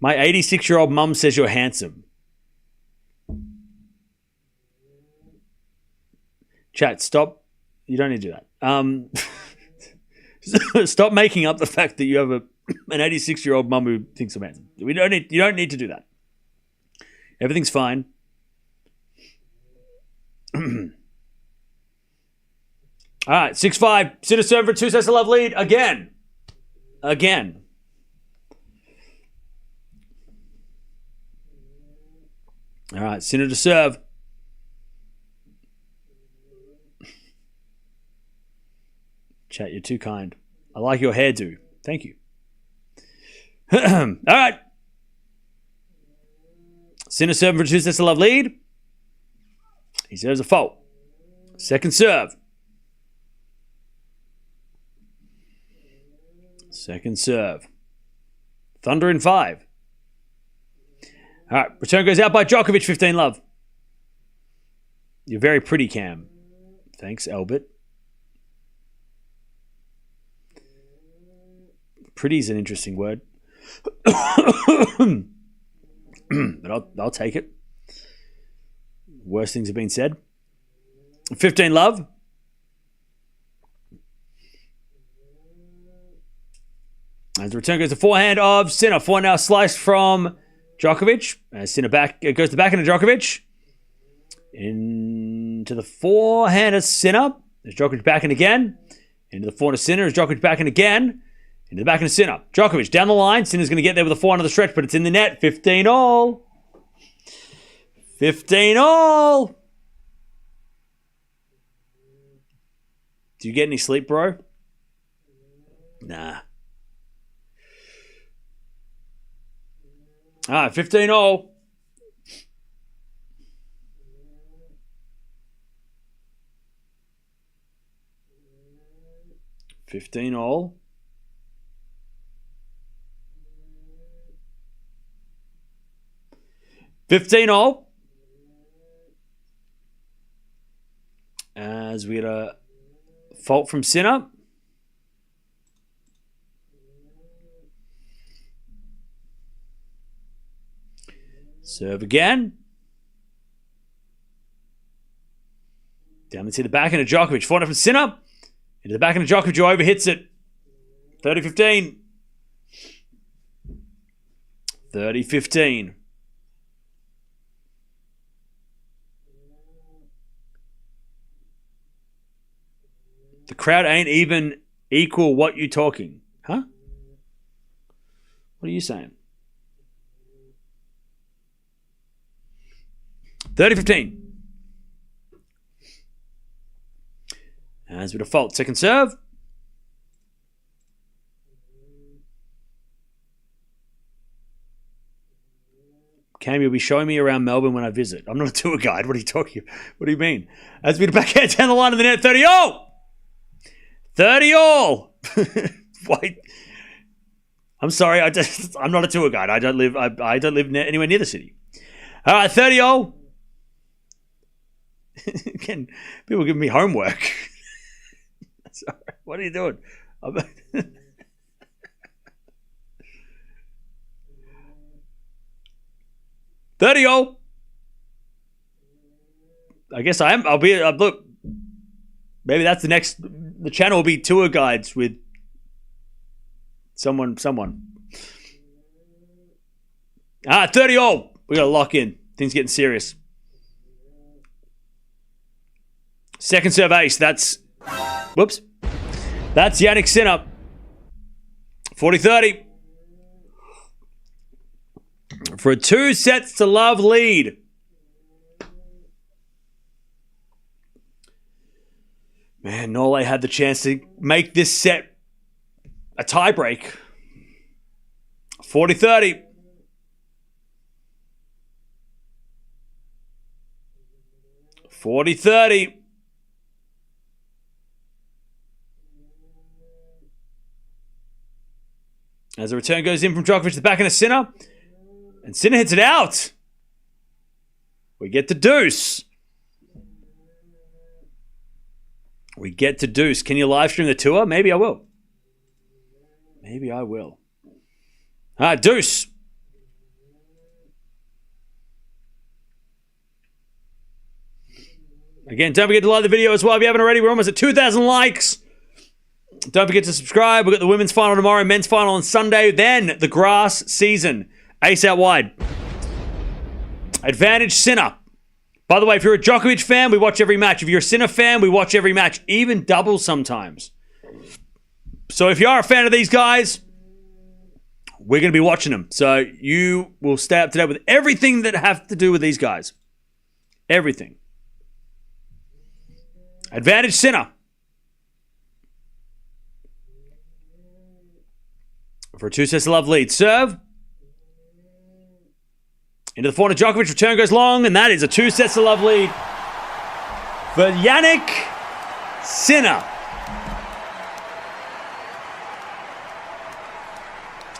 My 86-year-old mum says you're handsome. Chat, stop. You don't need to do that. Stop making up the fact that you have an 86-year-old mum who thinks I'm handsome. You don't need to do that. Everything's fine. All right, 6-5. Sinner serve for 2 sets of love lead again. Again. All right, Sinner to serve. Chat, you're too kind. I like your hairdo. Thank you. All right. Sinner serving for 2 sets of love lead. He serves a fault. Second serve. Second serve. Thunder in 5. All right. Return goes out by Djokovic, 15 love. You're very pretty, Cam. Thanks, Albert. Pretty is an interesting word. But I'll take it. Worse things have been said. 15 love. As the return goes to forehand of Sinner. Forehand now sliced from Djokovic. As Sinner goes to backhand of Djokovic. Into the forehand of Sinner. There's Djokovic backhand again. Into the forehand of Sinner. As Djokovic backhand again. Into the backhand of Sinner. Djokovic down the line. Sinner's going to get there with a forehand of the stretch, but it's in the net. 15 all. 15 all. Do you get any sleep, bro? Nah. All right, 15 all. $15 $15 as we get a fault from Sinner. Serve again. Down to the backhand of Djokovic. Forehand from Sinner. Into the backhand of Djokovic, who overhits it. 30-15. 30-15. The crowd ain't even equal what you talking. Huh? What are you saying? 30-15. As we default, second serve. Cam, you'll be showing me around Melbourne when I visit. I'm not a tour guide. What are you talking about? What do you mean? As we backhand down the line of the net, 30 all. 30 all. Wait. I'm sorry. I'm not a tour guide. I don't live anywhere near the city. All right, 30 all. Again, people giving me homework. Sorry, what are you doing? 30 all. I guess I am. I'll be. Look, maybe that's the next. The channel will be tour guides with someone. 30 all. We got to lock in. Things getting serious. Second serve ace. That's Jannik Sinner. 40-30. For a 2 sets to love lead. Man, Norley had the chance to make this set a tiebreak. 40-30. 40-30. As the return goes in from Djokovic to the back end of Sinner. And Sinner hits it out. We get to deuce. We get to deuce. Can you live stream the tour? Maybe I will. Maybe I will. All right, deuce. Again, don't forget to like the video as well if you haven't already. We're almost at 2,000 likes. Don't forget to subscribe. We've got the women's final tomorrow, men's final on Sunday. Then the grass season. Ace out wide. Advantage Sinner. By the way, if you're a Djokovic fan, we watch every match. If you're a Sinner fan, we watch every match. Even doubles sometimes. So if you are a fan of these guys, we're going to be watching them. So you will stay up to date with everything that have to do with these guys. Everything. Advantage Sinner. For a 2-set-to-love lead. Serve. Into the forehand of Djokovic. Return goes long. And that is a 2-set-to-love lead for Jannik Sinner.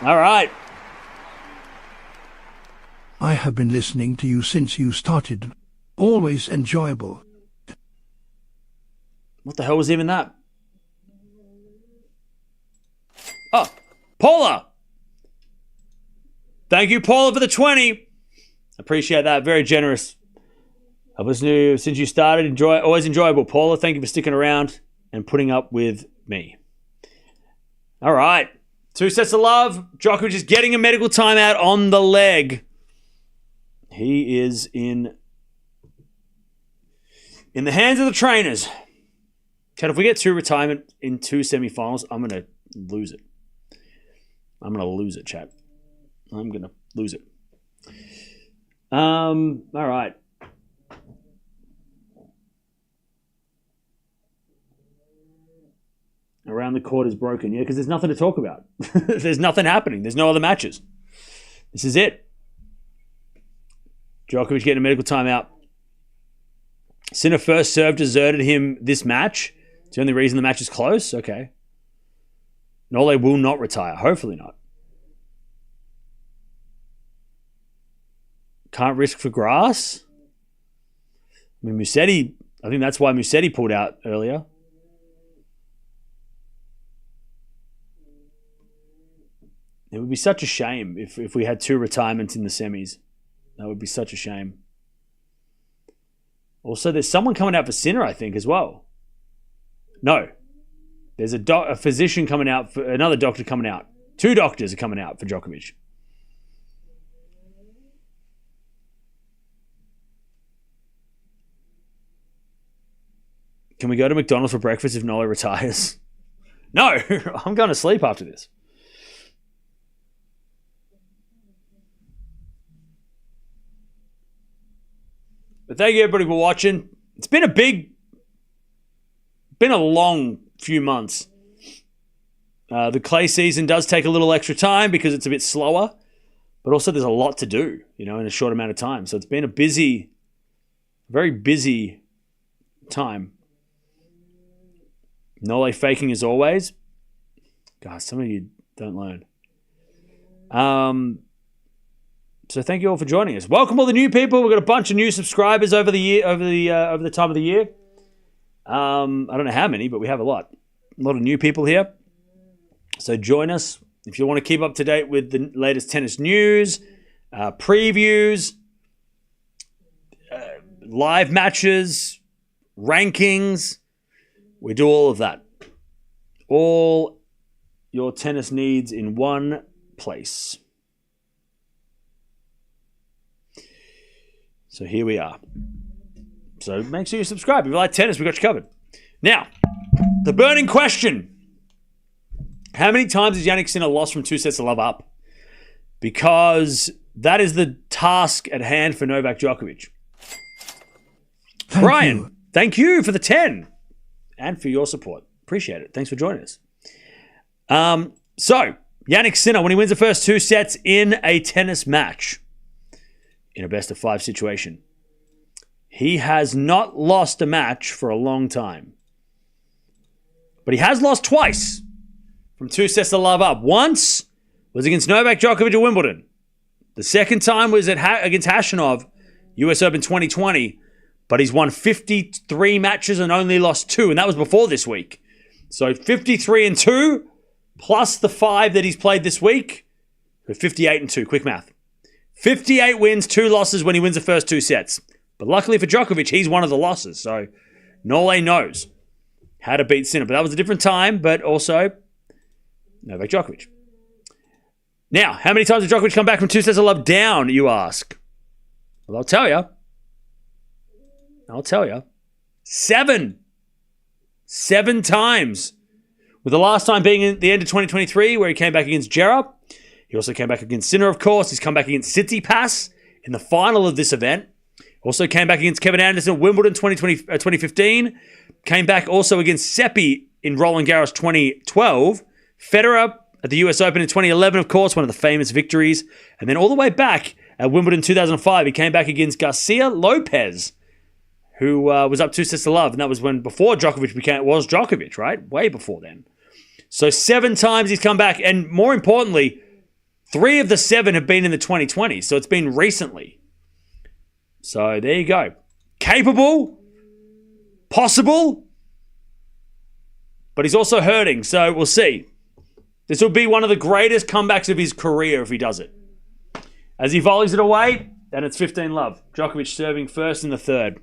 All right. I have been listening to you since you started. Always enjoyable. What the hell was even that? Oh, Paula. Thank you, Paula, for the 20. Appreciate that. Very generous. I've listened to you since you started. Always enjoyable. Paula, thank you for sticking around and putting up with me. All right. 2 sets of love. Djokovic is getting a medical timeout on the leg. He is in the hands of the trainers. Chad, if we get 2 retirement in 2 semifinals, I'm going to lose it. I'm going to lose it, Chad. I'm going to lose it. All right. Around the court is broken. Yeah, because there's nothing to talk about. There's nothing happening. There's no other matches. This is it. Djokovic getting a medical timeout. Sinner first serve deserted him this match. It's the only reason the match is close? Okay. Nole will not retire. Hopefully not. Can't risk for grass. I mean, Musetti, I think that's why Musetti pulled out earlier. It would be such a shame if we had 2 retirements in the semis. That would be such a shame. Also, there's someone coming out for Sinner, I think, as well. No. There's a physician coming out, for another doctor coming out. 2 doctors are coming out for Djokovic. Can we go to McDonald's for breakfast if Nole retires? No, I'm going to sleep after this. But thank you everybody for watching. It's been a long few months. The clay season does take a little extra time because it's a bit slower, but also there's a lot to do, in a short amount of time. So it's been a very busy time. Nole faking as always. God, some of you don't learn. So thank you all for joining us. Welcome all the new people. We've got a bunch of new subscribers over the time of the year. I don't know how many, but we have a lot of new people here. So join us if you want to keep up to date with the latest tennis news, previews, live matches, rankings. We do all of that. All your tennis needs in one place. So here we are. So make sure you subscribe. If you like tennis, we got you covered. Now, the burning question. How many times has Jannik Sinner lost from 2 sets of love up? Because that is the task at hand for Novak Djokovic. Brian, thank you for the 10 and for your support. Appreciate it. Thanks for joining us. So, Jannik Sinner, when he wins the first 2 sets in a tennis match, in a best-of-5 situation, he has not lost a match for a long time. But he has lost twice from 2 sets of love up. Once was against Novak Djokovic at Wimbledon. The second time was against Hashanov, US Open 2020. But he's won 53 matches and only lost 2, and that was before this week. So 53-2, plus the 5 that he's played this week. So 58-2, quick math. 58 wins, 2 losses when he wins the first 2 sets. But luckily for Djokovic, he's one of the losses. So Nole knows how to beat Sinner. But that was a different time, but also Novak Djokovic. Now, how many times did Djokovic come back from 2 sets of love down, you ask? Well, I'll tell you. 7. 7 times. With the last time being at the end of 2023, where he came back against Jarrah. He also came back against Sinner, of course. He's come back against Tsitsipas in the final of this event. Also came back against Kevin Anderson at Wimbledon 2015. Came back also against Seppi in Roland Garros 2012. Federer at the US Open in 2011, of course, one of the famous victories. And then all the way back at Wimbledon 2005, he came back against Garcia Lopez, who was up 2 sets to love. And that was when before Djokovic was Djokovic, right? Way before then. So 7 times he's come back. And more importantly, 3 of the 7 have been in the 2020s. So it's been recently. So there you go. Capable. Possible. But he's also hurting. So we'll see. This will be one of the greatest comebacks of his career if he does it. As he volleys it away, and it's 15 love. Djokovic serving first in the third.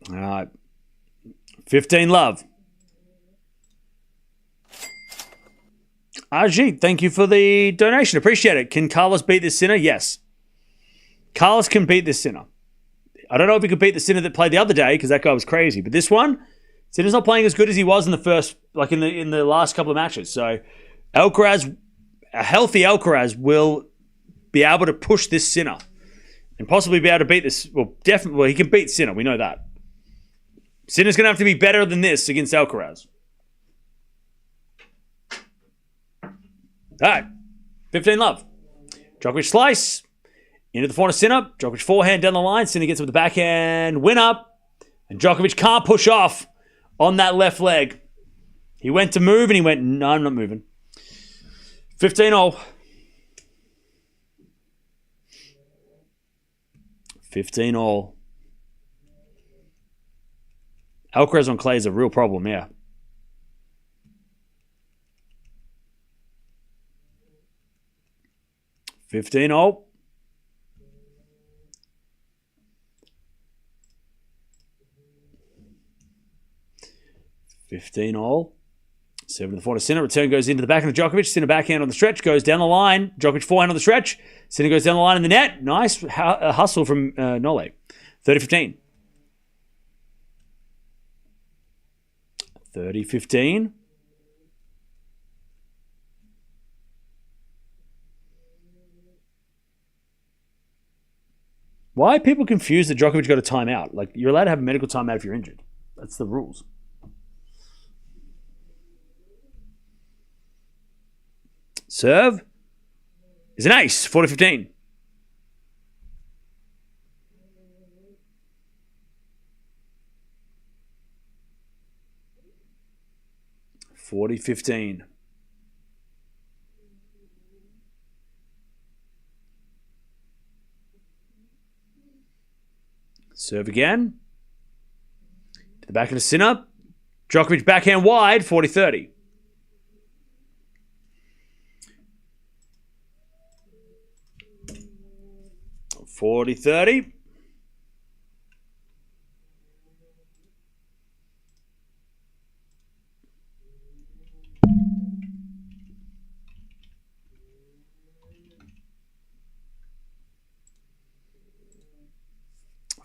All right. 15 love. RG, thank you for the donation. Appreciate it. Can Carlos beat this Sinner? Yes. Carlos can beat this Sinner. I don't know if he could beat the Sinner that played the other day because that guy was crazy. But this one, Sinner's not playing as good as he was in the first, like in the last couple of matches. So Alcaraz, a healthy Alcaraz will be able to push this Sinner and possibly be able to beat this. Well, definitely, he can beat Sinner. We know that. Sinner's going to have to be better than this against Alcaraz. All right. 15 love. Djokovic slice. Into the forehand Sinner. Djokovic forehand down the line. Sinner gets with the backhand win up. And Djokovic can't push off on that left leg. He went to move and he went, no, I'm not moving. 15-all. 15-all. Alcaraz on clay is a real problem, yeah. $15-all. 15-all. 7 to the forehand Sinner. Return goes into the backhand of Djokovic. Sinner backhand on the stretch. Goes down the line. Djokovic forehand on the stretch. Sinner goes down the line in the net. Nice hustle from Nole. 30-15. 30-15. Why are people confused that Djokovic got a timeout? Like, you're allowed to have a medical timeout if you're injured. That's the rules. Serve is an ace. 40-15. 40-15. Serve again. To the back of the Sinner. Djokovic backhand wide. 40-30. 40-30.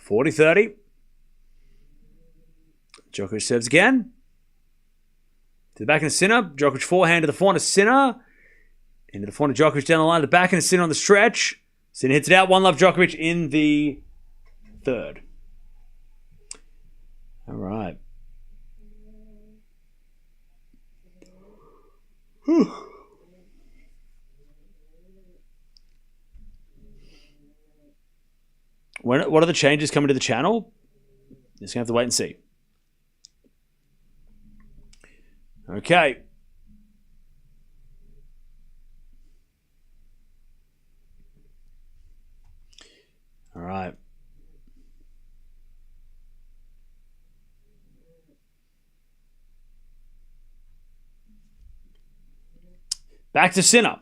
40-30. Djokovic serves again. To the back of the Sinner. Djokovic forehand to the forehand of Sinner. Into the forehand of Djokovic down the line. The back of the Sinner on the stretch. Sinner hits it out. 1-love Djokovic in the third. All right. Whew. What are the changes coming to the channel? Just going to have to wait and see. Okay. All right. Back to Sinner.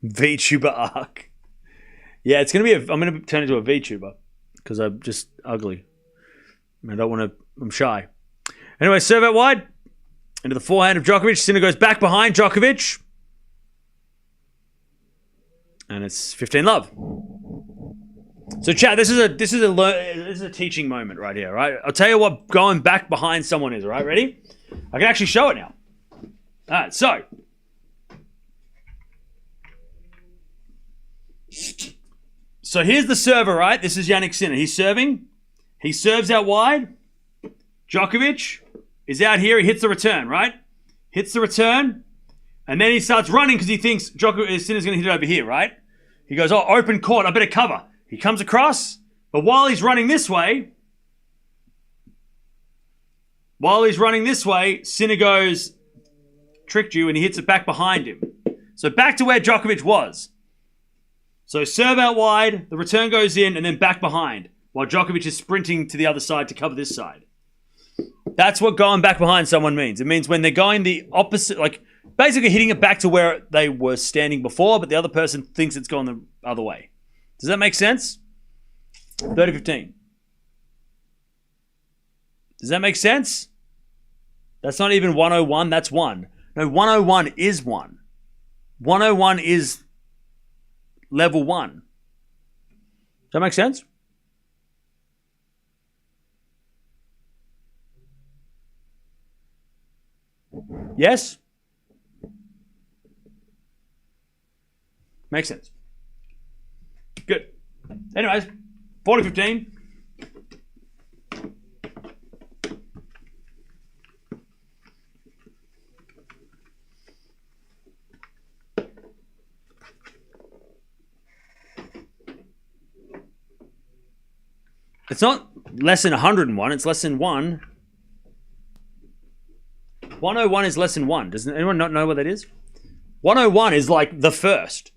VTuber arc. Yeah, it's going to be I'm going to turn into a VTuber because I'm just ugly. I don't want to, I'm shy. Anyway, serve out wide. Into the forehand of Djokovic. Sinner goes back behind Djokovic. And it's 15-love. So, chat, this is a teaching moment right here, right? I'll tell you what going back behind someone is, all right? Ready? I can actually show it now. All right, so. So here's the server, right? This is Jannik Sinner. He's serving. He serves out wide. Djokovic is out here. He hits the return, right? Hits the return. And then he starts running because he thinks Sinner's going to hit it over here, right? He goes, oh, open court. I better cover. He comes across. But while he's running this way, Sinner goes, tricked you, and he hits it back behind him. So back to where Djokovic was. So serve out wide, the return goes in, and then back behind, while Djokovic is sprinting to the other side to cover this side. That's what going back behind someone means. It means when they're going the opposite, like basically hitting it back to where they were standing before, but the other person thinks it's gone the other way. Does that make sense? 30-15. Does that make sense? That's not even 101, that's 1. No, 101 is 1. 101 is level 1. Does that make sense? Yes? Makes sense. Good. Anyways, 40-15. It's not less than 101, it's less than 1. 101 is less than 1. Does anyone not know what that is? 101 is like the first.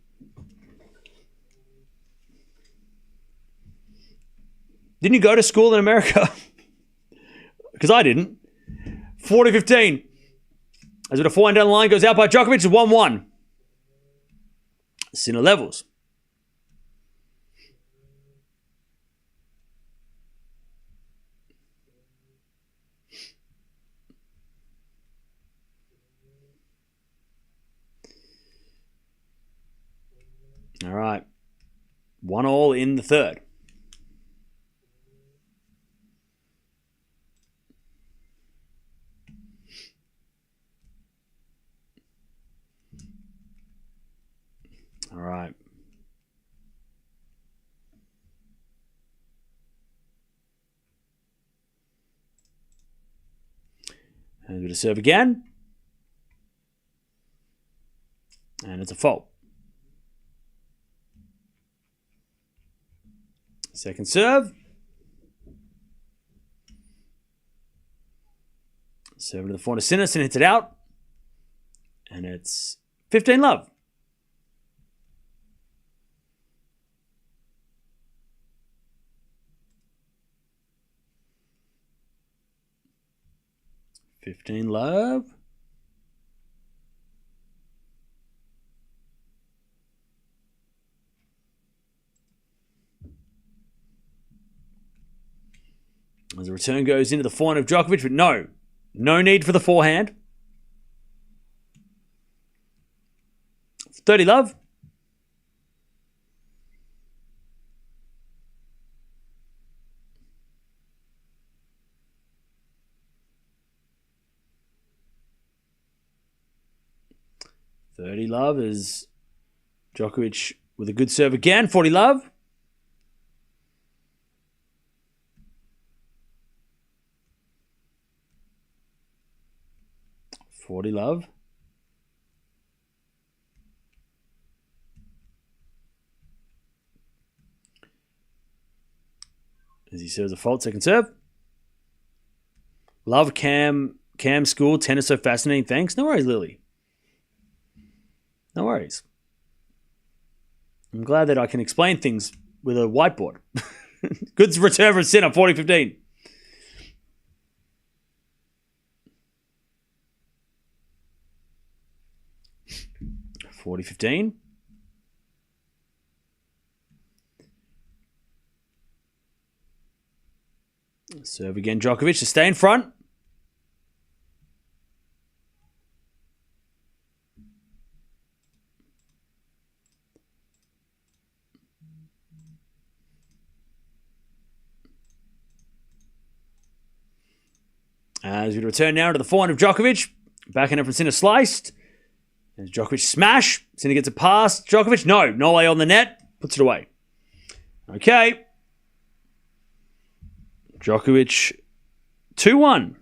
Didn't you go to school in America? Because I didn't. 40-15. As with a forehand down the line, goes out by Djokovic, it's 1-1. Sinner levels. All right. 1-1 in the third. All right. And we're going to serve again. And it's a fault. Second serve. Serve to the forehand of Sinner. Sinner hits it out. And it's 15-love. $15-love. As the return goes into the forehand of Djokovic, but no need for the forehand. 30-love. $30-love is Djokovic with a good serve again. 40-love. $40-love. as he serves a fault, second serve. Love Cam School. Tennis so fascinating. Thanks. No worries, Lily. No worries. I'm glad that I can explain things with a whiteboard. Good return from Sinner, 40-15. Serve again, Djokovic to stay in front. As we return now to the forehand of Djokovic. Backhand from Sinner sliced. As Djokovic smash. Sinner gets a pass. Djokovic, no way on the net. Puts it away. Okay. Djokovic 2-1.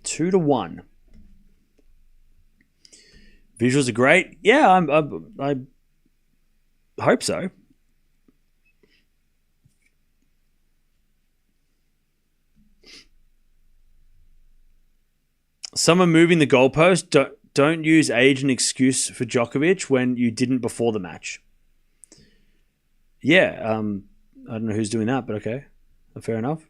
2-1. Visuals are great. Yeah, I hope so. Someone moving the goalpost. Don't use age as an excuse for Djokovic when you didn't before the match. Yeah, I don't know who's doing that, but okay. Fair enough.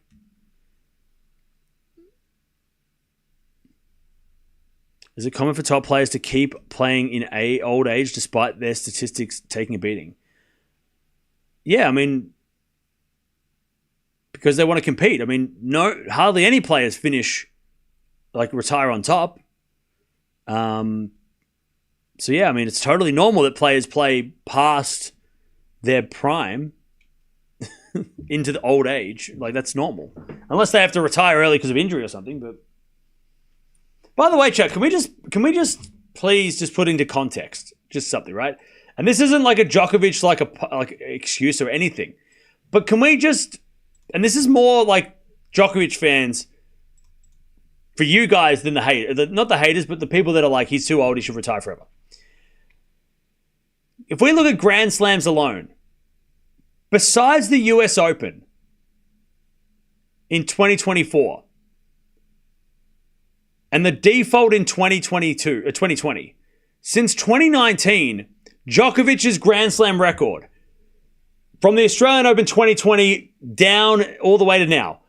Is it common for top players to keep playing in old age despite their statistics taking a beating? Yeah, I mean, because they want to compete. I mean, hardly any players retire on top. So yeah, I mean, it's totally normal that players play past their prime into the old age. Like, that's normal. Unless they have to retire early because of injury or something. But by the way, Chuck, can we just please just put into context just something, right? And this isn't like a Djokovic like excuse or anything. But can we just, and this is more like Djokovic fans for you guys than the haters, not the haters, but the people that are like, he's too old, he should retire forever. If we look at Grand Slams alone, besides the US Open in 2024 and the default in 2020, since 2019, Djokovic's Grand Slam record from the Australian Open 2020 down all the way to now.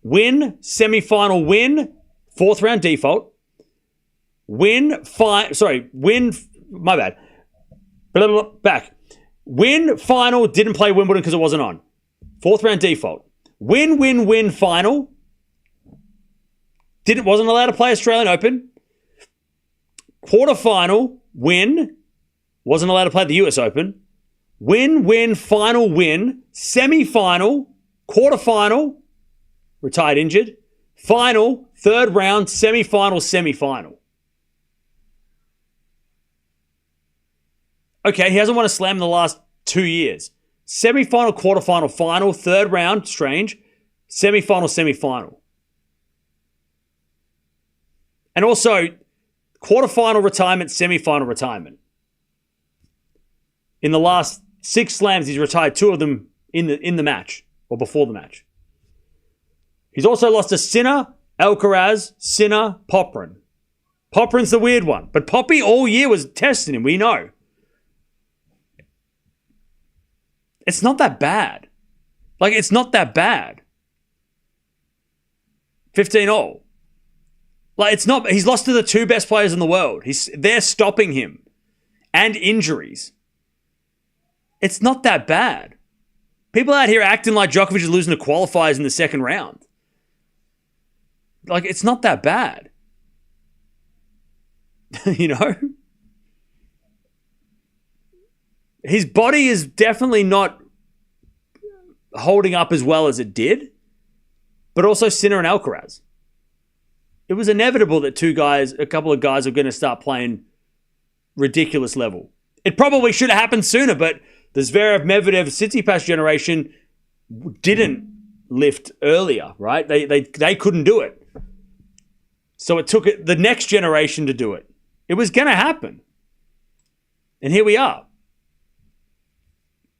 Win, semi-final win, fourth round default. Back. Win, final, didn't play Wimbledon because it wasn't on. Fourth round default. Win, final. Wasn't allowed to play Australian Open. Quarterfinal, win. Wasn't allowed to play the US Open. Win, final, win. Semi-final, quarterfinal, retired injured. Final, third round, semi-final. Okay, he hasn't won a slam in the last 2 years. Semi-final, quarterfinal, final, third round, strange. Semi-final. And also, quarterfinal retirement, semi-final retirement. In the last 6 slams, he's retired 2 of them in the match, or before the match. He's also lost to Sinner, Alcaraz, Sinner, Popyrin. Popyrin's the weird one. But Poppy all year was testing him, we know. It's not that bad. Like, it's not that bad. 15-all. Like, it's not. He's lost to the 2 best players in the world. They're stopping him. And injuries. It's not that bad. People out here acting like Djokovic is losing to qualifiers in the second round. Like, it's not that bad. You know? His body is definitely not holding up as well as it did. But also Sinner and Alcaraz. It was inevitable that a couple of guys are going to start playing ridiculous level. It probably should have happened sooner, but the Zverev, Medvedev, Tsitsipas generation didn't lift earlier, right? They couldn't do it. So it took the next generation to do it. It was going to happen. And here we are.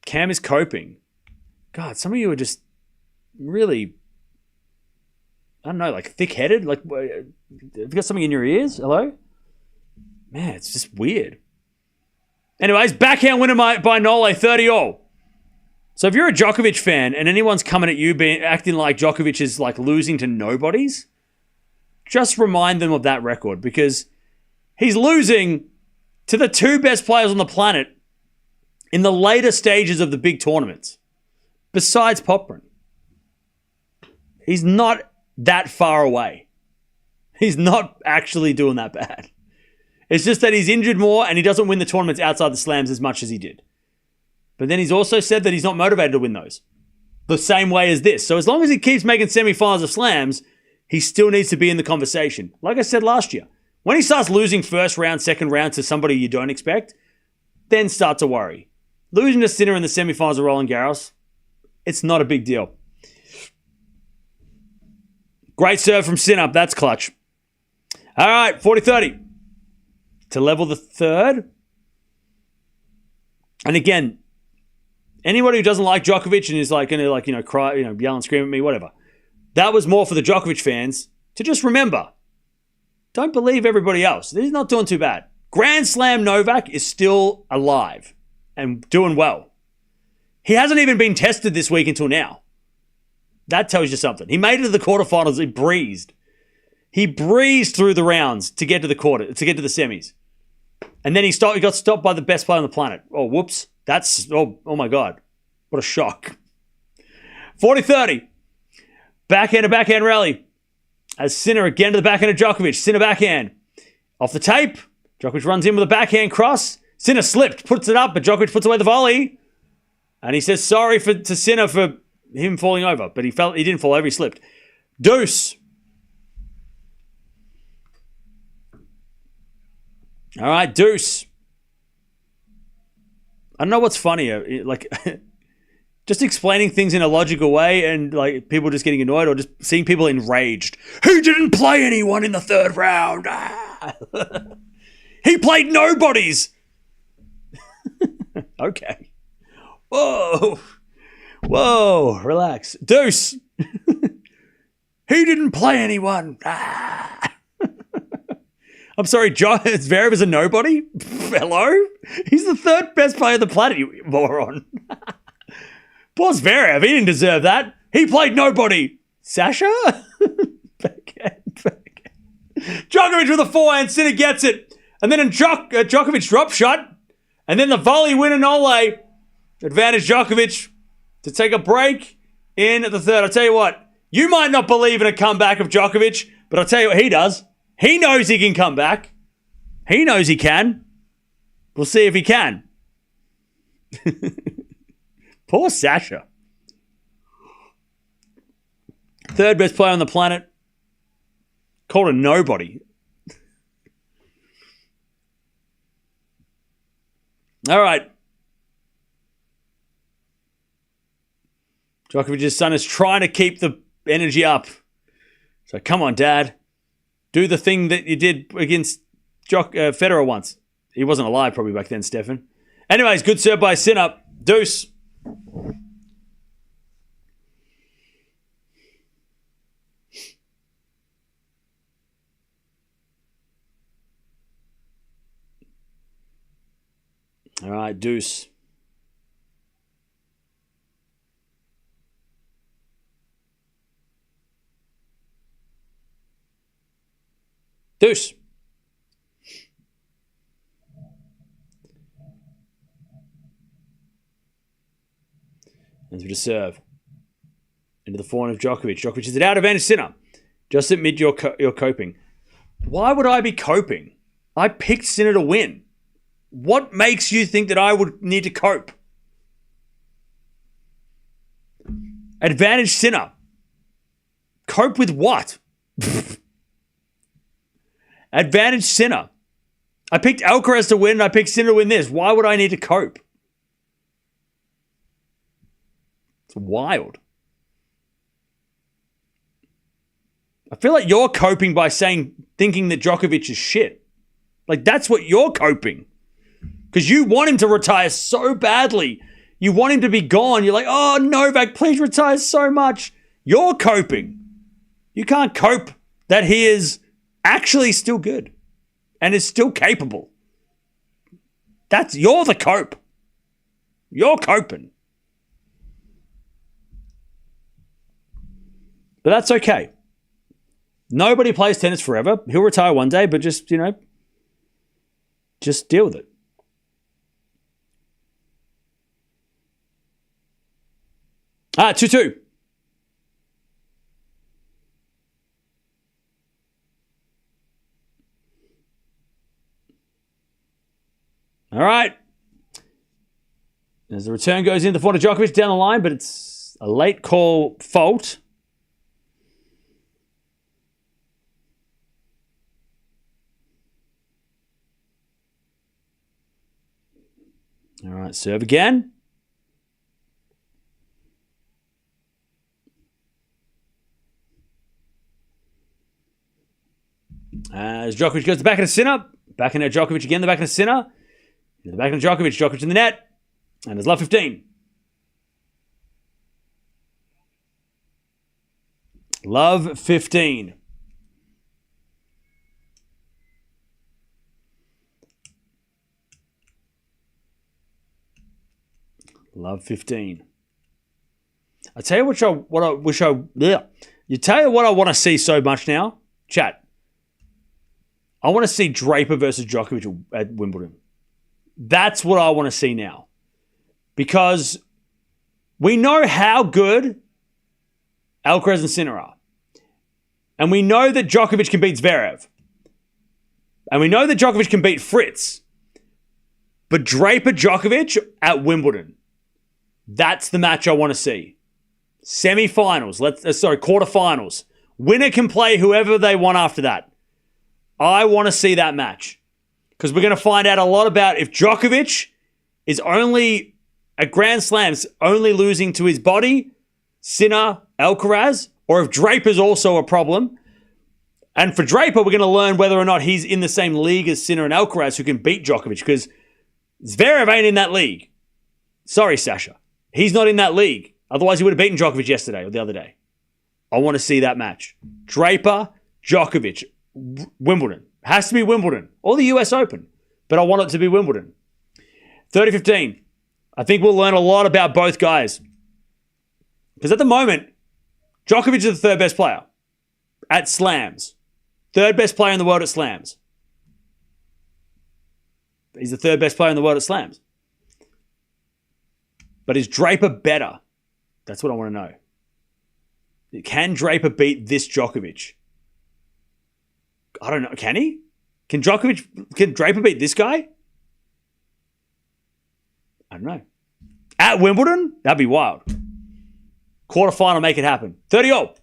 Cam is coping. God, some of you are just really, I don't know, like thick-headed. Like, have you got something in your ears? Hello? Man, it's just weird. Anyways, backhand winner by Nole, 30-all. So if you're a Djokovic fan and anyone's coming at you acting like Djokovic is like losing to nobodies, just remind them of that record, because he's losing to the two best players on the planet in the later stages of the big tournaments, besides Poprin. He's not that far away. He's not actually doing that bad. It's just that he's injured more and he doesn't win the tournaments outside the slams as much as he did. But then he's also said that he's not motivated to win those the same way as this. So as long as he keeps making semifinals of slams, he still needs to be in the conversation. Like I said last year, when he starts losing first round, second round to somebody you don't expect, then start to worry. Losing to Sinner in the semifinals of Roland Garros, it's not a big deal. Great serve from Sinner. That's clutch. All right, 40-30. To level the third. And again, anybody who doesn't like Djokovic and is like going to cry, yell and scream at me, whatever. That was more for the Djokovic fans to just remember. Don't believe everybody else. He's not doing too bad. Grand Slam Novak is still alive and doing well. He hasn't even been tested this week until now. That tells you something. He made it to the quarterfinals. He breezed. He breezed through the rounds to get to the semis. And then he got stopped by the best player on the planet. Oh, whoops. Oh my God. What a shock. 40-30. Backhand to backhand rally. As Sinner again to the backhand of Djokovic. Sinner backhand. Off the tape. Djokovic runs in with a backhand cross. Sinner slipped, puts it up, but Djokovic puts away the volley. And he says sorry to Sinner for him falling over. But he didn't fall over, he slipped. Deuce. All right, deuce. I don't know what's funnier, like just explaining things in a logical way and like people just getting annoyed, or just seeing people enraged. He didn't play anyone in the third round. He played nobodies. Okay. Whoa, relax. Deuce. He didn't play anyone. I'm sorry, Zverev is a nobody? Hello? He's the third best player on the planet, you moron. Poor Zverev, he didn't deserve that. He played nobody. Sasha? Backhand. Djokovic with a forehand, Sinner gets it. And then a Djokovic drop shot. And then the volley winner, Nole. Advantage Djokovic to take a break in the third. I'll tell you what, you might not believe in a comeback of Djokovic, but I'll tell you what he does. He knows he can come back. He knows he can. We'll see if he can. Poor Sasha. Third best player on the planet. Called a nobody. All right. Djokovic's son is trying to keep the energy up. So come on, Dad. Do the thing that you did against Federer once. He wasn't alive probably back then, Stefan. Anyways, good serve by Sinner. Deuce. All right, deuce. Deuce. As we just serve. Into the forehand of Djokovic. Djokovic is an out advantage Sinner. Just admit you're coping. Why would I be coping? I picked Sinner to win. What makes you think that I would need to cope? Advantage Sinner. Cope with what? Advantage Sinner. I picked Alcaraz to win and I picked Sinner to win this. Why would I need to cope? It's wild. I feel like you're coping by thinking that Djokovic is shit. Like that's what you're coping. Because you want him to retire so badly. You want him to be gone. You're like, oh, Novak, please retire so much. You're coping. You can't cope that he is actually still good and is still capable. You're the cope. You're coping. But that's okay. Nobody plays tennis forever. He'll retire one day, but just deal with it. Ah, 2-2. All right. As the return goes in, the forehand of Djokovic down the line, but it's a late call fault. All right, serve again. As Djokovic goes to the back of the Sinner. Back in Djokovic again, the back of the Sinner. The back of Djokovic. Djokovic in the net. And there's love 15. Love 15. Love 15. I tell you what I want to see so much now, chat. I want to see Draper versus Djokovic at Wimbledon. That's what I want to see now. Because we know how good Alcaraz and Sinner are. And we know that Djokovic can beat Zverev. And we know that Djokovic can beat Fritz. But Draper Djokovic at Wimbledon. That's the match I want to see. Semi-finals. Quarterfinals. Winner can play whoever they want after that. I want to see that match. Because we're going to find out a lot about if Djokovic is only at Grand Slams, only losing to his body, Sinner, Alcaraz, or if Draper's also a problem. And for Draper, we're going to learn whether or not he's in the same league as Sinner and Alcaraz who can beat Djokovic. Because Zverev ain't in that league. Sorry, Sasha. He's not in that league. Otherwise, he would have beaten Djokovic yesterday or the other day. I want to see that match. Draper, Djokovic, Wimbledon. Has to be Wimbledon or the US Open. But I want it to be Wimbledon. 30-15. I think we'll learn a lot about both guys. Because at the moment, Djokovic is the third best player at slams. Third best player in the world at slams. He's the third best player in the world at slams. But is Draper better? That's what I want to know. Can Draper beat this Djokovic? I don't know. Can he? Can Draper beat this guy? I don't know. At Wimbledon? That'd be wild. Quarterfinal, make it happen. 30-all.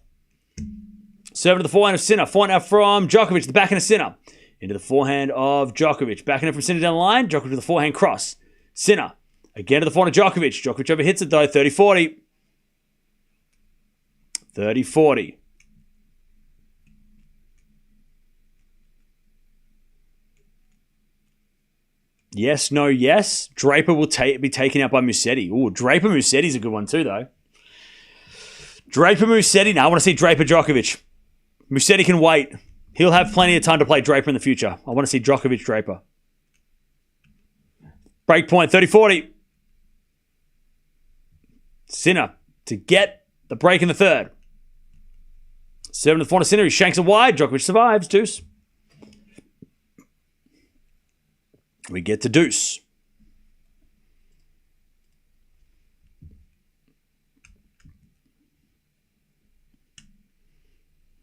Serving to the forehand of Sinner. Forehand out from Djokovic. The backhand of Sinner. Into the forehand of Djokovic. Backhand from Sinner down the line. Djokovic with the forehand cross. Sinner. Again to the forehand of Djokovic. Djokovic overhits it though. 30-40. 30-40. Yes, no, yes. Draper will be taken out by Musetti. Ooh, Draper Musetti's a good one too, though. Draper Musetti. Now I want to see Draper Djokovic. Musetti can wait. He'll have plenty of time to play Draper in the future. I want to see Djokovic Draper. Break point, 30-40. Sinner to get the break in the third. 7 to the forehand of Sinner. He shanks it wide. Djokovic survives. Deuce. We get to deuce.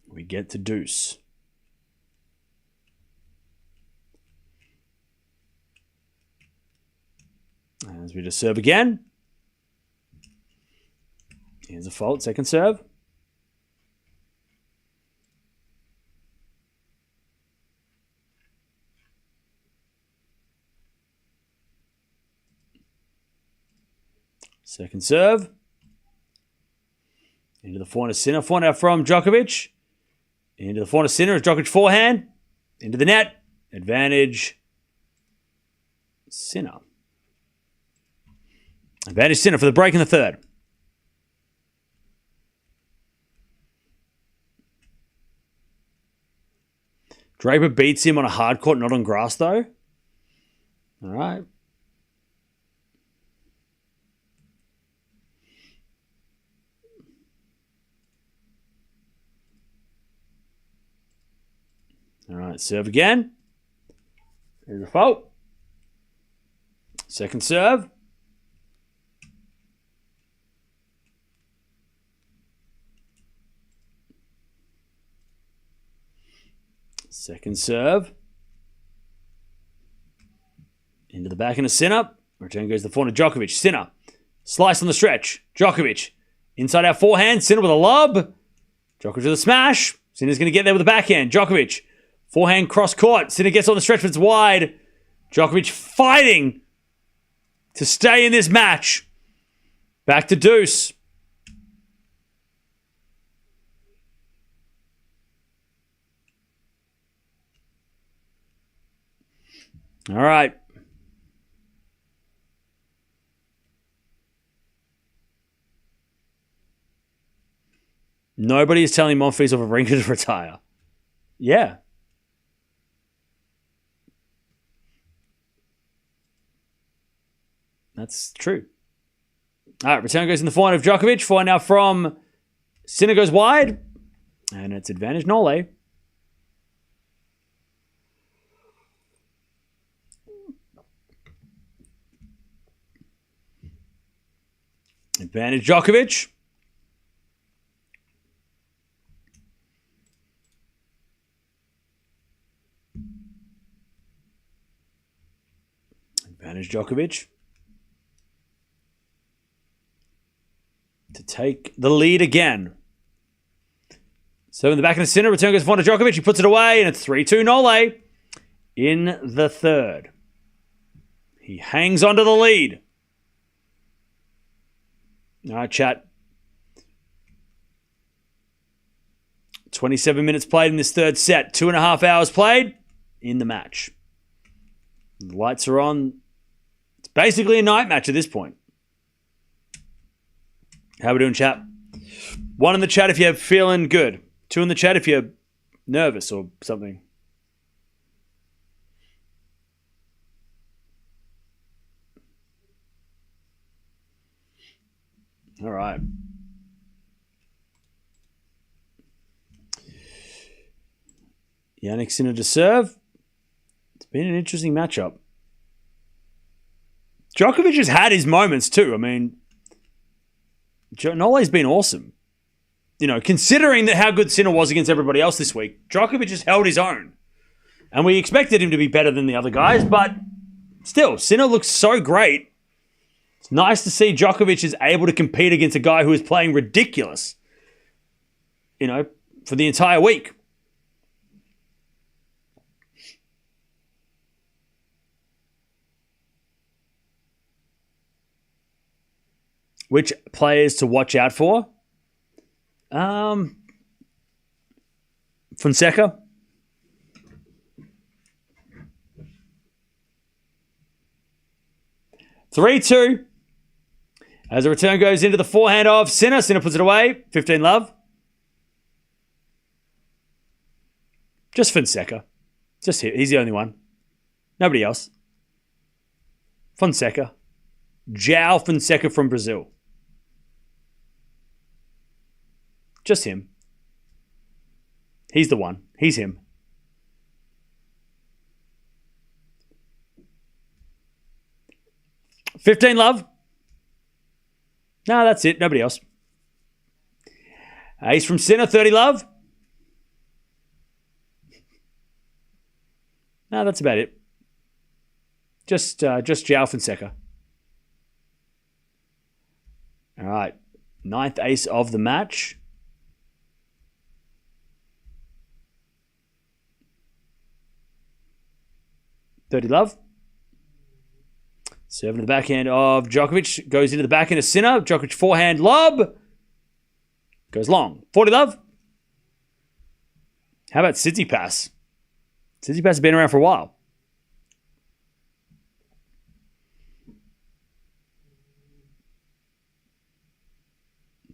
We get to deuce. As we just serve again. Here's a fault. Second serve. Second serve. Into the forehand of Sinner. Forehand out from Djokovic. Into the forehand of Sinner. Djokovic forehand. Into the net. Advantage. Sinner. Advantage Sinner for the break in the third. Draper beats him on a hard court, not on grass, though. All right. All right, serve again. Here's a fault. Second serve. Second serve. Into the back and a Sinner. Return goes to the forehand to Djokovic. Sinner. Slice on the stretch. Djokovic. Inside out forehand. Sinner with a lob. Djokovic with a smash. Sinner's going to get there with a backhand. Djokovic. Forehand cross court. Sinner gets on the stretch, but it's wide. Djokovic fighting to stay in this match. Back to deuce. All right. Nobody is telling Monfils or Wawrinka to retire. Yeah. That's true. All right, return goes in the forehand of Djokovic. Forehand now from Sinner goes wide. And it's advantage Nole. Advantage Djokovic. Advantage Djokovic. To take the lead again. So in the back of the Sinner, return goes for Djokovic. He puts it away, and it's 3-2 Nole in the third. He hangs onto the lead. All right, chat. 27 minutes played in this third set. 2.5 hours played in the match. The lights are on. It's basically a night match at this point. How are we doing, chat? 1 in the chat if you're feeling good. 2 in the chat if you're nervous or something. All right. Jannik Sinner to serve. It's been an interesting matchup. Djokovic has had his moments too. I mean, Nole's been awesome. You know, considering that how good Sinner was against everybody else this week, Djokovic has held his own. And we expected him to be better than the other guys, but still, Sinner looks so great. It's nice to see Djokovic is able to compete against a guy who is playing ridiculous, you know, for the entire week. Which players to watch out for? Fonseca. Three-two. As the return goes into the forehand of Sinner. Sinner puts it away. 15-love. Just Fonseca. Just here. He's the only one. Nobody else. Fonseca. Joao Fonseca from Brazil. Just him. He's the one. He's him. $15, No, that's it. Nobody else. Ace from Sinner, $30. No, that's about it. Just Joao Fonseca. All right. 9th ace of the match. $30. Serving to the backhand of Djokovic. Goes into the backhand of Sinner. Djokovic forehand lob. Goes long. $40. How about Tsitsipas? Tsitsipas has been around for a while.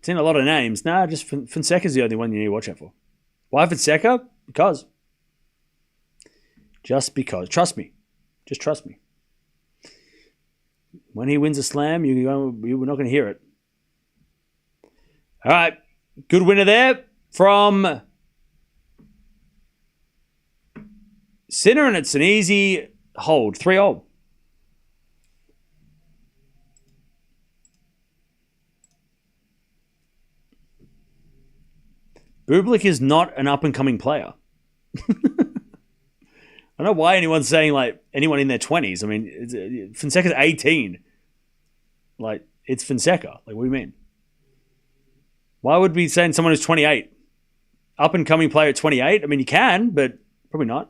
Seen a lot of names. Nah, just Fonseca's the only one you need to watch out for. Why Fonseca? Because. Just because. Trust me. Just trust me. When he wins a slam, we're not going to hear it. All right. Good winner there from Sinner, and it's an easy hold. 3-0. Bublik is not an up-and-coming player. I don't know why anyone's saying, like, anyone in their 20s. I mean, Fonseca's 18. Like, it's Fonseca. Like, what do you mean? Why would we be saying someone who's 28? Up-and-coming player at 28? I mean, you can, but probably not.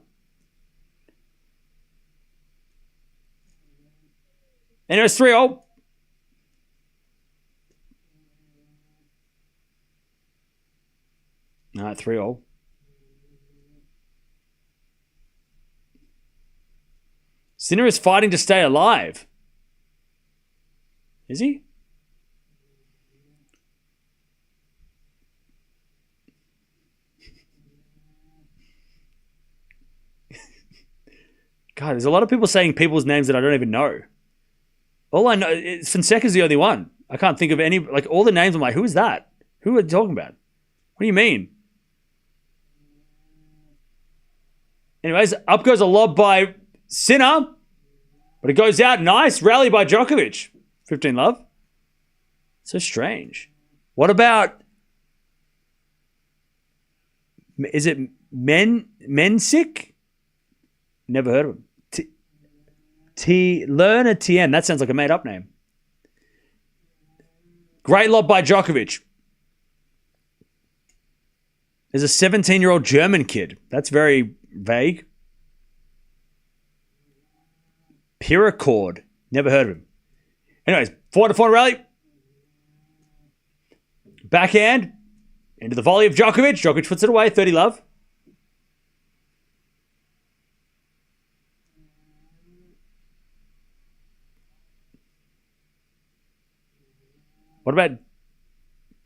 Anyway, it's 3-0. All right, 3-0. Sinner is fighting to stay alive. Is he? God, there's a lot of people saying people's names that I don't even know. All I know is Fonseca's the only one. I can't think of any, like all the names. I'm like, who is that? Who are you talking about? What do you mean? Anyways, up goes a lob by Sinner, but it goes out. Nice rally by Djokovic. 15 love. So strange. What about, is it Mensik? Never heard of him. Lerner Tien. That sounds like a made up name. Great lob by Djokovic. There's a 17-year-old German kid. That's very vague. Piracord. Never heard of him. Anyways, 4-4 rally. Backhand. Into the volley of Djokovic. Djokovic puts it away. 30 love. What about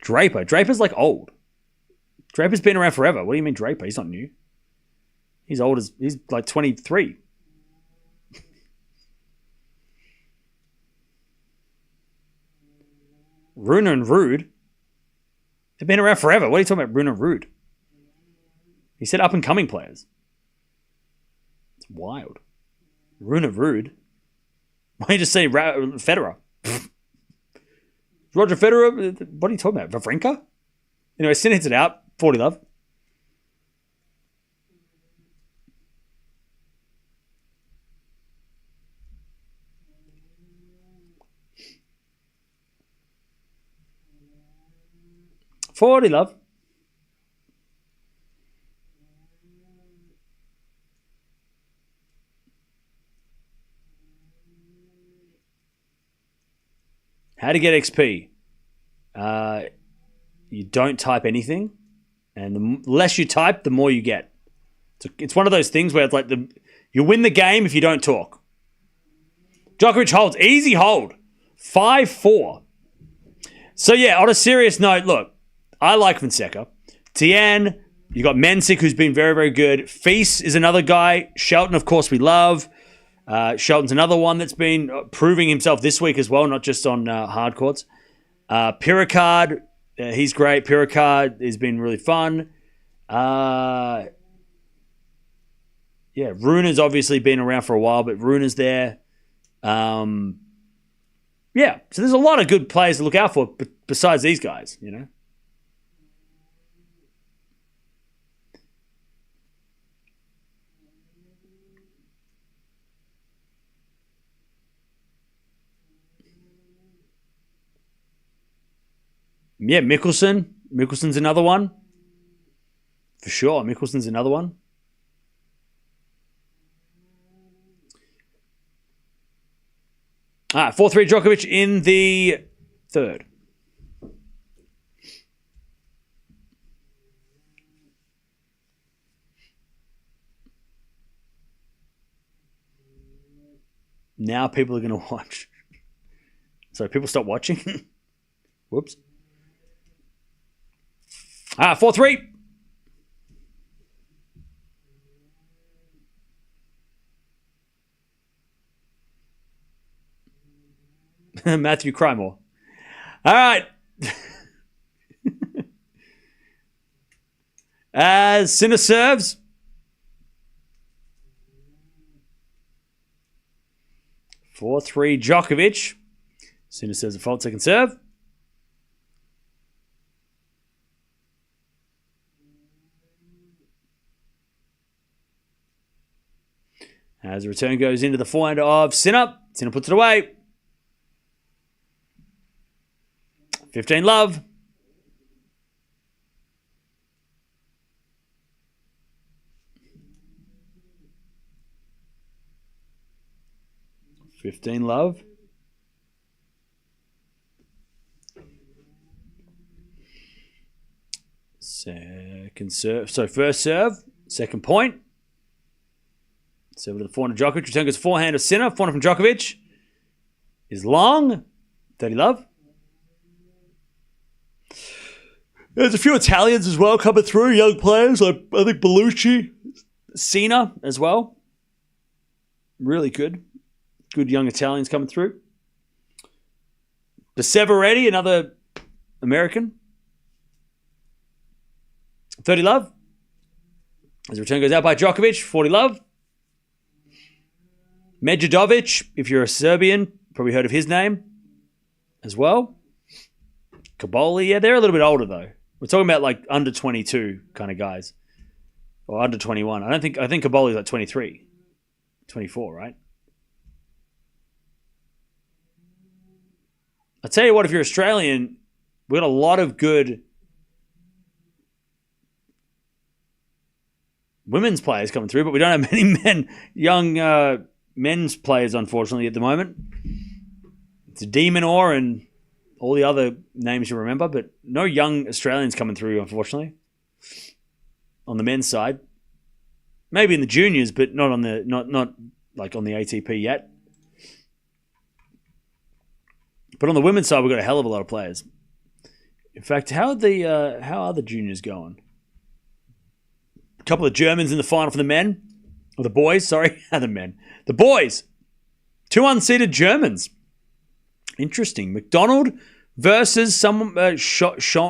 Draper? Draper's like old. Draper's been around forever. What do you mean Draper? He's not new. He's old as, he's like 23. Rune and Rude. They've been around forever. What are you talking about, Rune and Rude? He said up and coming players. It's wild. Rune and Rude. Why don't you just say Federer? Roger Federer, what are you talking about? Wawrinka? Anyway, Sin hits it out. 40 love. $40 love. How to get XP. You don't type anything. And the less you type, the more you get. It's one of those things where it's like you win the game if you don't talk. Djokovic holds. Easy hold. 5-4. So yeah, on a serious note, look, I like Fonseca. Tien, you got Mensik, who's been very, very good. Feast is another guy. Shelton, of course, we love. Shelton's another one that's been proving himself this week as well, not just on hard courts. Pyricard, he's great. Pyricard has been really fun. Yeah, Runer's obviously been around for a while, but Runer's there. Yeah, so there's a lot of good players to look out for besides these guys, you know. Yeah, Mickelson. Mickelson's another one. For sure, Mickelson's another one. All right, 4-3 Djokovic in the third. Now people are going to watch. So people stop watching. Whoops. 4-3. Matthew Crymore. All right. As Sinner serves. 4-3 Djokovic. Sinner serves a fault, second serve. As the return goes into the forehand of Sinner. Sinner puts it away. 15 love. Second serve. So first serve, second point. Serve to the forehand of Djokovic. Return goes forehand of Sinner. Forehand from Djokovic is long. 30 love. There's a few Italians as well coming through, young players. I think Bellucci, Sinner as well. Really good. Good young Italians coming through. Perseveretti, another American. 30 love. As the return goes out by Djokovic, 40 love. Medvedovic, if you're a Serbian, probably heard of his name as well. Kaboli, yeah, they're a little bit older though. We're talking about like under 22 kind of guys. Or under 21. I think Kaboli's like 23. 24, right? I'll tell you what, if you're Australian, we've got a lot of good women's players coming through, but we don't have many young men's players, unfortunately, at the moment. It's Demonor and all the other names you remember, but no young Australians coming through, unfortunately, on the men's side. Maybe in the juniors, but not on the not like on the ATP yet. But on the women's side, we've got a hell of a lot of players. In fact, how are the juniors going? A couple of Germans in the final for the men. Or the boys, sorry. The men. The boys. 2 unseeded Germans. Interesting. McDonald versus someone, Schonhaus.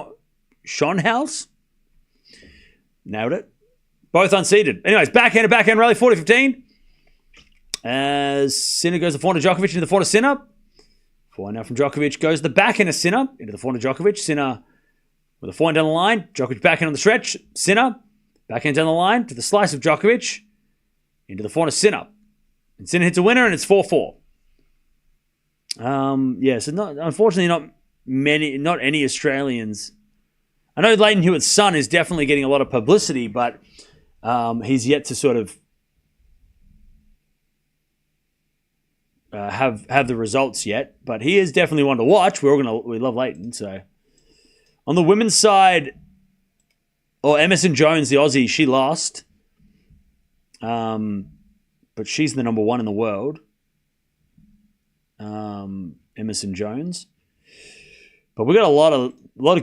Nailed it. Both unseeded. Anyways, backhand rally, 40-15. As Sinner goes the forehand of Djokovic into the forehand of Sinner. Forehand now from Djokovic goes the backhand of Sinner into the forehand of Djokovic. Sinner with a forehand down the line. Djokovic backhand on the stretch. Sinner backhand down the line to the slice of Djokovic into the forehand of Sinner. And Sinner hits a winner and it's 4-4. So unfortunately not any Australians. I know Leighton Hewitt's son is definitely getting a lot of publicity, but he's yet to sort of have the results yet. But he is definitely one to watch. We love Leighton. So on the women's side, Emerson Jones, the Aussie, she lost. But she's the number 1 in the world. Emerson Jones. But we got a lot of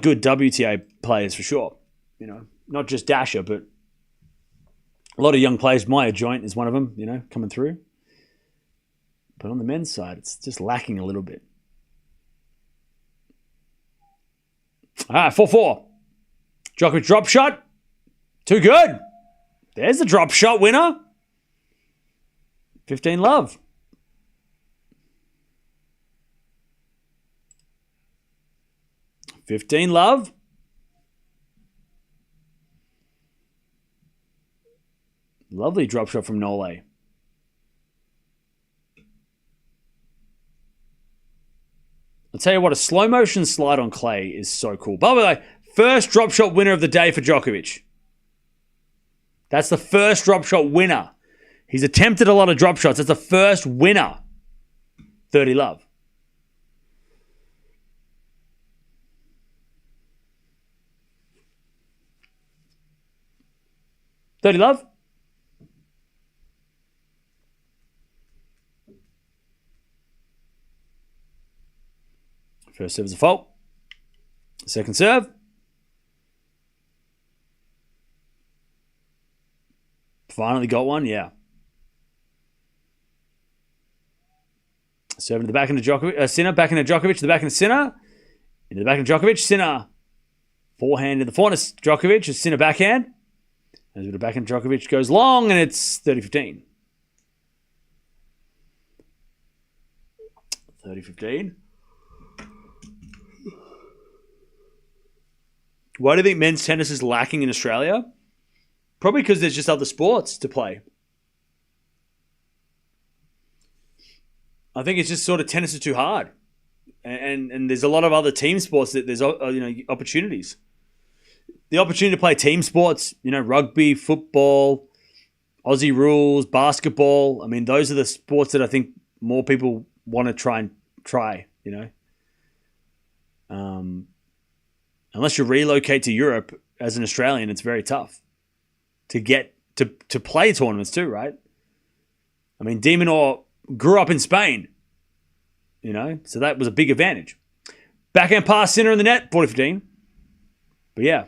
good WTA players for sure. You know, not just Dasher, but a lot of young players. Maya Joint is one of them, coming through. But on the men's side, it's just lacking a little bit. All right, 4-4. Djokovic drop shot. Too good. There's the drop shot winner. 15 love. Lovely drop shot from Nole. I'll tell you what, a slow motion slide on clay is so cool. By the way, first drop shot winner of the day for Djokovic. That's the first drop shot winner. He's attempted a lot of drop shots. That's the first winner. 30 love. Dirty love. First serve is a fault. Second serve. Finally got one, yeah. Serving to the back into Djokovic. Sinner, back into Djokovic, to the back into Sinner. Into the back into Djokovic. Sinner. Forehand to the forehand. Djokovic. A Sinner backhand. As with the backhand, Djokovic goes long, and it's 30-15. 30-15. Why do you think men's tennis is lacking in Australia? Probably because there's just other sports to play. I think it's just sort of tennis is too hard. And there's a lot of other team sports that there's opportunities. The opportunity to play team sports, rugby, football, Aussie rules, basketball. I mean, those are the sports that I think more people want to try. Unless you relocate to Europe as an Australian, it's very tough to get to play tournaments too, right? I mean, De Minaur grew up in Spain, so that was a big advantage. Backhand pass, Sinner in the net, 40-15. But yeah,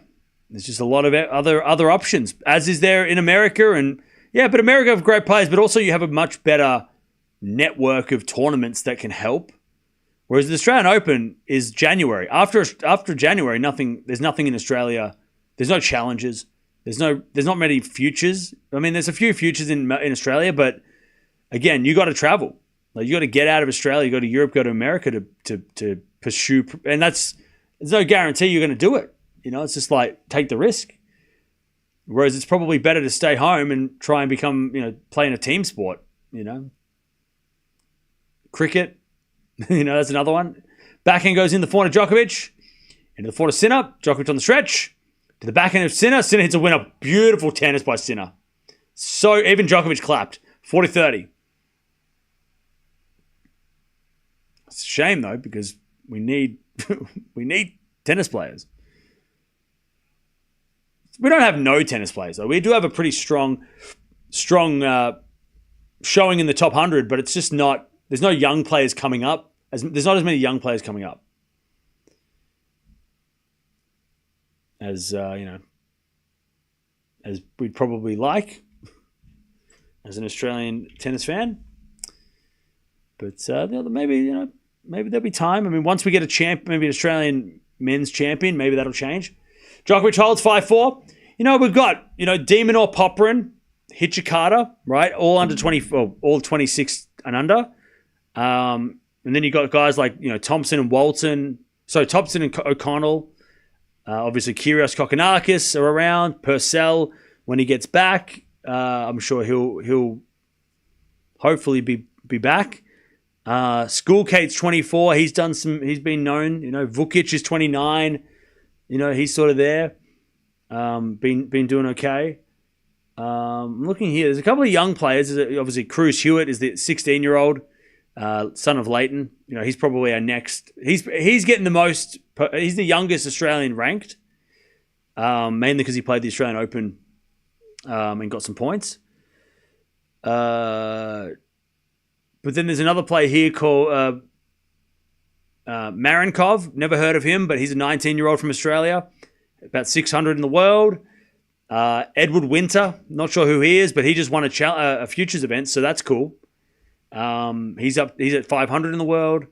there's just a lot of other options, as is there in America. And yeah, but America have great players, but also you have a much better network of tournaments that can help. Whereas the Australian Open is January. After January, there's nothing in Australia. There's no challenges. There's not many futures. I mean, there's a few futures in Australia, but again, you got to travel. Like, you got to get out of Australia, go to Europe, go to America to pursue, and there's no guarantee you're going to do it. It's just like, take the risk. Whereas it's probably better to stay home and try and become, playing a team sport. Cricket, that's another one. Backhand goes in the forehand of Djokovic, into the forehand of Sinner. Djokovic on the stretch to the backhand of Sinner. Sinner hits a winner. Beautiful tennis by Sinner. So even Djokovic clapped. 40-30. It's a shame though, because we need tennis players. We don't have no tennis players though. We do have a pretty strong showing in the top 100, but it's just not. There's no young players coming up. There's not as many young players coming up as as we'd probably like as an Australian tennis fan. But maybe there'll be time. I mean, once we get maybe an Australian men's champion, maybe that'll change. Djokovic holds 5-4. We've got De Minaur, Popyrin, Hijikata, right? All under 24, all 26 and under. And then you got guys like Thompson and Walton. So Thompson and O'Connell. Obviously, Kyrgios, Kokkinakis are around. Purcell, when he gets back, I'm sure he'll hopefully be back. Schoolkate's 24. He's been known. Vukic is 29. He's sort of there. Been doing okay. I'm looking here. There's a couple of young players. Obviously, Cruz Hewitt is the 16-year-old son of Leighton. He's probably our next. He's getting the most. He's the youngest Australian ranked, mainly because he played the Australian Open and got some points. But then there's another player here called Marinkov. Never heard of him, but he's a 19-year-old from Australia, about 600 in the world. Edward Winter, not sure who he is, but he just won a futures event, so that's cool. He's at 500 in the world.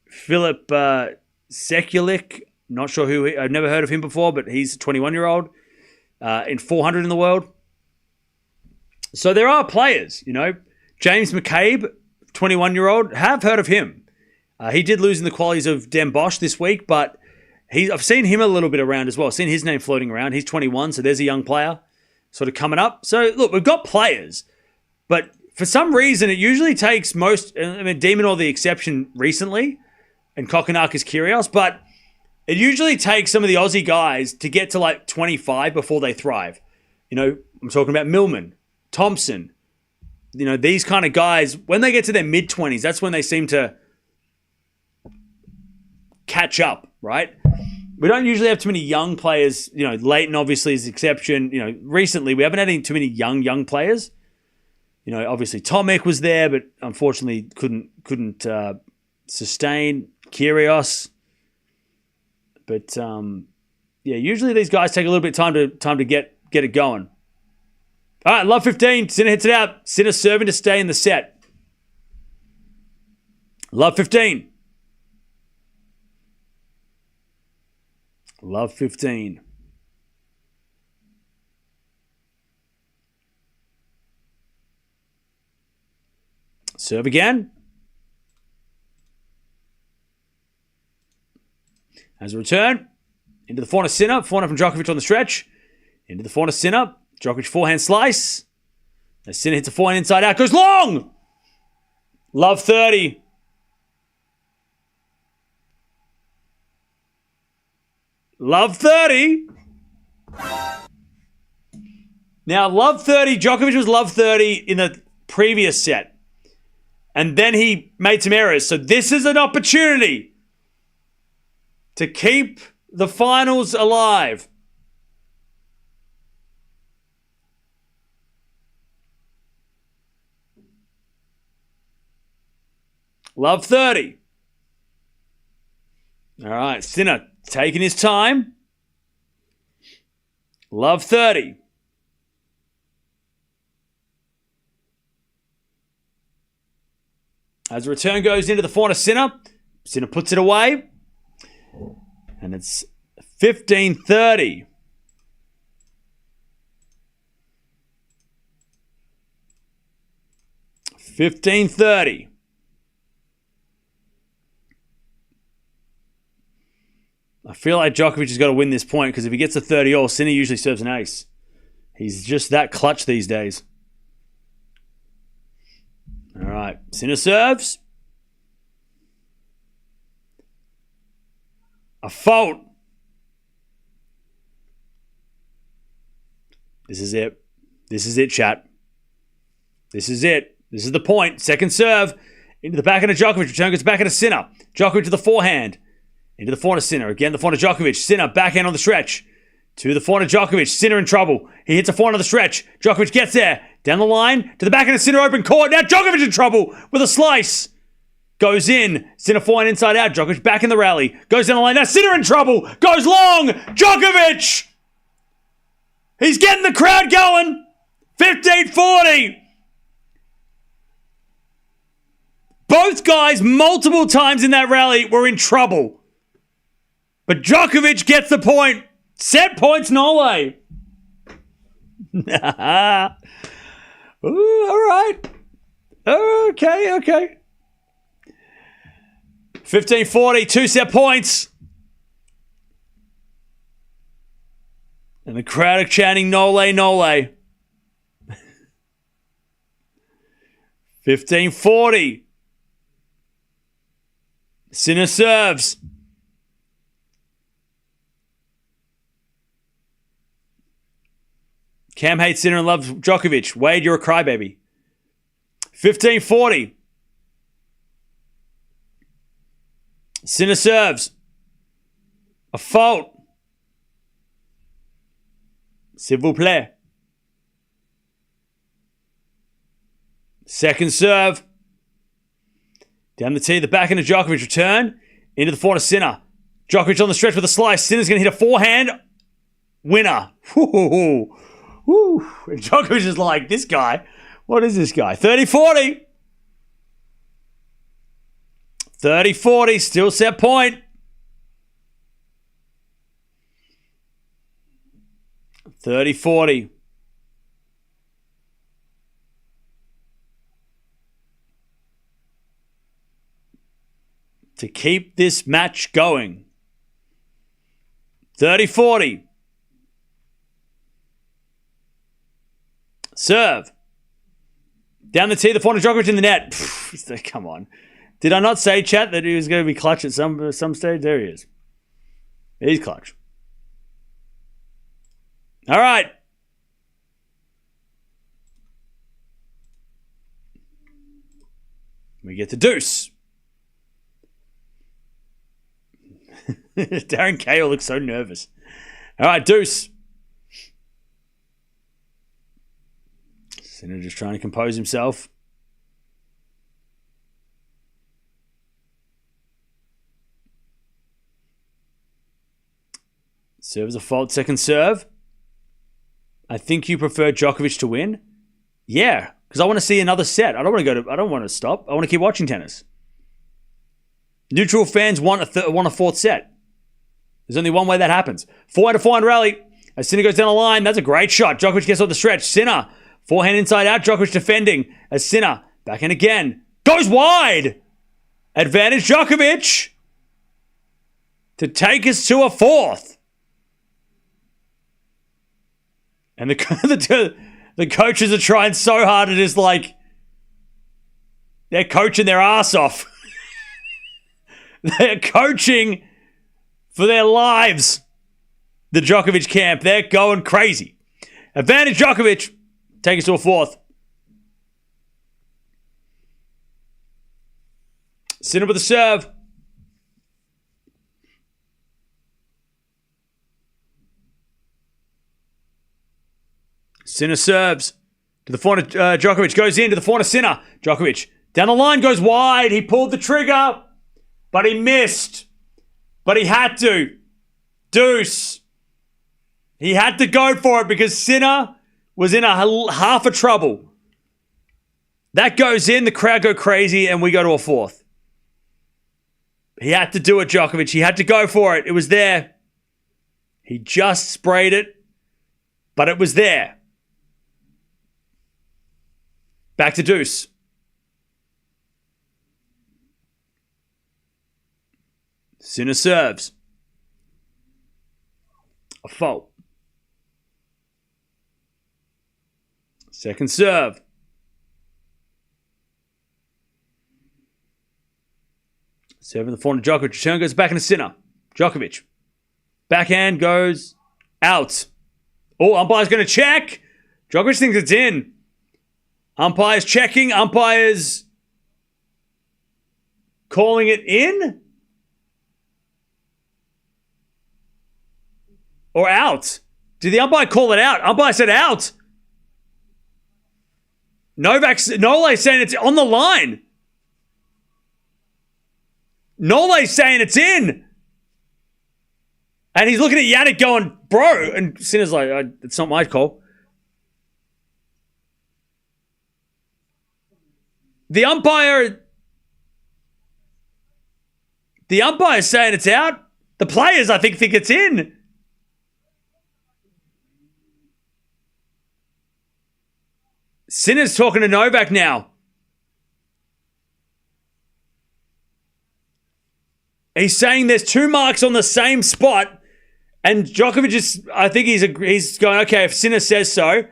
Filip Sekulic, not sure who I've never heard of him before, but he's a 21-year-old in 400 in the world. So there are players, James McCabe, 21-year-old, have heard of him. He did lose in the qualies of Den Bosch this week, but I've seen him a little bit around as well. I've seen his name floating around. He's 21, so there's a young player sort of coming up. So, look, we've got players, but for some reason, it usually takes De Minaur the exception recently, and Kokkinakis, Kyrgios, but it usually takes some of the Aussie guys to get to like 25 before they thrive. I'm talking about Millman, Thompson, these kind of guys, when they get to their mid-20s, that's when they seem to catch up, right? We don't usually have too many young players. Leighton obviously is the exception. Recently we haven't had too many young players. Obviously Tomic was there, but unfortunately couldn't sustain. Kyrgios. But usually these guys take a little bit of time to get it going. All right, love 15. Sinner hits it out. Sinner serving to stay in the set. Love 15. Love 15. Serve again. As a return, into the forehand Sinner. Forehand from Djokovic on the stretch. Into the forehand Sinner. Djokovic forehand slice. As Sinner hits a forehand inside out. Goes long! Love 30. Love 30. Now, love 30. Djokovic was love 30 in the previous set. And then he made some errors. So this is an opportunity to keep the finals alive. Love 30. All right, Sinner taking his time. Love 30. As the return goes into the forehand Sinner, Sinner puts it away. And it's 15-30. I feel like Djokovic has got to win this point because if he gets a 30-all, Sinner usually serves an ace. He's just that clutch these days. All right, Sinner serves. A fault. This is it. This is it, chat. This is it. This is the point. Second serve. Into the backhand of Djokovic. Return goes back into Sinner. Djokovic to the forehand. Into the forehand of Sinner. Again, the forehand of Djokovic. Sinner backhand on the stretch. To the forehand of Djokovic. Sinner in trouble. He hits a forehand on the stretch. Djokovic gets there. Down the line. To the backhand of Sinner. Open court. Now Djokovic in trouble with a slice. Goes in. Sinner forehand inside out. Djokovic back in the rally. Goes down the line. Now Sinner in trouble. Goes long. Djokovic. He's getting the crowd going. 15-40. Both guys multiple times in that rally were in trouble. But Djokovic gets the point. Set points Norway. Ooh, all right. Okay. 15-40, 2 set points. And the crowd are chanting Nole, Nole. 15-40. Sinner serves. Cam hates Sinner and loves Djokovic. Wade, you're a crybaby. 15-40. Sinner serves. A fault. S'il vous plaît. Second serve. Down the tee, the backhand of Djokovic. Return. Into the forehand of Sinner. Djokovic on the stretch with a slice. Sinner's going to hit a forehand. Winner. Woo. And Djokovic is like, this guy. What is this guy? 30-40. 30-40. Still set point. 30-40. To keep this match going. 30-40. Serve. Down the tee, the forehand of Djokovic in the net. Come on. Did I not say, chat, that he was going to be clutch at some stage? There he is. He's clutch. All right. We get the deuce. Darren Cahill looks so nervous. All right, deuce. Sinner just trying to compose himself. Serves a fault, second serve. I think you prefer Djokovic to win. Yeah, because I want to see another set. I don't want to stop. I want to keep watching tennis. Neutral fans want a fourth set. There's only one way that happens. 400 rally. As Sinner goes down the line, that's a great shot. Djokovic gets off the stretch. Sinner, forehand inside out. Djokovic defending. As Sinner, backhand again. Goes wide. Advantage Djokovic to take us to a fourth. And the coaches are trying so hard. It is like they're coaching their ass off. They're coaching for their lives. The Djokovic camp, they're going crazy. Advantage Djokovic. Take us to a fourth. Sinner with the serve. Sinner serves to the forehand. Djokovic goes into the forehand. Sinner. Djokovic down the line, goes wide. He pulled the trigger, but he missed. But he had to. Deuce. He had to go for it because Sinner was in half a trouble. That goes in, the crowd go crazy, and we go to a fourth. He had to do it, Djokovic. He had to go for it. It was there. He just sprayed it, but it was there. Back to deuce. Sinner serves. A fault. Second serve. Serving the forehand to Djokovic. Return goes back into Sinner. Djokovic. Backhand goes out. Oh, umpire's going to check. Djokovic thinks it's in. Umpire's checking. Umpire's calling it in. Or out. Did the umpire call it out? Umpire said out. Nole's saying it's on the line. Nole's saying it's in. And he's looking at Jannik going, bro. And Sinner's like, it's not my call. The umpire's saying it's out. The players, I think it's in. Sinner's talking to Novak now. He's saying there's two marks on the same spot, and Djokovic is, I think he's going, okay, if Sinner says so.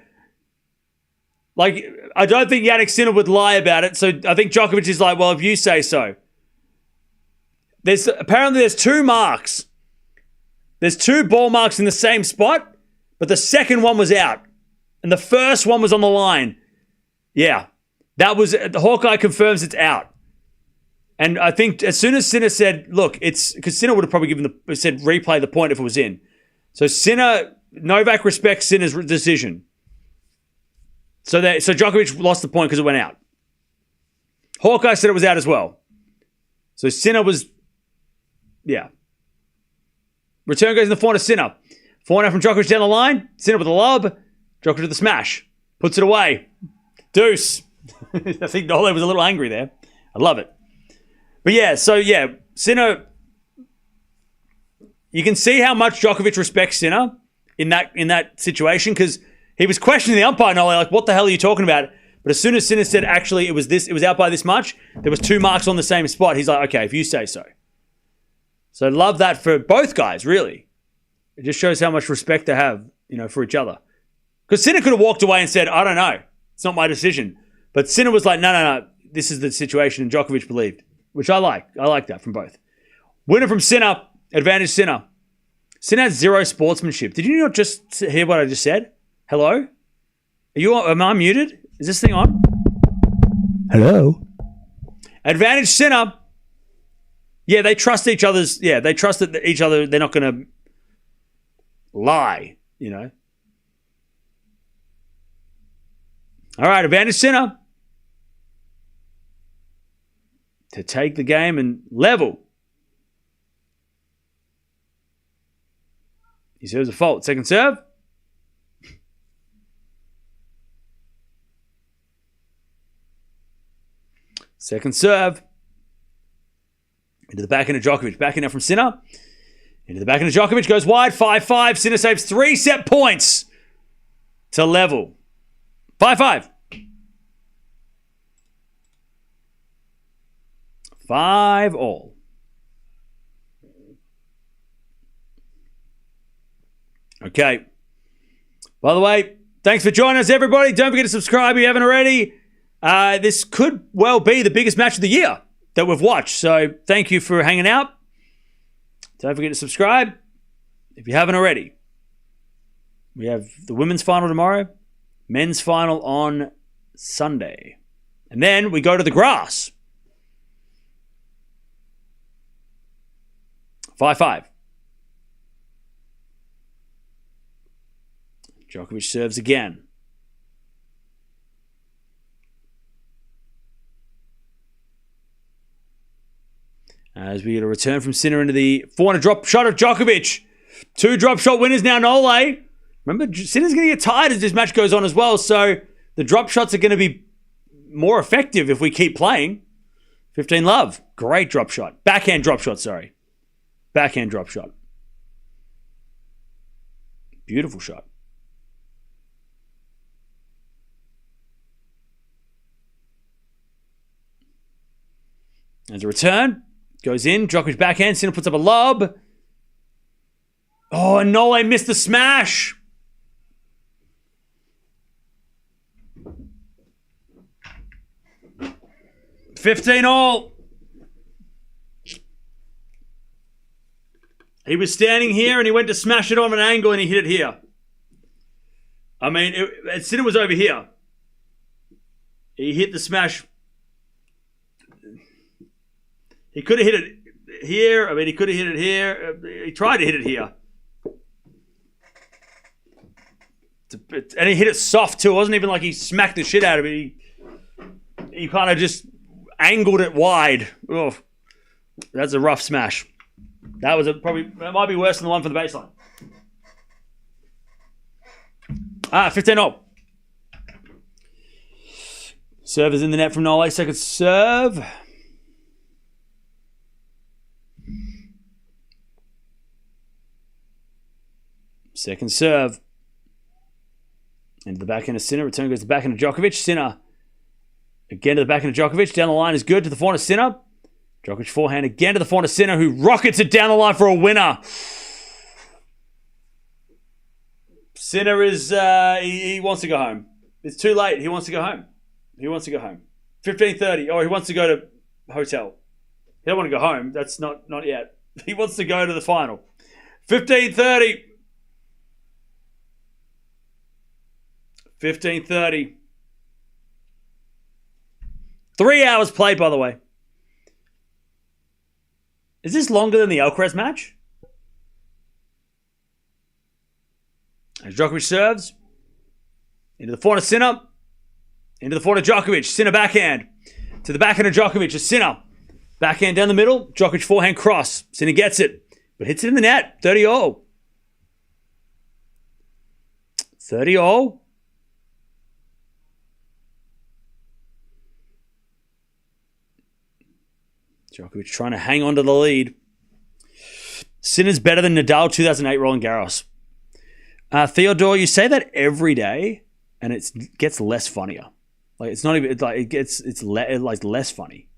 Like, I don't think Jannik Sinner would lie about it, so I think Djokovic is like, well, if you say so. Apparently there's two marks. There's two ball marks in the same spot, but the second one was out, and the first one was on the line. Yeah, that was, the Hawkeye confirms it's out. And I think as soon as Sinner said, look, it's, because Sinner would have probably said replay the point if it was in. So Novak respects Sinner's decision. So Djokovic lost the point because it went out. Hawkeye said it was out as well. So Sinner was, yeah. Return goes in the forehand to Sinner. Forehand from Djokovic down the line. Sinner with a lob. Djokovic with the smash. Puts it away. Deuce. I think Nole was a little angry there. I love it. But yeah, Sinner, you can see how much Djokovic respects Sinner in that situation, because he was questioning the umpire, Nole, like, what the hell are you talking about? But as soon as Sinner said, actually, it was out by this much, there was two marks on the same spot, he's like, okay, if you say so. So I love that for both guys, really. It just shows how much respect they have, for each other. Because Sinner could have walked away and said, I don't know. It's not my decision. But Sinner was like, no. This is the situation. And Djokovic believed, which I like. I like that from both. Winner from Sinner. Advantage Sinner. Sinner has zero sportsmanship. Did you not just hear what I just said? Hello? Am I muted? Is this thing on? Hello? Advantage Sinner. Yeah, they trust each other's... Yeah, they trust that each other, they're not going to lie, All right, advantage Sinner to take the game and level. He serves a fault. Second serve. Second serve. Into the backhand of Djokovic. Backhand now from Sinner. Into the backhand of Djokovic. Goes wide. 5-5. Sinner saves 3 set points to level. 5-5. 5-all. Okay. By the way, thanks for joining us, everybody. Don't forget to subscribe if you haven't already. This could well be the biggest match of the year that we've watched. So thank you for hanging out. Don't forget to subscribe if you haven't already. We have the women's final tomorrow, men's final on Sunday. And then we go to the grass. 5-5. Djokovic serves again. As we get a return from Sinner into the 400 drop shot of Djokovic. 2 drop shot winners now, Nole. Remember, Sinner's going to get tired as this match goes on as well, so the drop shots are going to be more effective if we keep playing. 15 love. Great drop shot. Backhand drop shot, sorry. Backhand drop shot. Beautiful shot. There's a return. Goes in. Djokovic backhand. Sinner puts up a lob. Oh, and Nole missed the smash. $15-all. He was standing here and he went to smash it on an angle and he hit it here. I mean, Sinner was over here. He hit the smash. He could have hit it here. I mean, he could have hit it here. He tried to hit it here. And he hit it soft too. It wasn't even like he smacked the shit out of it. He kind of just angled it wide. Oh, that's a rough smash. That was that might be worse than the one for the baseline. 15-all. Serve is in the net from Nole. Second serve. Second serve. Into the backhand of Sinner. Return goes to the backhand of Djokovic. Sinner. Again to the backhand of Djokovic. Down the line is good to the forehand of Sinner. Djokovic forehand again to the forehand of Sinner, who rockets it down the line for a winner. Sinner is, he wants to go home. It's too late. He wants to go home. 15:30. Or he wants to go to hotel. He don't want to go home. That's not yet. He wants to go to the final. 15:30. 15:30. 3 hours played, by the way. Is this longer than the Alcaraz match? As Djokovic serves. Into the forehand of Sinner. Into the forehand of Djokovic. Sinner backhand. To the backhand of Djokovic. A Sinner. Backhand down the middle. Djokovic forehand cross. Sinner gets it. But hits it in the net. 30-all. 30-all. Djokovic trying to hang on to the lead. Sinner's better than Nadal 2008 Roland Garros. Theodore, you say that every day, and it gets less funnier. Like it's not even like it's less funny.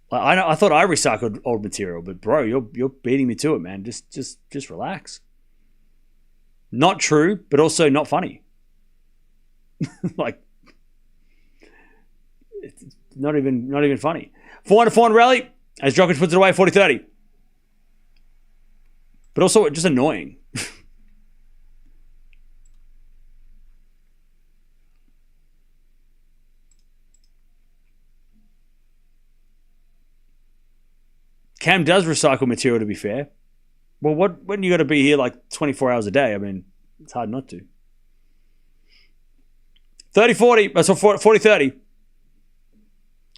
Like, I thought I recycled old material, but bro, you're beating me to it, man. Just relax. Not true, but also not funny. Like it's not even funny. 400 rally as Djokovic puts it away, 40-30. But also just annoying. Cam does recycle material, to be fair. Well, when you got to be here like 24 hours a day? I mean, it's hard not to. 30-40. So 40-30.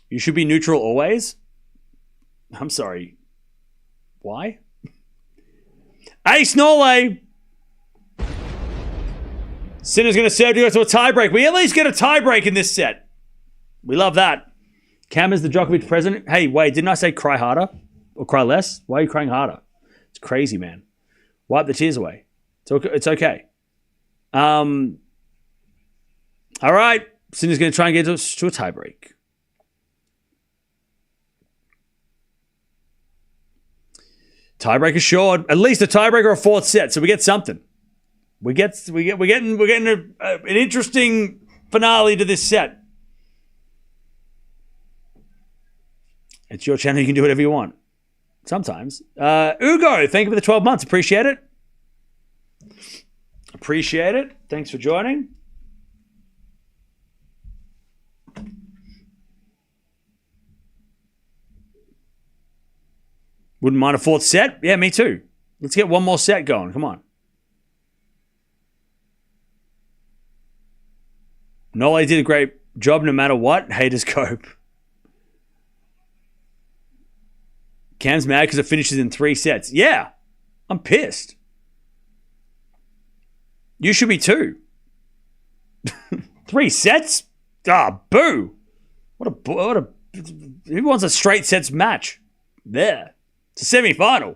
You should be neutral always? I'm sorry. Why? Ace Nole. Sinner's going to serve to go to a tiebreak. We at least get a tiebreak in this set. We love that. Cam is the Djokovic president. Hey, wait, didn't I say cry harder or cry less? Why are you crying harder? It's crazy, man. Wipe the tears away. It's okay. All right. Sinner's going to try and get us to a tiebreak. Tiebreak assured. At least a tiebreak or a fourth set, so we get something. We're getting an interesting finale to this set. It's your channel. You can do whatever you want. Sometimes. Ugo, thank you for the 12 months. Appreciate it. Appreciate it. Thanks for joining. Wouldn't mind a fourth set? Yeah, me too. Let's get one more set going. Come on. Nole did a great job no matter what. Haters cope. Cam's mad because it finishes in 3 sets. Yeah, I'm pissed. You should be too. 3 sets? Ah, boo. What a who wants a straight sets match? There. It's a semi-final.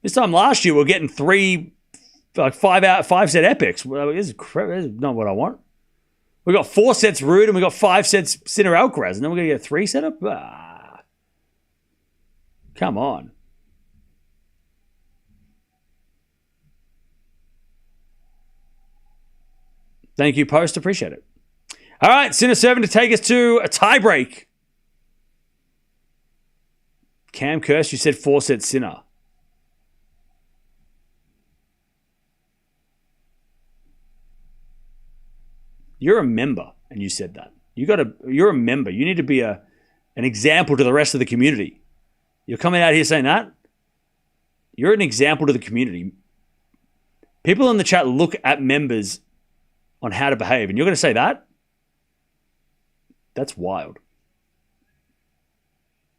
This time last year we were getting 3 like 5 set epics. Well, this is not what I want. We got 4 sets Rude and we got 5 sets Sinner Alcaraz, and then we're gonna get a 3 set up? Come on. Thank you, Post. Appreciate it. All right, Sinner serving to take us to a tiebreak. Cam Curse, you said 4 set Sinner. You're a member, and you said that. You're a member. You need to be an example to the rest of the community. You're coming out here saying that? You're an example to the community. People in the chat look at members on how to behave, and you're going to say that? That's wild.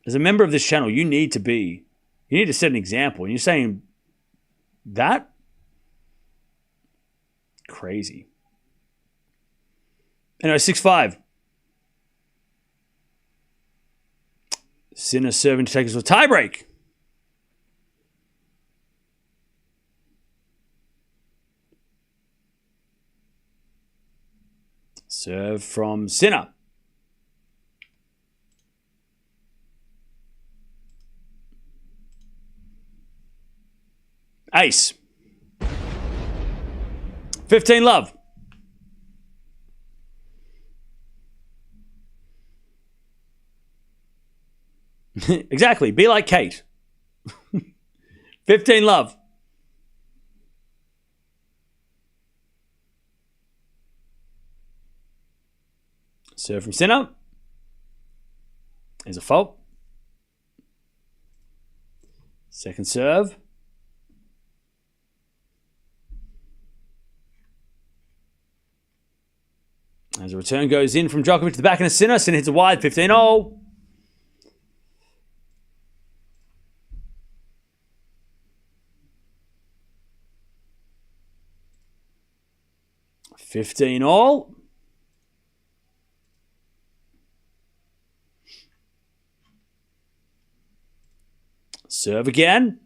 As a member of this channel, you need to set an example, and you're saying that? Crazy. Anyway, 6-5. Sinner serving to take us to a tiebreak. Serve from Sinner. Ace. 15 love. Exactly. Be like Kate. 15 love. Serve from Sinner. There's a fault. Second serve. As a return goes in from Djokovic to the back of the Sinner. Sinner hits a wide 15-0. $15-all. Serve again.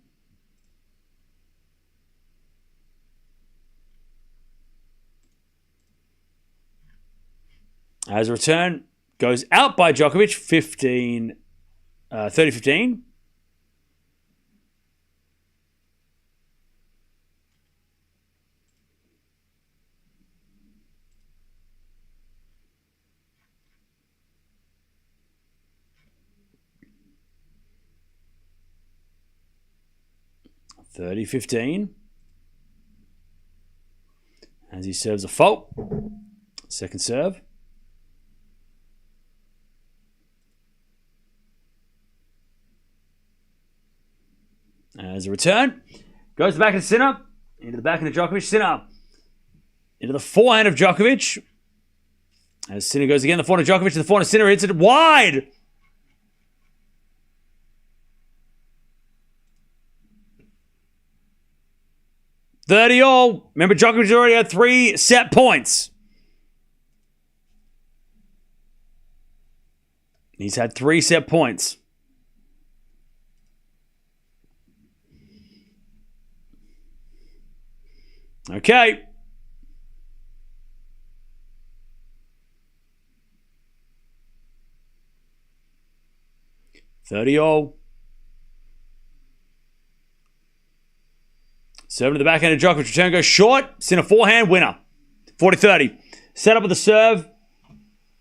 As a return, goes out by Djokovic, 30-15. $30-15. As he serves a fault. Second serve. As a return, goes back to Sinner, into the back of Djokovic. Sinner into the forehand of Djokovic. As Sinner goes again, the forehand of Djokovic, the forehand of Sinner hits it wide. $30-all. Remember, Djokovic already had 3 set points. He's had 3 set points. Okay. $30-all. Serving to the backhand of Djokovic. Return goes short. Sinner forehand. Winner. 40-30. Set up with the serve.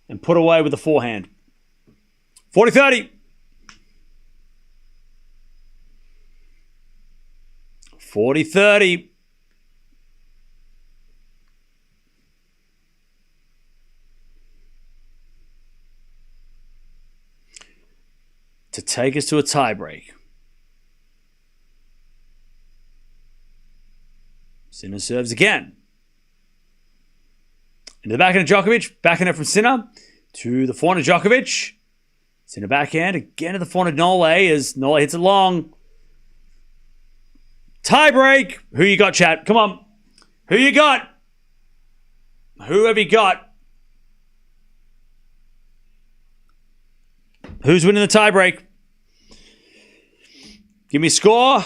And put away with the forehand. 40-30. 40-30. To take us to a tiebreak. Sinner serves again. Into the backhand of Djokovic. Backhand from Sinner. To the forehand of Djokovic. Sinner backhand. Again to the forehand of Nole as Nole hits it long. Tiebreak. Who you got, chat? Come on. Who you got? Who have you got? Who's winning the tiebreak? Give me a score.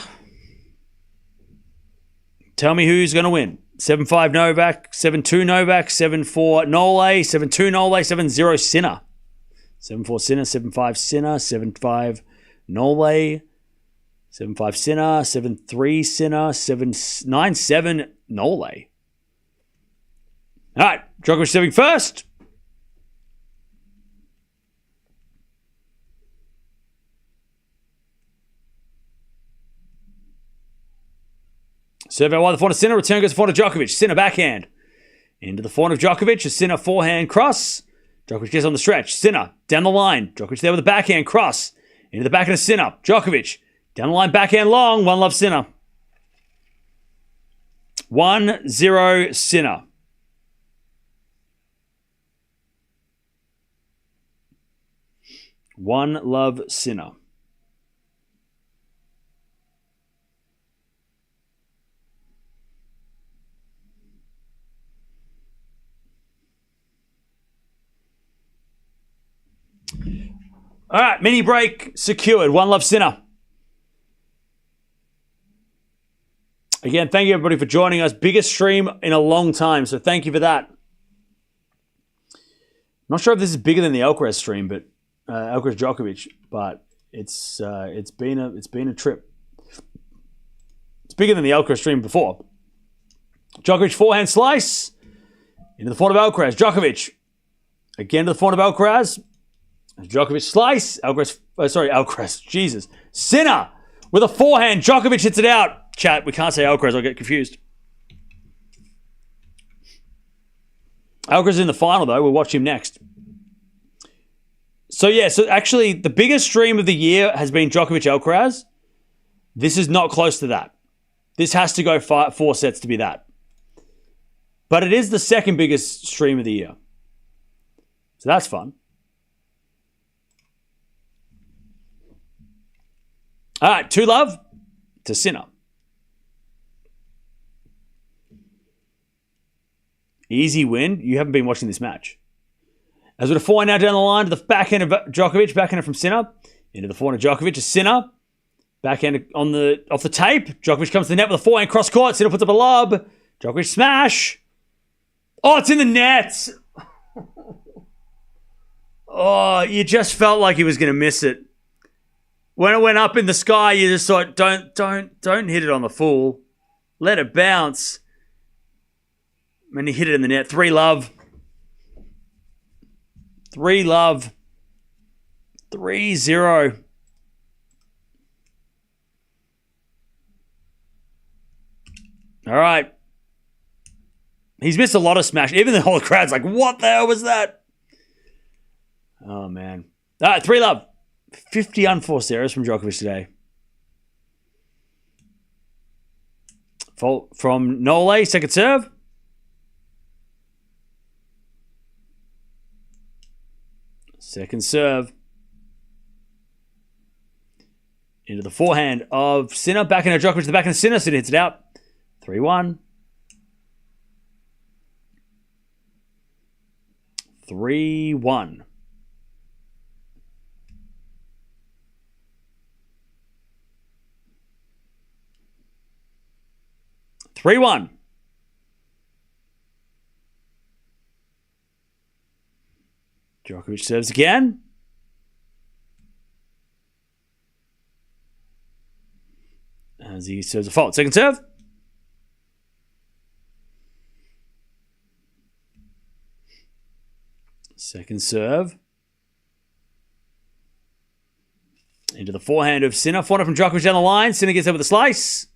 Tell me who's going to win. 7-5 Novak, 7-2 Novak, 7-4 Nole, 7-2 Nole, 7-0 Sinner. 7-4 Sinner, 7-5 Sinner, 7-5 Nole, 7-5 Sinner, 7-3 Sinner, 9-7 Nole. All right, Djokovic serving first. Serve out wide the forehand of Sinner. Return goes to forehand of Djokovic. Sinner backhand. Into the forehand of Djokovic. A Sinner forehand cross. Djokovic gets on the stretch. Sinner down the line. Djokovic there with a backhand cross. Into the backhand of Sinner. Djokovic down the line backhand long. 1-love Sinner. 1-0 Sinner. One love Sinner. All right, mini break secured. 1-love Sinner. Again, thank you everybody for joining us. Biggest stream in a long time, so thank you for that. Not sure if this is bigger than the Alcaraz stream, but Alcaraz Djokovic, but it's been a trip. It's bigger than the Alcaraz stream before. Djokovic forehand slice into the forehand of Alcaraz. Djokovic again to the forehand of Alcaraz. Djokovic slice. Alcaraz. Jesus. Sinner with a forehand. Djokovic hits it out. Chat, we can't say Alcaraz. I'll get confused. Alcaraz in the final, though. We'll watch him next. So actually, the biggest stream of the year has been Djokovic Alcaraz. This is not close to that. This has to go 4 sets to be that. But it is the second biggest stream of the year. So that's fun. All right, 2-love to Sinner. Easy win. You haven't been watching this match. As with a forehand now down the line to the backhand of Djokovic, backhand from Sinner. Into the forehand of Djokovic, a Sinner. Backhand off the tape. Djokovic comes to the net with a forehand cross court. Sinner puts up a lob. Djokovic smash. Oh, it's in the net. Oh, you just felt like he was going to miss it. When it went up in the sky, you just thought, don't hit it on the full. Let it bounce. And he hit it in the net. 3-love. 3-love. 3-0. All right. He's missed a lot of smash. Even the whole crowd's like, what the hell was that? Oh, man. All right, 3-love. 50 unforced errors from Djokovic today. Fault from Nole, second serve. Second serve. Into the forehand of Sinner. Backhand of Djokovic to the backhand of Sinner. Sinner hits it out. 3-1. 3-1. 3-1. Djokovic serves again. As he serves a fault. Second serve. Second serve. Into the forehand of Sinner. Forehand from Djokovic down the line. Sinner gets there with a slice.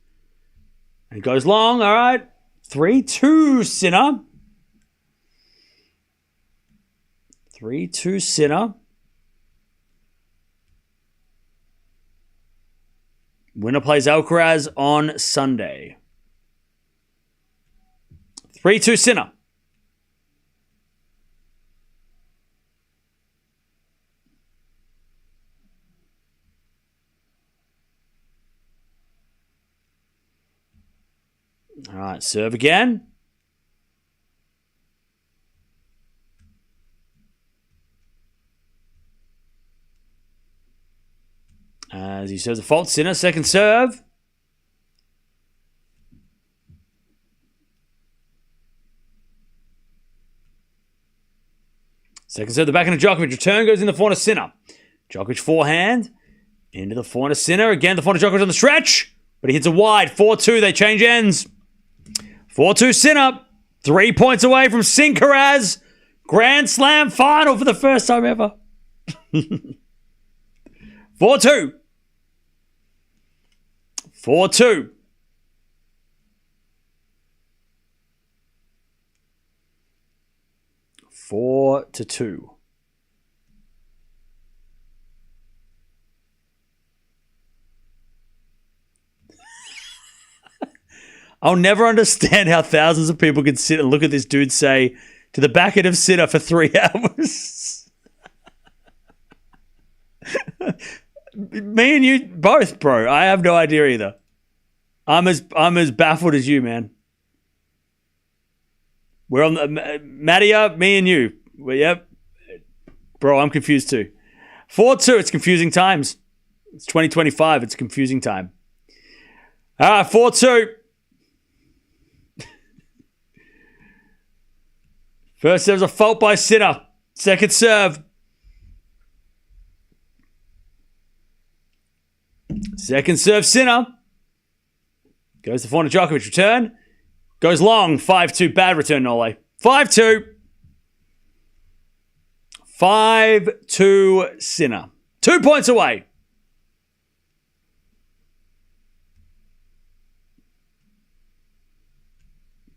And goes long. All right. 3-2 Sinner. 3-2 Sinner. Winner plays Alcaraz on Sunday. 3-2 Sinner. All right, serve again. As he serves a fault, Sinner, second serve. Second serve, the backhand of Djokovic. Return goes in the forehand of Sinner. Djokovic forehand. Into the forehand of Sinner. Again, the forehand of Djokovic on the stretch. But he hits a wide. 4-2, they change ends. 4-2 Sinner. 3 points away from Alcaraz. Grand Slam final for the first time ever. 4-2. 4-2. Four to 2. I'll never understand how thousands of people can sit and look at this dude say to the backhand of Sinner for 3 hours. Me and you both, bro. I have no idea either. I'm as baffled as you, man. We're on the Mattia, me and you. Well, yep. Bro, I'm confused too. 4-2, it's confusing times. It's 2025, it's confusing time. All right, 4-2. First serve's a fault by Sinner. Second serve. Second serve, Sinner. Goes to forehand of Djokovic. Return. Goes long. 5-2. Bad return, Nole. 5-2. 5-2 Sinner. 2 points away.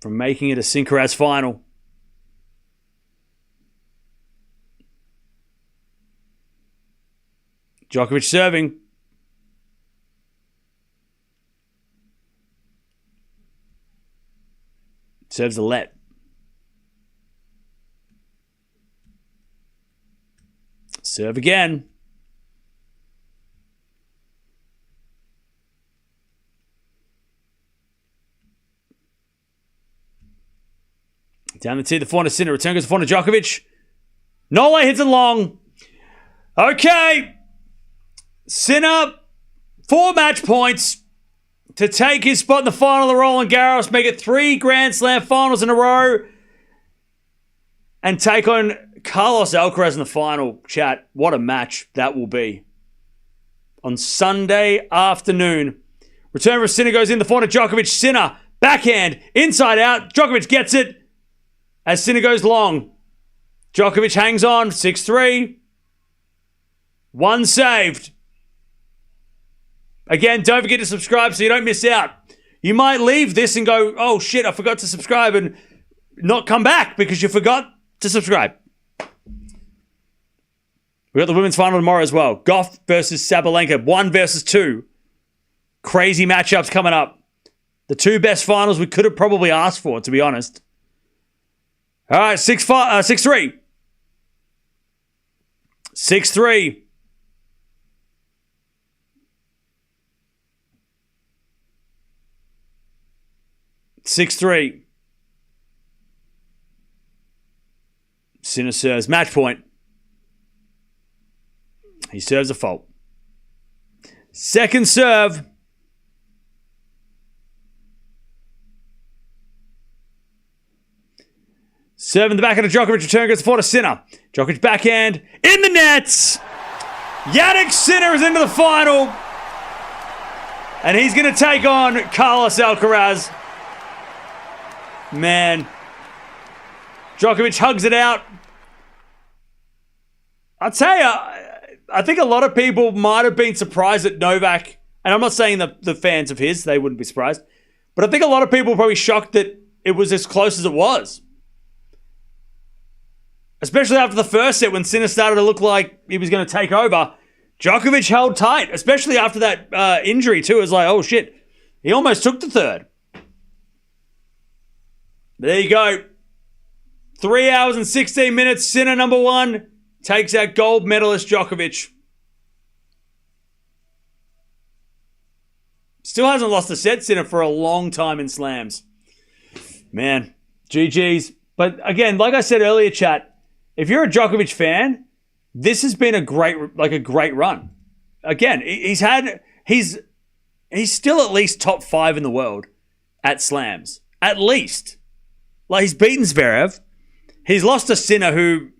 From making it a Alcaraz final. Djokovic serving. Serves a let. Serve again. Down the tee, the forehand of Sinner. Return goes to forehand of Djokovic. Nole hits it long. Okay. Sinner, 4 match points to take his spot in the final of the Roland Garros, make it 3 Grand Slam finals in a row, and take on Carlos Alcaraz in the final. Chat, what a match that will be. On Sunday afternoon. Return for Sinner goes in, the forehand of Djokovic. Sinner, backhand, inside out. Djokovic gets it as Sinner goes long. Djokovic hangs on, 6-3. 1 saved. Again, don't forget to subscribe so you don't miss out. You might leave this and go, oh shit, I forgot to subscribe, and not come back because you forgot to subscribe. We got the women's final tomorrow as well. Gauff versus Sabalenka, 1 versus 2. Crazy matchups coming up. The 2 best finals we could have probably asked for, to be honest. All right, 6-3. 6-3. 6-3. Sinner serves. Match point. He serves a fault. Second serve. Serving the backhand of Djokovic. Return goes forward to Sinner. Djokovic backhand. In the nets. Jannik Sinner is into the final. And he's going to take on Carlos Alcaraz. Man. Djokovic hugs it out. I'll tell you, I think a lot of people might have been surprised at Novak. And I'm not saying the fans of his, they wouldn't be surprised. But I think a lot of people were probably shocked that it was as close as it was. Especially after the first set when Sinner started to look like he was going to take over. Djokovic held tight, especially after that injury too. It was like, oh shit, he almost took the third. But there you go. 3 hours and 16 minutes. Sinner number 1 takes out gold medalist Djokovic. Still hasn't lost a set, Sinner, for a long time in slams. Man, GG's. But again, like I said earlier, chat, if you're a Djokovic fan, this has been a great run. Again, he's still at least top 5 in the world at slams. At least. Like, he's beaten Zverev. He's lost to Sinner, who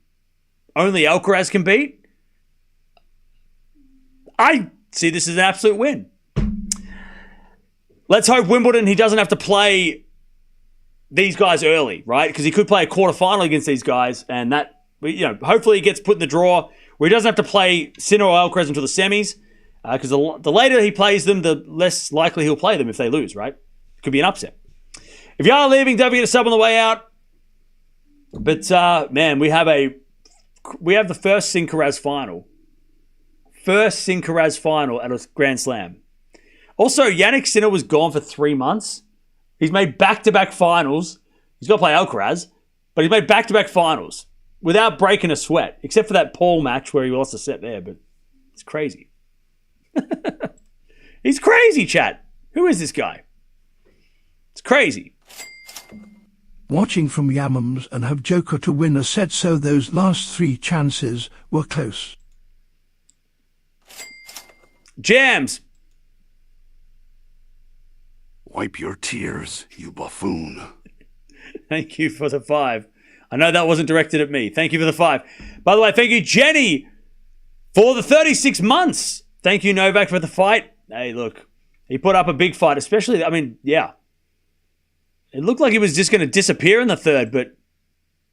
only Alcaraz can beat. I see this as an absolute win. Let's hope Wimbledon, he doesn't have to play these guys early, right? Because he could play a quarterfinal against these guys, and that, hopefully he gets put in the draw where he doesn't have to play Sinner or Alcaraz until the semis. Because the later he plays them, the less likely he'll play them if they lose, right? Could be an upset. If you are leaving, don't forget to sub on the way out. But man, we have the first Sinner-Alcaraz final. First Sinner-Alcaraz final at a Grand Slam. Also, Jannik Sinner was gone for 3 months. He's made back-to-back finals. He's got to play Alcaraz, but he's made back-to-back finals without breaking a sweat, except for that Paul match where he lost a set there, but it's crazy. He's crazy, chat. Who is this guy? It's crazy. Watching from Yamams and have Joker to win a set, so those last 3 chances were close. Jams. Wipe your tears, you buffoon. Thank you for the 5. I know that wasn't directed at me. Thank you for the 5. By the way, thank you, Jenny, for the 36 months. Thank you, Novak, for the fight. Hey, look, he put up a big fight, especially, yeah. It looked like he was just going to disappear in the third, but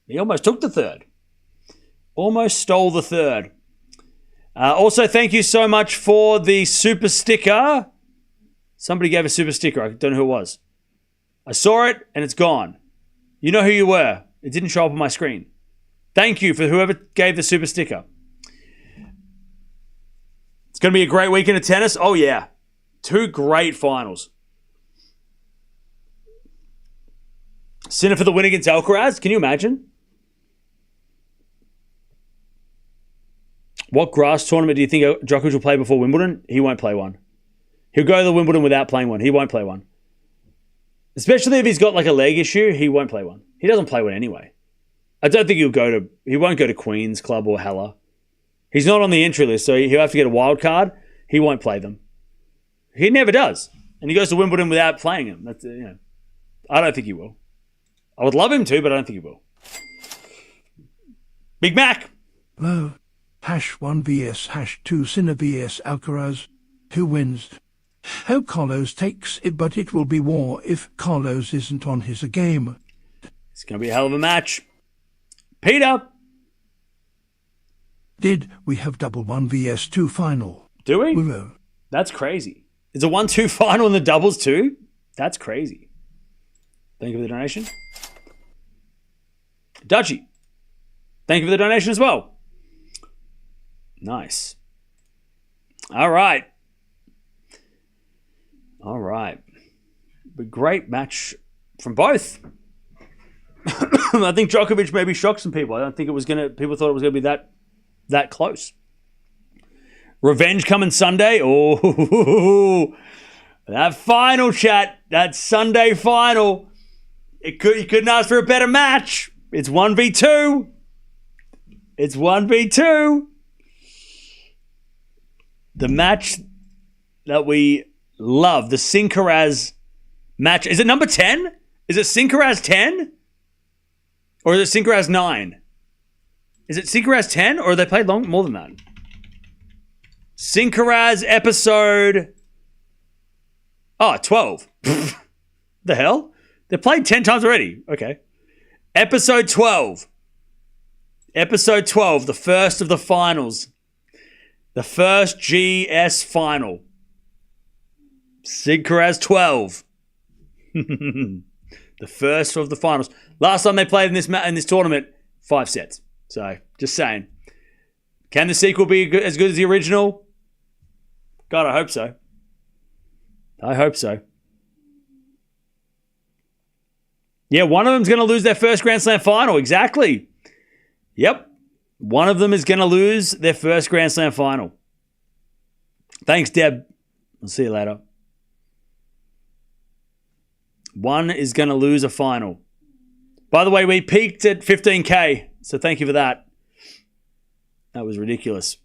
he almost took the third. Almost stole the third. Also, thank you so much for the super sticker. Somebody gave a super sticker. I don't know who it was. I saw it, and it's gone. You know who you were. It didn't show up on my screen. Thank you for whoever gave the super sticker. It's going to be a great weekend of tennis. Oh, yeah. 2 great finals. Sinner for the win against Alcaraz. Can you imagine? What grass tournament do you think Djokovic will play before Wimbledon? He won't play one. He'll go to the Wimbledon without playing one. He won't play one. Especially if he's got like a leg issue, he won't play one. He doesn't play one anyway. I don't think he won't go to Queen's Club or Hella. He's not on the entry list, so he'll have to get a wild card. He won't play them. He never does. And he goes to Wimbledon without playing them. That's, I don't think he will. I would love him to, but I don't think he will. Big Mac. Hello. #1 vs #2 Sinner vs Alcaraz. Who wins? Hope Carlos takes it, but it will be war if Carlos isn't on his game. It's going to be a hell of a match. Peter. Did we have double 1 vs 2 final? Do we? We will. That's crazy. It's a 1-2 final in the doubles too? That's crazy. Thank you for the donation. Dutchy. Thank you for the donation as well. Nice. All right. A great match from both. I think Djokovic maybe shocked some people. I don't think people thought it was going to be that close. Revenge coming Sunday. Oh, that final, chat. That Sunday final. You couldn't ask for a better match. It's 1v2. It's 1v2. The match that we love. The Sinner-Alcaraz match. Is it number 10? Is it Sinner-Alcaraz 10? Or is it Synchro has 9? Is it Synchro has 10? Or have they played more than that? Synchro episode... 12. The hell? They played 10 times already. Okay. Episode 12. Episode 12, the first of the finals. The first GS final. Synchro 12. The first of the finals. Last time they played in this tournament, 5 sets. So, just saying. Can the sequel be as good as the original? God, I hope so. I hope so. Yeah, one of them's going to lose their first Grand Slam final. Exactly. Yep. One of them is going to lose their first Grand Slam final. Thanks, Deb. I'll see you later. One is going to lose a final. By the way, we peaked at 15K, so thank you for that. That was ridiculous.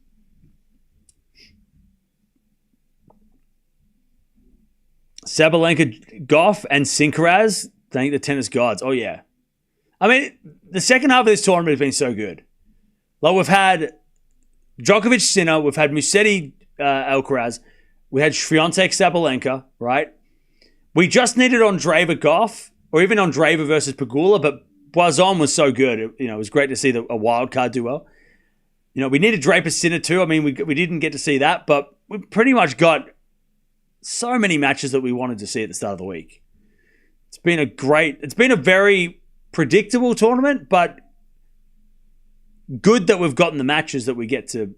Sabalenka, Gauff, and Synchro. Thank the tennis gods. Oh, yeah. I mean, the second half of this tournament has been so good. Like, we've had Djokovic, Sinner. We've had Musetti, Alcaraz. We had Swiatek, Sabalenka, right? We just needed Andreeva, Gauff, or even Andreeva versus Pegula, but Boison was so good. It was great to see a wild card duel. We needed Draper, Sinner too. I mean, we didn't get to see that, but we pretty much got so many matches that we wanted to see at the start of the week. It's been a very predictable tournament, but good that we've gotten the matches that we get to,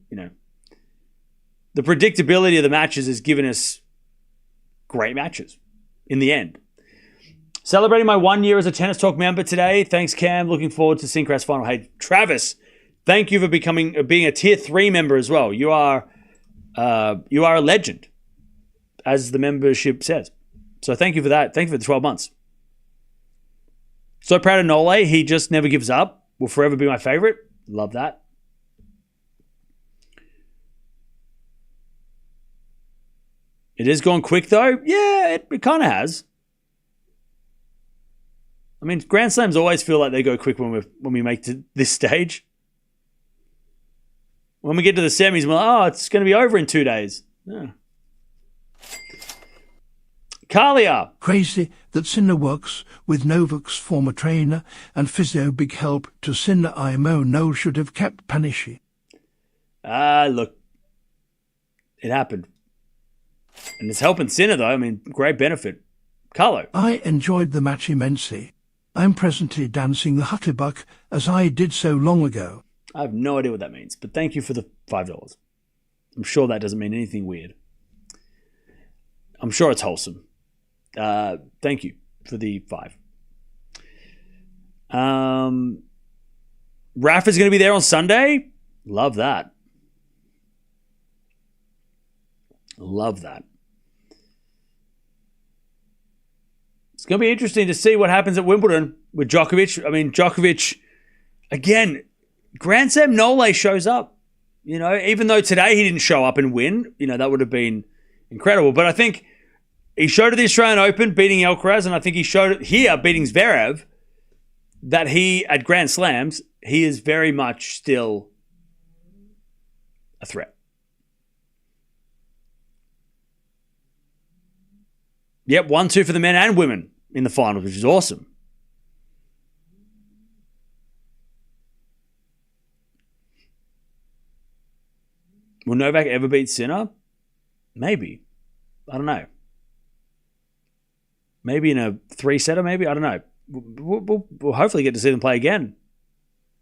the predictability of the matches has given us great matches in the end. Celebrating my 1 year as a Tennis Talk member today. Thanks, Cam. Looking forward to Synchro's final. Hey, Travis, thank you for being a tier 3 member as well. You are a legend, as the membership says. So thank you for that. Thank you for the 12 months. So proud of Nole. He just never gives up. Will forever be my favorite. Love that. It has gone quick, though. Yeah, it kind of has. I mean, Grand Slams always feel like they go quick when we make to this stage. When we get to the semis, we're like, it's going to be over in 2 days. Yeah. Kalia. Crazy that Sinner works with Novak's former trainer and physio. Big help to Sinner. IMO. No should have kept Panishi. Look. It happened. And it's helping Sinner, though. I mean, great benefit. Carlo. I enjoyed the match immensely. I'm presently dancing the Hutterbuck as I did so long ago. I have no idea what that means, but thank you for the $5. I'm sure that doesn't mean anything weird. I'm sure it's wholesome. Thank you for the 5. Rafa's going to be there on Sunday. Love that. Love that. It's going to be interesting to see what happens at Wimbledon with Djokovic. I mean, Djokovic, again, Grand Slam Nole shows up. Even though today he didn't show up and win, that would have been incredible. But I think he showed at the Australian Open beating Alcaraz, and I think he showed it here beating Zverev, that he, at Grand Slams, he is very much still a threat. Yep, 1-2 for the men and women in the finals, which is awesome. Will Novak ever beat Sinner? Maybe. I don't know. Maybe in a 3-setter, maybe? I don't know. We'll hopefully get to see them play again.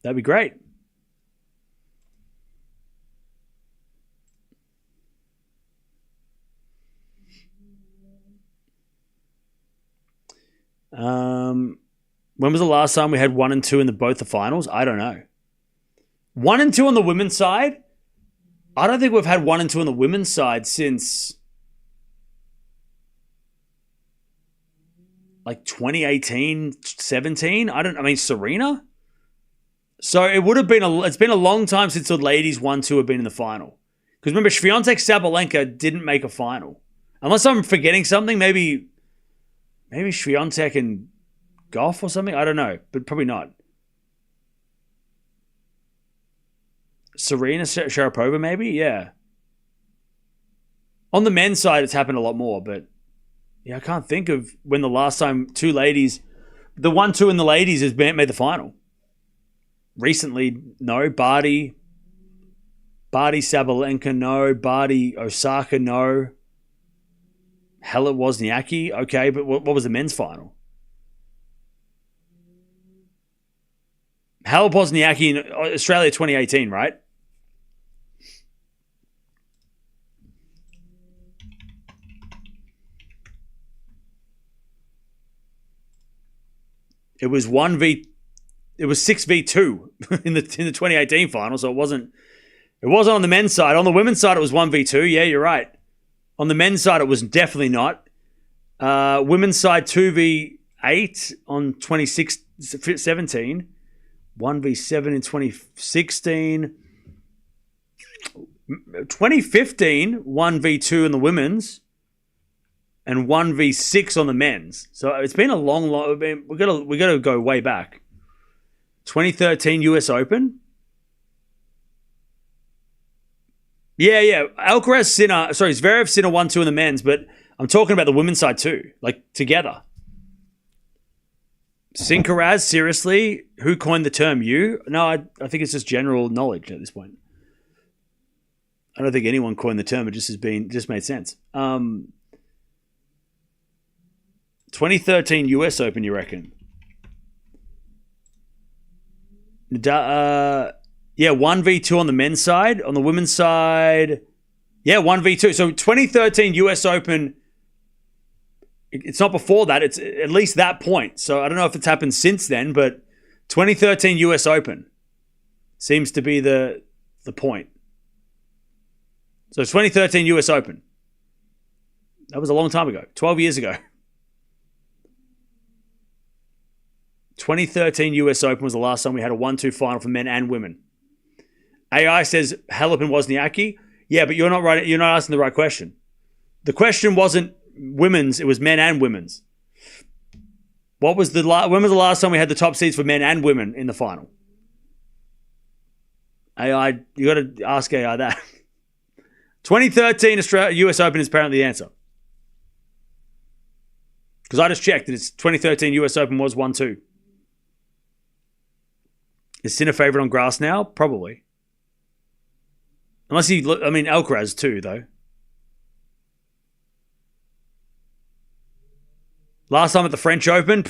That'd be great. When was the last time we had 1 and 2 in both the finals? I don't know. 1 and 2 on the women's side? I don't think we've had 1 and 2 on the women's side since like 2018, 17. I mean, Serena. So it would have been it's been a long time since the ladies 1-2 have been in the final. Because remember, Swiatek Sabalenka didn't make a final. Unless I'm forgetting something, maybe Swiatek and Gauff or something. I don't know, but probably not. Serena Sharapova, maybe? Yeah. On the men's side, it's happened a lot more, but yeah, I can't think of when the last time two ladies, the 1-2 in the ladies has made the final. Recently, no. Barty Sabalenka, no. Barty Osaka, no. Hella Wozniacki, okay, but what was the men's final? Hella Wozniacki in Australia 2018, right? It was 6v2 in the 2018 final, so it wasn't on the men's side. On the women's side, it was 1v2. Yeah, you're right. On the men's side, it was definitely not. Women's side 2v8 on 2017, 1v7 in 2016, 2015 1v2 in the women's, and 1v6 on the men's. So it's been a long. We got to go way back. 2013 US Open. Yeah. Alcaraz Sinner. Sorry, Zverev Sinner 1-2 in the men's, but I'm talking about the women's side too, like together. Sinkeraz, seriously? Who coined the term you? No, I think it's just general knowledge at this point. I don't think anyone coined the term. It just made sense. 2013 US Open, you reckon? Yeah, 1v2 on the men's side. On the women's side, yeah, 1v2. So 2013 US Open, it's not before that. It's at least that point. So I don't know if it's happened since then, but 2013 US Open seems to be the point. So 2013 US Open. That was a long time ago. 12 years ago. 2013 US Open was the last time we had a 1-2 final for men and women. AI says Halep and Wozniacki. Yeah, but you're not right. You're not asking the right question. The question wasn't women's; it was men and women's. When was the last time we had the top seeds for men and women in the final? AI, you got to ask AI that. 2013 US Open is apparently the answer. Because I just checked that it's 2013 US Open was 1-2. Is Sinner favorite on grass now? Probably. Alcaraz too, though. Last time at the French Open?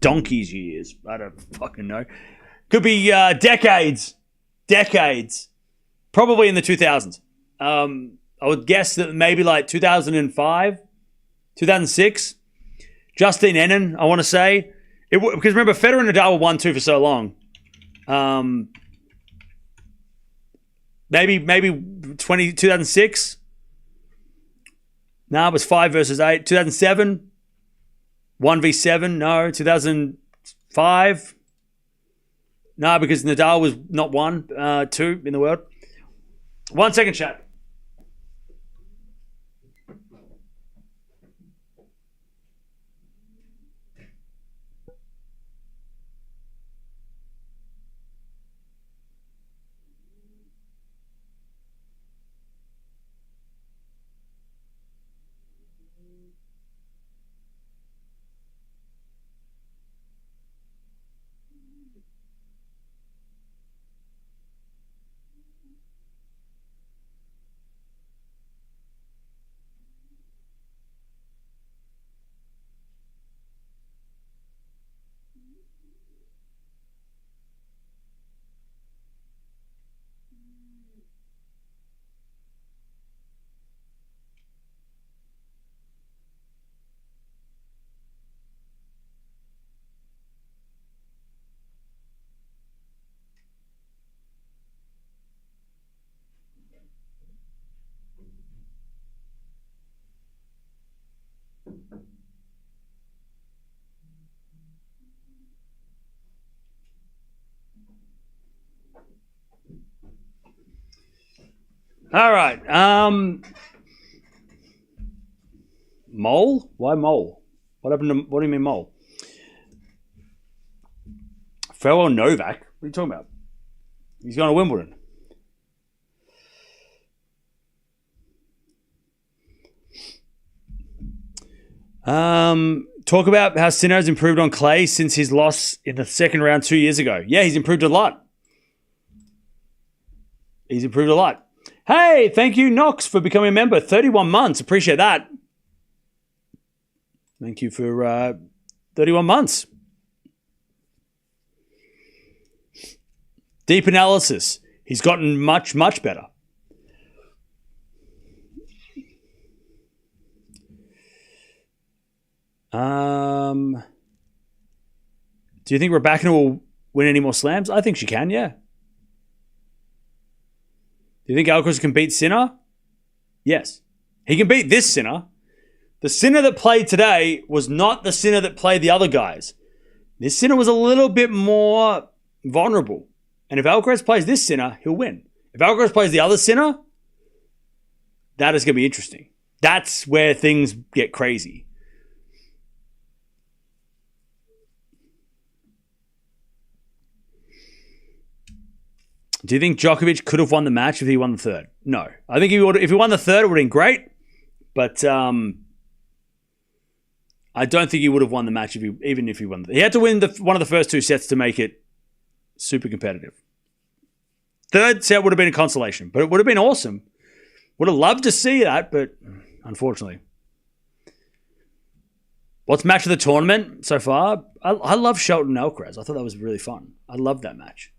Donkey's years. I don't fucking know. Could be decades. Decades. Probably in the 2000s. I would guess that maybe like 2005, 2006. Justine Henin, I want to say. Because remember, Federer and Nadal were 1-2 for so long. Maybe 2006. It was 5 versus 8. 2007, 1v7. No, 2005. No, because Nadal was not 2 in the world. 1 second, chat. All right. Mole? Why mole? What happened to? What do you mean mole? Farewell Novak? What are you talking about? He's going to Wimbledon. Talk about how Sinner has improved on clay since his loss in the second round 2 years ago. Yeah, he's improved a lot. He's improved a lot. Hey, thank you, Knox, for becoming a member. 31 months. Appreciate that. Thank you for 31 months. Deep analysis. He's gotten much, much better. Do you think Raducanu will win any more slams? I think she can, yeah. Do you think Alcaraz can beat Sinner? Yes. He can beat this Sinner. The Sinner that played today was not the Sinner that played the other guys. This Sinner was a little bit more vulnerable. And if Alcaraz plays this Sinner, he'll win. If Alcaraz plays the other Sinner, that is going to be interesting. That's where things get crazy. Do you think Djokovic could have won the match if he won the third? No. I think if he won the third, it would have been great. But I don't think he would have won the match even if he won. He had to win one of the first two sets to make it super competitive. Third set would have been a consolation, but it would have been awesome. Would have loved to see that, but unfortunately. What's match of the tournament so far? I love Shelton Alcaraz. I thought that was really fun. I loved that match.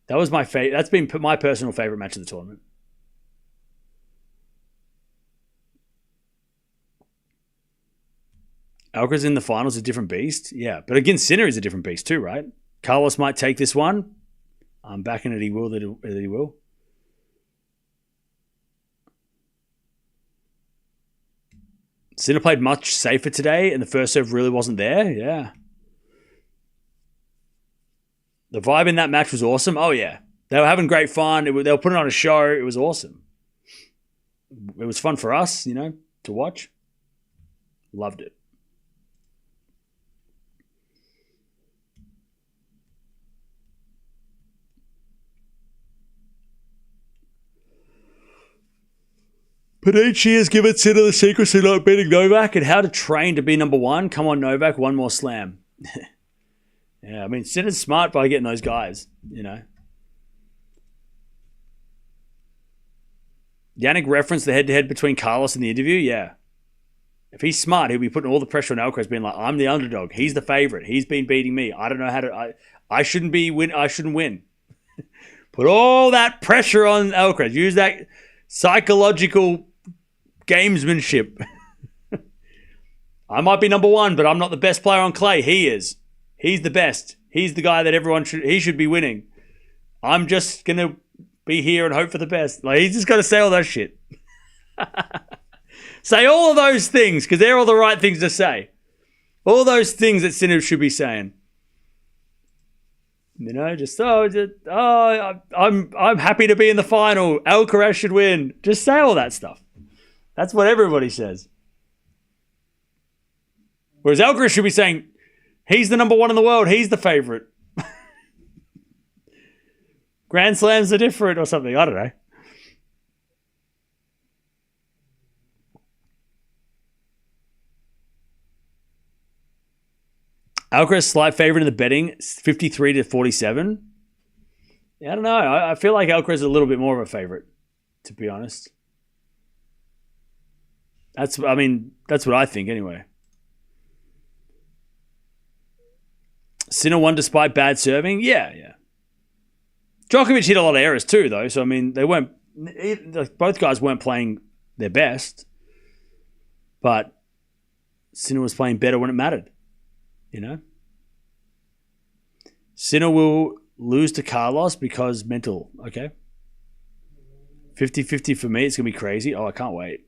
That was my favorite. That's been my personal favorite match of the tournament. Alcaraz in the finals is a different beast. Yeah, but against Sinner is a different beast too, right? Carlos might take this one. I'm backing it. He will. That he will. Sinner played much safer today, and the first serve really wasn't there. Yeah. The vibe in that match was awesome. Oh, yeah. They were having great fun. They were putting on a show. It was awesome. It was fun for us, to watch. Loved it. Panici has given Sinner the secrets to not beating Novak and how to train to be number one. Come on, Novak, one more slam. Yeah, I mean, Sinner's smart by getting those guys, Jannik referenced the head-to-head between Carlos in the interview. Yeah. If he's smart, he'll be putting all the pressure on Alcaraz, being like, I'm the underdog. He's the favorite. He's been beating me. I don't know how to... I shouldn't win. I shouldn't win. Put all that pressure on Alcaraz. Use that psychological gamesmanship. I might be number one, but I'm not the best player on clay. He is. He's the best. He's the guy that he should be winning. I'm just going to be here and hope for the best. Like, he's just got to say all that shit. Say all of those things, because they're all the right things to say. All those things that Sinner should be saying. I'm happy to be in the final. Alcaraz should win. Just say all that stuff. That's what everybody says. Whereas Alcaraz should be saying, he's the number one in the world. He's the favorite. Grand Slams are different or something. I don't know. Alcaraz slight favorite in the betting, 53 to 47. Yeah, I don't know. I feel like Alcaraz is a little bit more of a favorite, to be honest. That's what I think anyway. Sinner won despite bad serving? Yeah. Djokovic hit a lot of errors too, though. So, both guys weren't playing their best. But Sinner was playing better when it mattered. Sinner will lose to Carlos because mental. Okay. 50-50 for me. It's going to be crazy. Oh, I can't wait.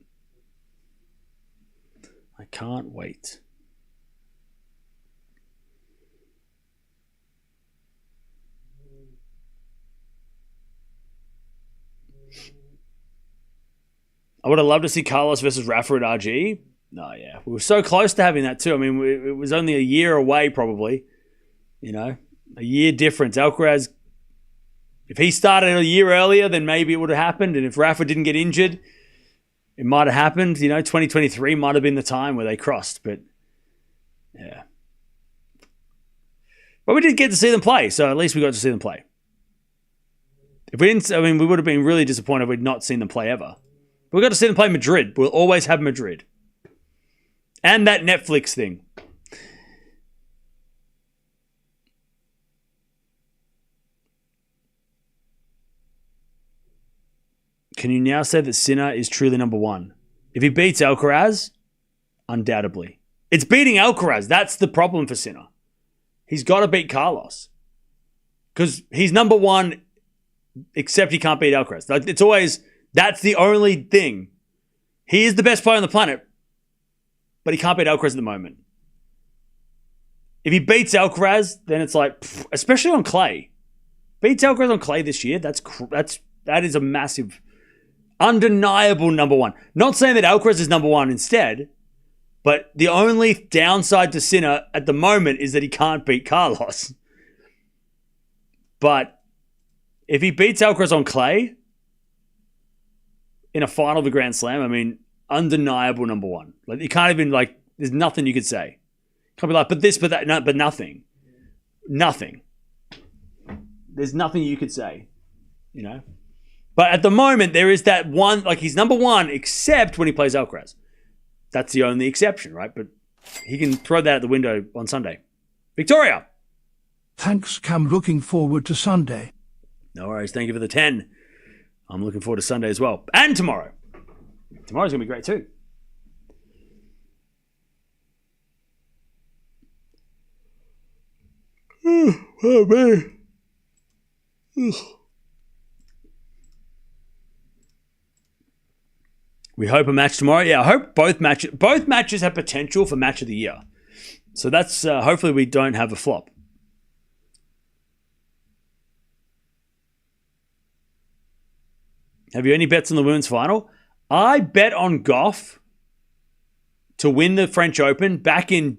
I would have loved to see Carlos versus Rafa at RG. No, yeah. We were so close to having that too. It was only a year away probably. A year difference. Alcaraz, if he started a year earlier, then maybe it would have happened. And if Rafa didn't get injured, It might have happened, 2023 might have been the time where they crossed, but yeah. But we did get to see them play, so at least we got to see them play. If we didn't, we would have been really disappointed if we'd not seen them play ever. But we got to see them play Madrid. We'll always have Madrid. And that Netflix thing. Can you now say that Sinner is truly number one? If he beats Alcaraz, undoubtedly. It's beating Alcaraz. That's the problem for Sinner. He's got to beat Carlos. Because he's number one, except he can't beat Alcaraz. It's always, that's the only thing. He is the best player on the planet, but he can't beat Alcaraz at the moment. If he beats Alcaraz, then it's like, especially on clay. Beats Alcaraz on clay this year, that is a massive, undeniable number one. Not saying that Alcaraz is number one instead, but the only downside to Sinner at the moment is that he can't beat Carlos. But if he beats Alcaraz on clay in a final of the Grand Slam, undeniable number one. Like, you can't even, there's nothing you could say. Can't be like, but this, but that, no, but nothing. Nothing. There's nothing you could say, But at the moment, there is that one, he's number one, except when he plays Alcaraz. That's the only exception, right? But he can throw that out the window on Sunday. Victoria. Thanks, Cam. Looking forward to Sunday. No worries. Thank you for the 10. I'm looking forward to Sunday as well. And tomorrow. Tomorrow's going to be great too. Oh, man. We hope a match tomorrow. Yeah, I hope both matches have potential for match of the year. So that's hopefully we don't have a flop. Have you any bets on the women's final? I bet on Gauff to win the French Open back in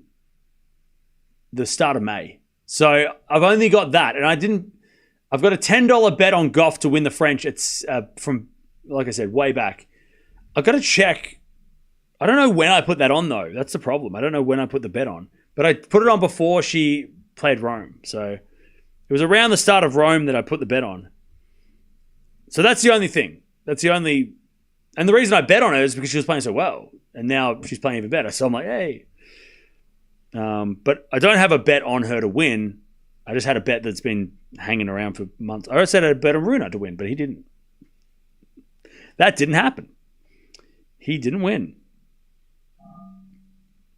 the start of May. So I've only got that, and I've got a $10 bet on Gauff to win the French. It's from, like I said, way back. I've got to check. I don't know when I put that on, though. That's the problem. I don't know when I put the bet on. But I put it on before she played Rome. So it was around the start of Rome that I put the bet on. So that's the only thing. That's the only... And the reason I bet on her is because she was playing so well. And now she's playing even better. So I'm like, hey. But I don't have a bet on her to win. I just had a bet that's been hanging around for months. I said I had a bet on Runa to win, but he didn't. That didn't happen. He didn't win.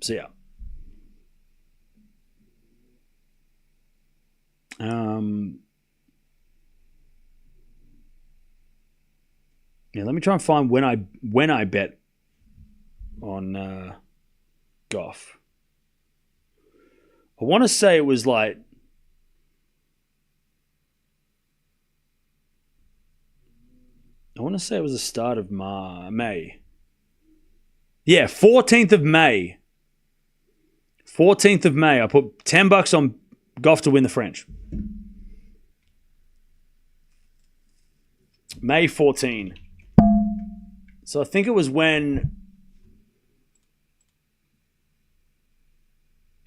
So, yeah. Yeah, let me try and find when I bet on Gauff. I want to say it was I want to say it was the start of May. Yeah, 14th of May. 14th of May. I put $10 on Gauff to win the French. May 14. So I think it was when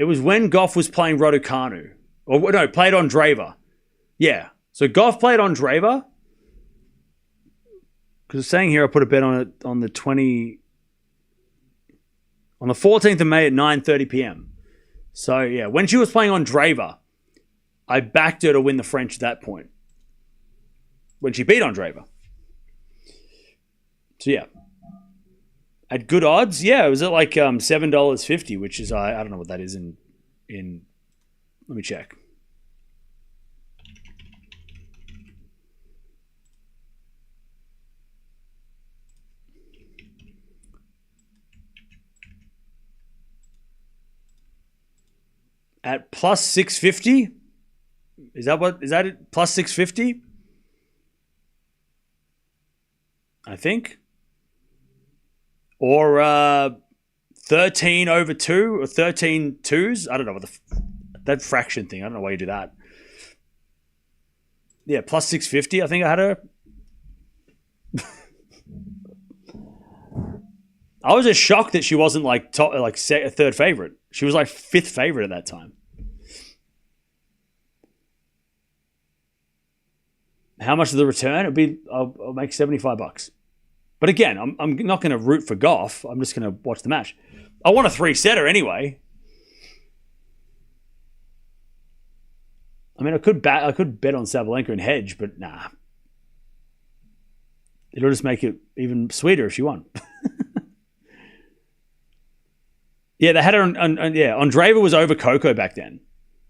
Gauff was playing Raducanu. Or no, played Andreeva. Yeah. So Gauff played Andreeva. Because it's saying here I put a bet on it on the 14th of May at 9:30 p.m. So yeah, when she was playing Andreeva, I backed her to win the French at that point. When she beat Andreeva. So yeah. At good odds, yeah, it was at $7.50, which is I don't know what that is in let me check. At plus 650? Is that it? Plus 650? I think. Or 13 over 2 or 13 twos. I don't know what that fraction thing. I don't know why you do that. Yeah, plus 650. I think I had her. I was just shocked that she wasn't like third favorite. She was like fifth favorite at that time. How much of the return? I'll make $75. But again, I'm not going to root for Gauff. I'm just going to watch the match. I want a 3-setter anyway. I mean, I could bet on Sabalenka and hedge, but nah. It'll just make it even sweeter if she won. Yeah, they had her on Andreeva was over Coco back then.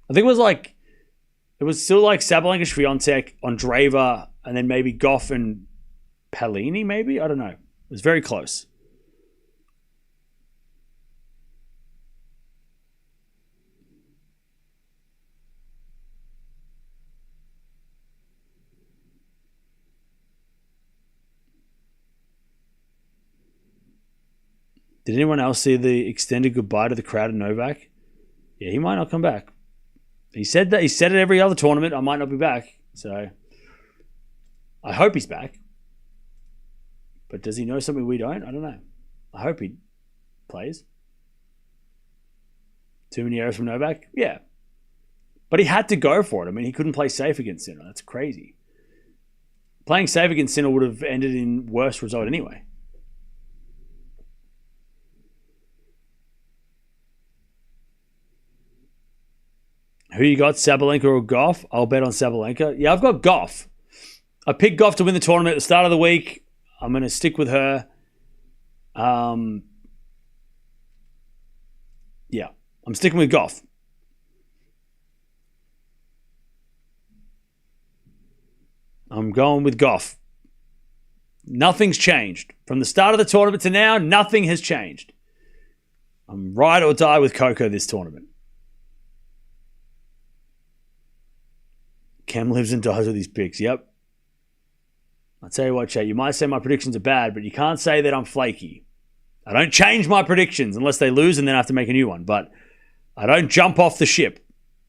I think it was still like Sabalenka, Swiatek, Andreeva, and then maybe Gauff and Palini, maybe? I don't know. It was very close. Did anyone else see the extended goodbye to the crowd of Novak? Yeah, he might not come back. He said that. He said it every other tournament. I might not be back. So I hope he's back. But does he know something we don't? I don't know. I hope he plays. Too many errors from Novak? Yeah. But he had to go for it. I mean, he couldn't play safe against Sinner. That's crazy. Playing safe against Sinner would have ended in worse result anyway. Who you got, Sabalenka or Gauff? I'll bet on Sabalenka. Yeah, I've got Gauff. I picked Gauff to win the tournament at the start of the week. I'm going to stick with her. Yeah, I'm sticking with Gauff. I'm going with Gauff. Nothing's changed. From the start of the tournament to now, nothing has changed. I'm ride or die with Coco this tournament. Cam lives and dies with his picks. Yep. I'll tell you what, chat. You might say my predictions are bad, but you can't say that I'm flaky. I don't change my predictions unless they lose and then I have to make a new one. But I don't jump off the ship.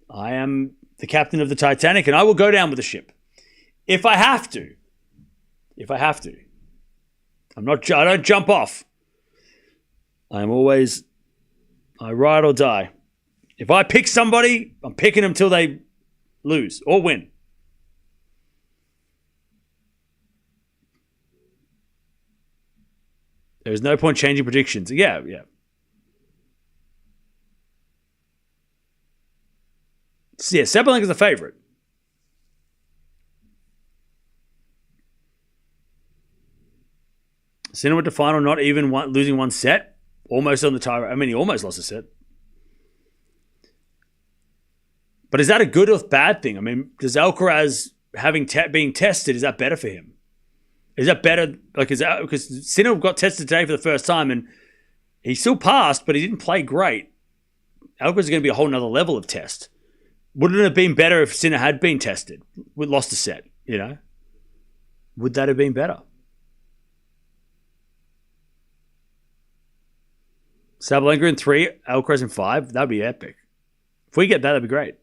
I am the captain of the Titanic and I will go down with the ship. If I have to. I don't jump off. I ride or die. If I pick somebody, I'm picking them till they lose or win. There's no point changing predictions. Yeah. So yeah, Sabalenka's the favorite. Sinner went to final, not even losing one set. Almost on the tie. I mean, he almost lost a set. But is that a good or bad thing? I mean, does Alcaraz being tested, is that better for him? Is that better? Because Sinner got tested today for the first time and he still passed, but he didn't play great. Alcaraz is going to be a whole nother level of test. Wouldn't it have been better if Sinner had been tested? We lost a set, you know? Would that have been better? Sabalenka in 3, Alcaraz in 5. That'd be epic. If we get that, that'd be great.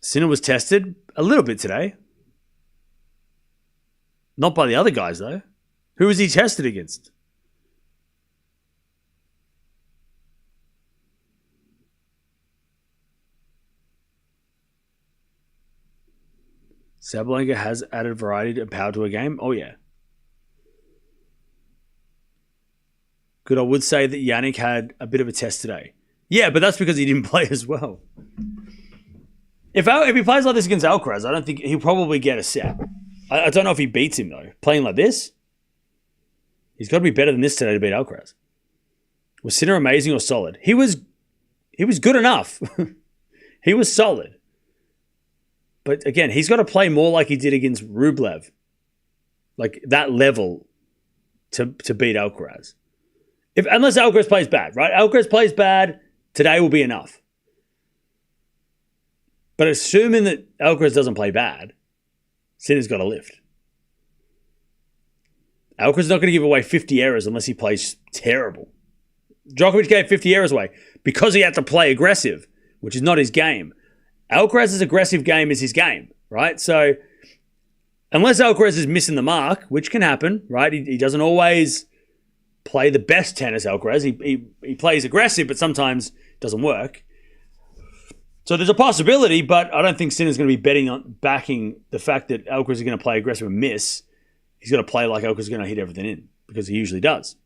Sinner was tested a little bit today. Not by the other guys, though. Who was he tested against? Sabalenka has added variety and power to a game. Oh, yeah. Good, I would say that Jannik had a bit of a test today. Yeah, but that's because he didn't play as well. If he plays like this against Alcaraz, I don't think he'll probably get a set. I don't know if he beats him, though. Playing like this, he's got to be better than this today to beat Alcaraz. Was Sinner amazing or solid? He was good enough. He was solid. But again, he's got to play more like he did against Rublev. Like that level to beat Alcaraz. Unless Alcaraz plays bad, right? Alcaraz plays bad, today will be enough. But assuming that Alcaraz doesn't play bad, Sinner's got to lift. Alcaraz not going to give away 50 errors unless he plays terrible. Djokovic gave 50 errors away because he had to play aggressive, which is not his game. Alcaraz's aggressive game is his game, right? So unless Alcaraz is missing the mark, which can happen, right? He doesn't always play the best tennis, Alcaraz. He plays aggressive, but sometimes it doesn't work. So there's a possibility, but I don't think Sinner's going to be backing the fact that Alcaraz is going to play aggressive and miss. He's going to play like Alcaraz is going to hit everything in, because he usually does.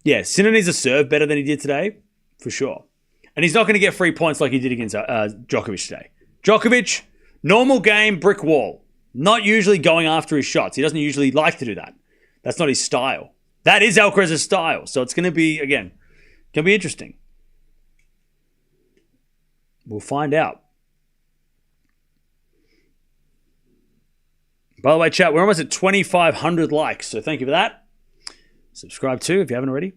Yeah, Sinner needs to serve better than he did today, for sure. And he's not going to get free points like he did against Djokovic today. Djokovic, normal game, brick wall. Not usually going after his shots. He doesn't usually like to do that. That's not his style. That is Alcaraz's style. So it's going to be, again, going to be interesting. We'll find out. By the way, chat, we're almost at 2,500 likes, so thank you for that. Subscribe too if you haven't already.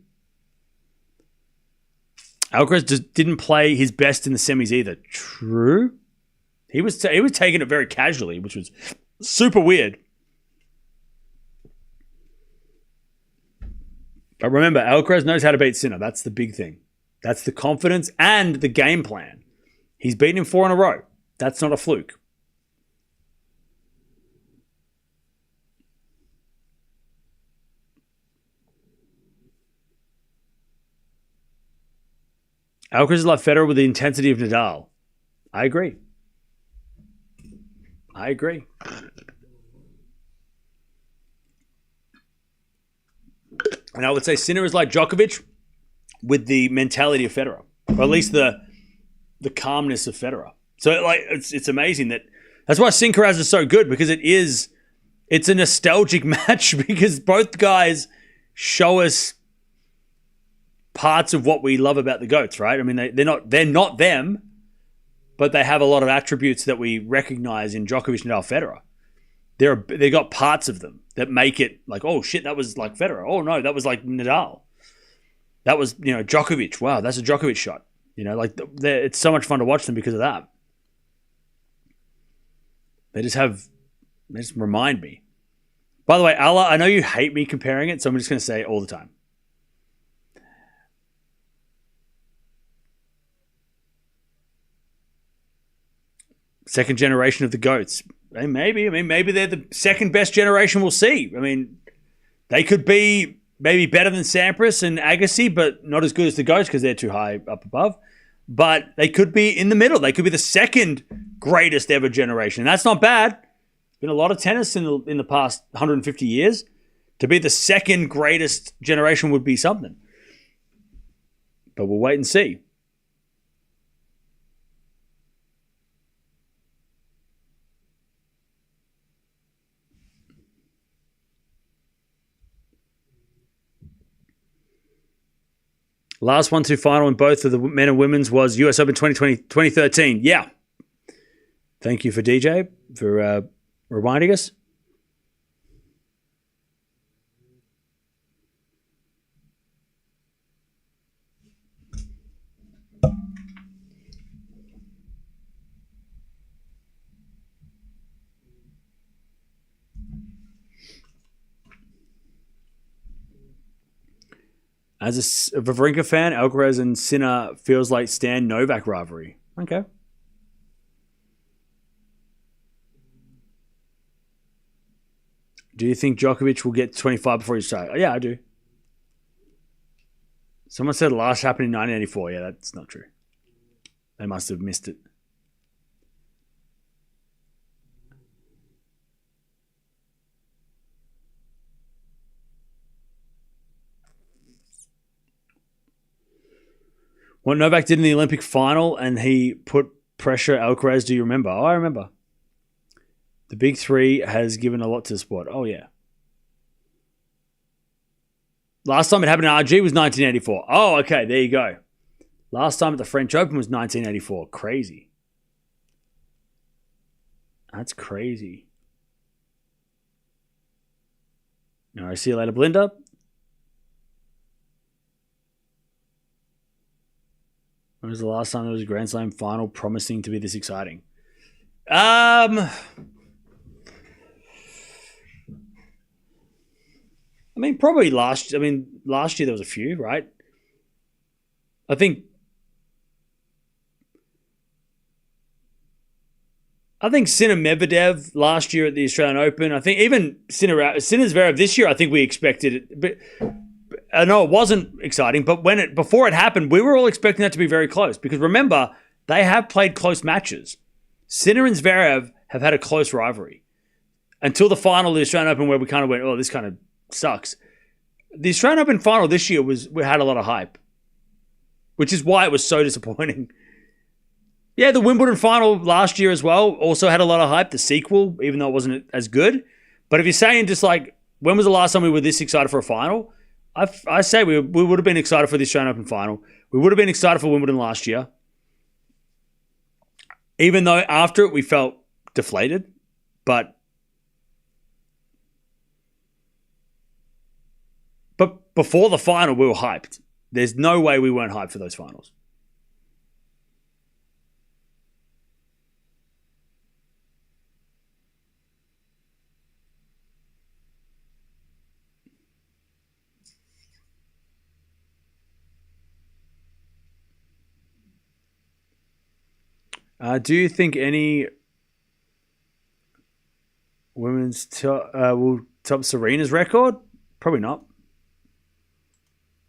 Alcaraz just didn't play his best in the semis either. True. He was taking it very casually, which was super weird. But remember, Alcaraz knows how to beat Sinner. That's the big thing. That's the confidence and the game plan. He's beaten him 4 in a row. That's not a fluke. Alcaraz is like Federer with the intensity of Nadal. I agree. And I would say Sinner is like Djokovic with the mentality of Federer, or at least the calmness of Federer. So it's amazing that's why Sinkeraz is so good, because it's a nostalgic match, because both guys show us parts of what we love about the GOATs, right? I mean, they're not them, but they have a lot of attributes that we recognize in Djokovic, Nadal, Federer. They got parts of them that make it like, oh shit, that was like Federer. Oh no, that was like Nadal. That was, Djokovic. Wow, that's a Djokovic shot. It's so much fun to watch them because of that. They just remind me. By the way, Eala, I know you hate me comparing it, so I'm just going to say it all the time. Second generation of the GOATs. Maybe. Maybe they're the second best generation we'll see. I mean, they could be maybe better than Sampras and Agassi, but not as good as the GOATs because they're too high up above. But they could be in the middle. They could be the second greatest ever generation. And that's not bad. There's been a lot of tennis in the past 150 years. To be the second greatest generation would be something. But we'll wait and see. Last 1-2 final in both of the men and women's was US Open 2013. Yeah. Thank you for DJ for reminding us. As a Wawrinka fan, Alcaraz and Sinner feels like Stan Novak rivalry. Okay. Do you think Djokovic will get 25 before his start? Yeah, I do. Someone said last happened in 1984. Yeah, that's not true. They must have missed it. What Novak did in the Olympic final, and he put pressure Alcaraz. Do you remember? Oh, I remember. The big three has given a lot to the sport. Oh, yeah. Last time it happened in RG was 1984. Oh, okay. There you go. Last time at the French Open was 1984. Crazy. That's crazy. All right, see you later, Belinda. When was the last time there was a Grand Slam final promising to be this exciting? I mean, probably last year there was a few, right? I think I think Sinner Medvedev last year at the Australian Open. I think even Sinner Zverev this year, I think we expected it. But I know it wasn't exciting, but before it happened, we were all expecting that to be very close. Because remember, they have played close matches. Sinner and Zverev have had a close rivalry. Until the final of the Australian Open where we kind of went, oh, this kind of sucks. The Australian Open final this year we had a lot of hype. Which is why it was so disappointing. Yeah, the Wimbledon final last year as well also had a lot of hype. The sequel, even though it wasn't as good. But if you're saying just like, when was the last time we were this excited for a final? I say we would have been excited for the Australian Open final. We would have been excited for Wimbledon last year. Even though after it we felt deflated. But before the final, we were hyped. There's no way we weren't hyped for those finals. Do you think any women's will top Serena's record? Probably not.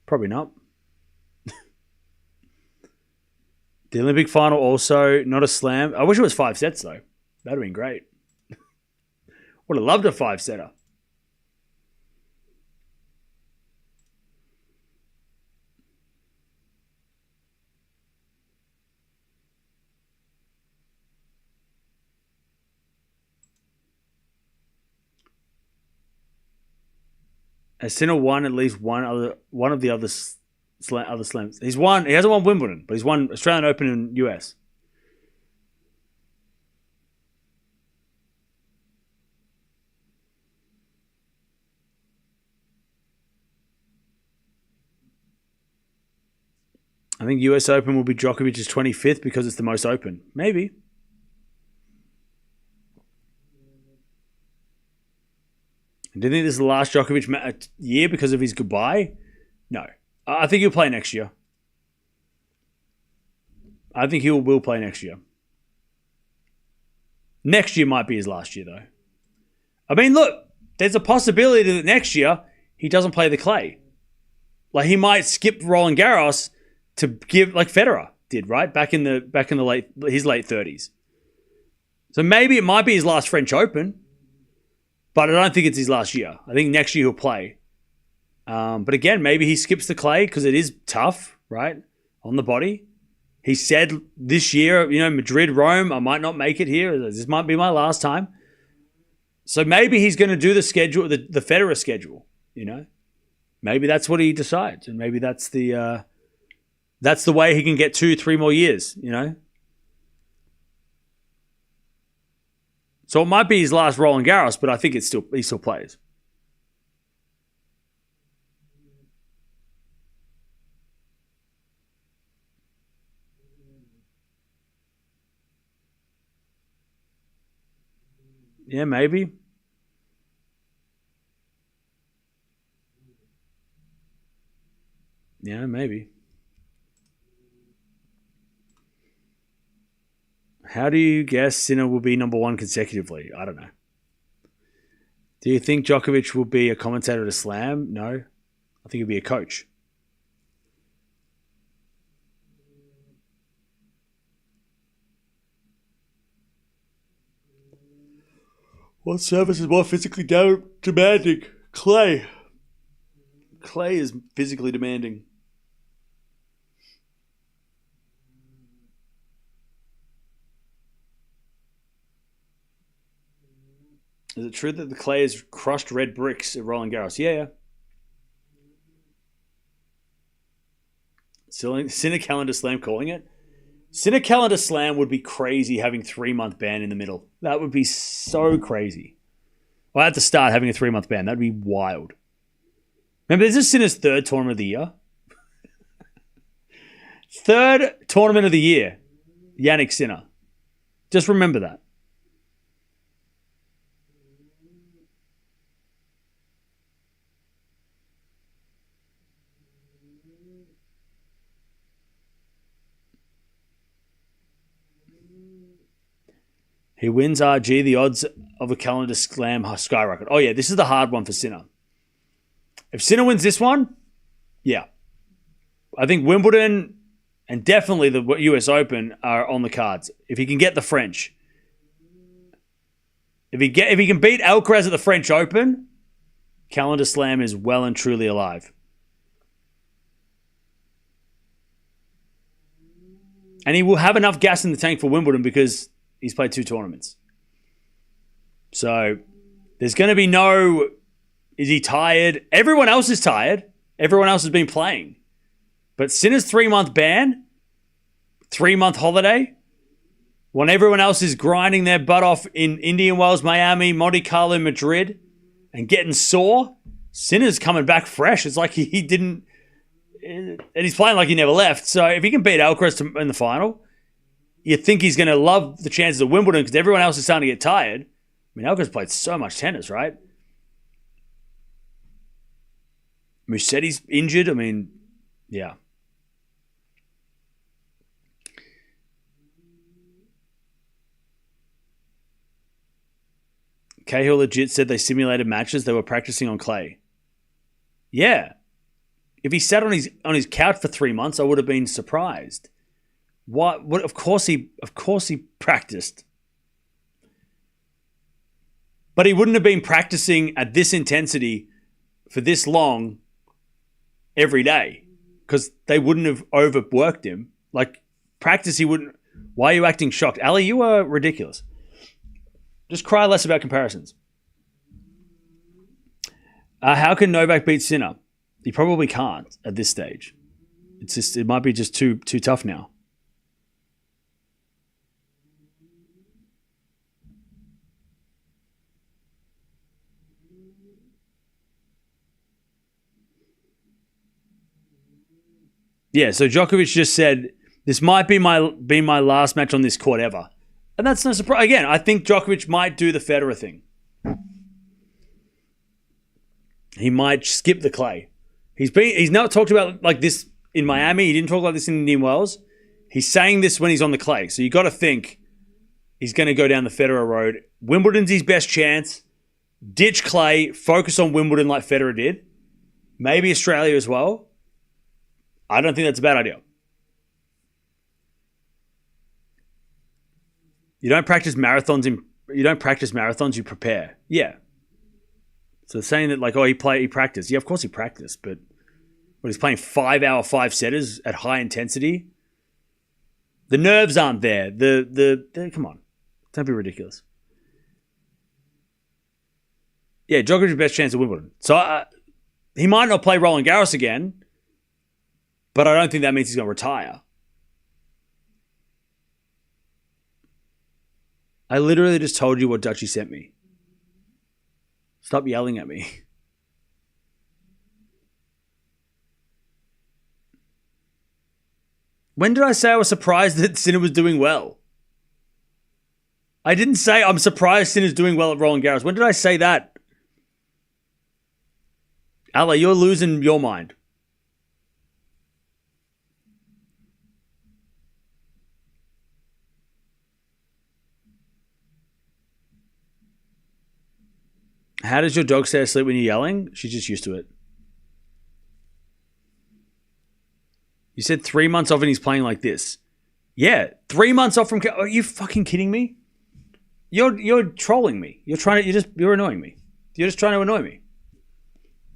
Probably not. The Olympic final also not a slam. I wish it was 5 sets though. That'd have been great. Would have loved a 5-setter. Has Sinner won at least one of the other slams? He hasn't won Wimbledon, but he's won Australian Open and US. I think US Open will be Djokovic's 25th because it's the most open. Maybe. Do you think this is the last Djokovic year because of his goodbye? No. I think he'll play next year. I think he will play next year. Next year might be his last year, though. I mean, look, there's a possibility that next year he doesn't play the clay. Like he might skip Roland Garros to give, like Federer did, right? Back in the his late 30s. So maybe it might be his last French Open. But I don't think it's his last year. I think next year he'll play. But again, maybe he skips the clay because it is tough, right? On the body. He said this year, Madrid, Rome, I might not make it here. This might be my last time. So maybe he's going to do the schedule, the Federer schedule, Maybe that's what he decides. And maybe that's the way he can get 2-3 more years, So it might be his last Roland Garros, but I think he still plays. Yeah, maybe. Yeah, maybe. How do you guess Sinner will be number 1 consecutively? I don't know. Do you think Djokovic will be a commentator at a slam? No. I think he'll be a coach. What surface is more physically demanding? Clay. Clay is physically demanding. Is it true that the clay is crushed red bricks at Roland Garros? Yeah. Sinner calendar slam calling it? Sinner calendar slam would be crazy having 3-month ban in the middle. That would be so crazy. Well, at the start, having a 3-month ban, that'd be wild. Remember, this is Sinner's 3rd tournament of the year. 3rd tournament of the year, Jannik Sinner. Just remember that. He wins RG, the odds of a calendar slam skyrocket. Oh, yeah, this is the hard one for Sinner. If Sinner wins this one, yeah. I think Wimbledon and definitely the US Open are on the cards. If he can get the French. If he can beat Alcaraz at the French Open, calendar slam is well and truly alive. And he will have enough gas in the tank for Wimbledon because he's played 2 tournaments. So there's going to be no, is he tired? Everyone else is tired. Everyone else has been playing. But Sinner's 3-month ban, 3-month holiday, when everyone else is grinding their butt off in Indian Wells, Miami, Monte Carlo, Madrid, and getting sore, Sinner's coming back fresh. It's like he didn't, and he's playing like he never left. So if he can beat Alcaraz in the final, you think he's going to love the chances of Wimbledon because everyone else is starting to get tired. I mean, Alcaraz played so much tennis, right? Musetti's injured. I mean, yeah. Cahill legit said they simulated matches. They were practicing on clay. Yeah. If he sat on his couch for 3 months, I would have been surprised. What? Of course he practiced. But he wouldn't have been practicing at this intensity for this long every day because they wouldn't have overworked him. Like, practice, he wouldn't. Why are you acting shocked? Ali, you are ridiculous. Just cry less about comparisons. How can Novak beat Sinner? He probably can't at this stage. It might be just too tough now. Yeah, so Djokovic just said, this might be my last match on this court ever. And that's no surprise. Again, I think Djokovic might do the Federer thing. He might skip the clay. He's not talked about like this in Miami. He didn't talk like this in Indian Wells. He's saying this when he's on the clay. So you got to think he's going to go down the Federer road. Wimbledon's his best chance. Ditch clay. Focus on Wimbledon like Federer did. Maybe Australia as well. I don't think that's a bad idea. You don't practice marathons, you prepare. Yeah. So saying that like, oh, he practiced. Yeah, of course he practiced, but when he's playing 5-hour 5-setters at high intensity, the nerves aren't there. Come on. Don't be ridiculous. Yeah, Djokovic's best chance at Wimbledon. So he might not play Roland Garros again, but I don't think that means he's going to retire. I literally just told you what Dutchie sent me. Stop yelling at me. When did I say I was surprised that Sinner was doing well? I didn't say I'm surprised Sinner's doing well at Roland Garros. When did I say that? Allah, you're losing your mind. How does your dog stay asleep when you're yelling? She's just used to it. You said 3 months off and he's playing like this. Yeah, 3 months off from. Are you fucking kidding me? You're trolling me. You're annoying me. You're just trying to annoy me.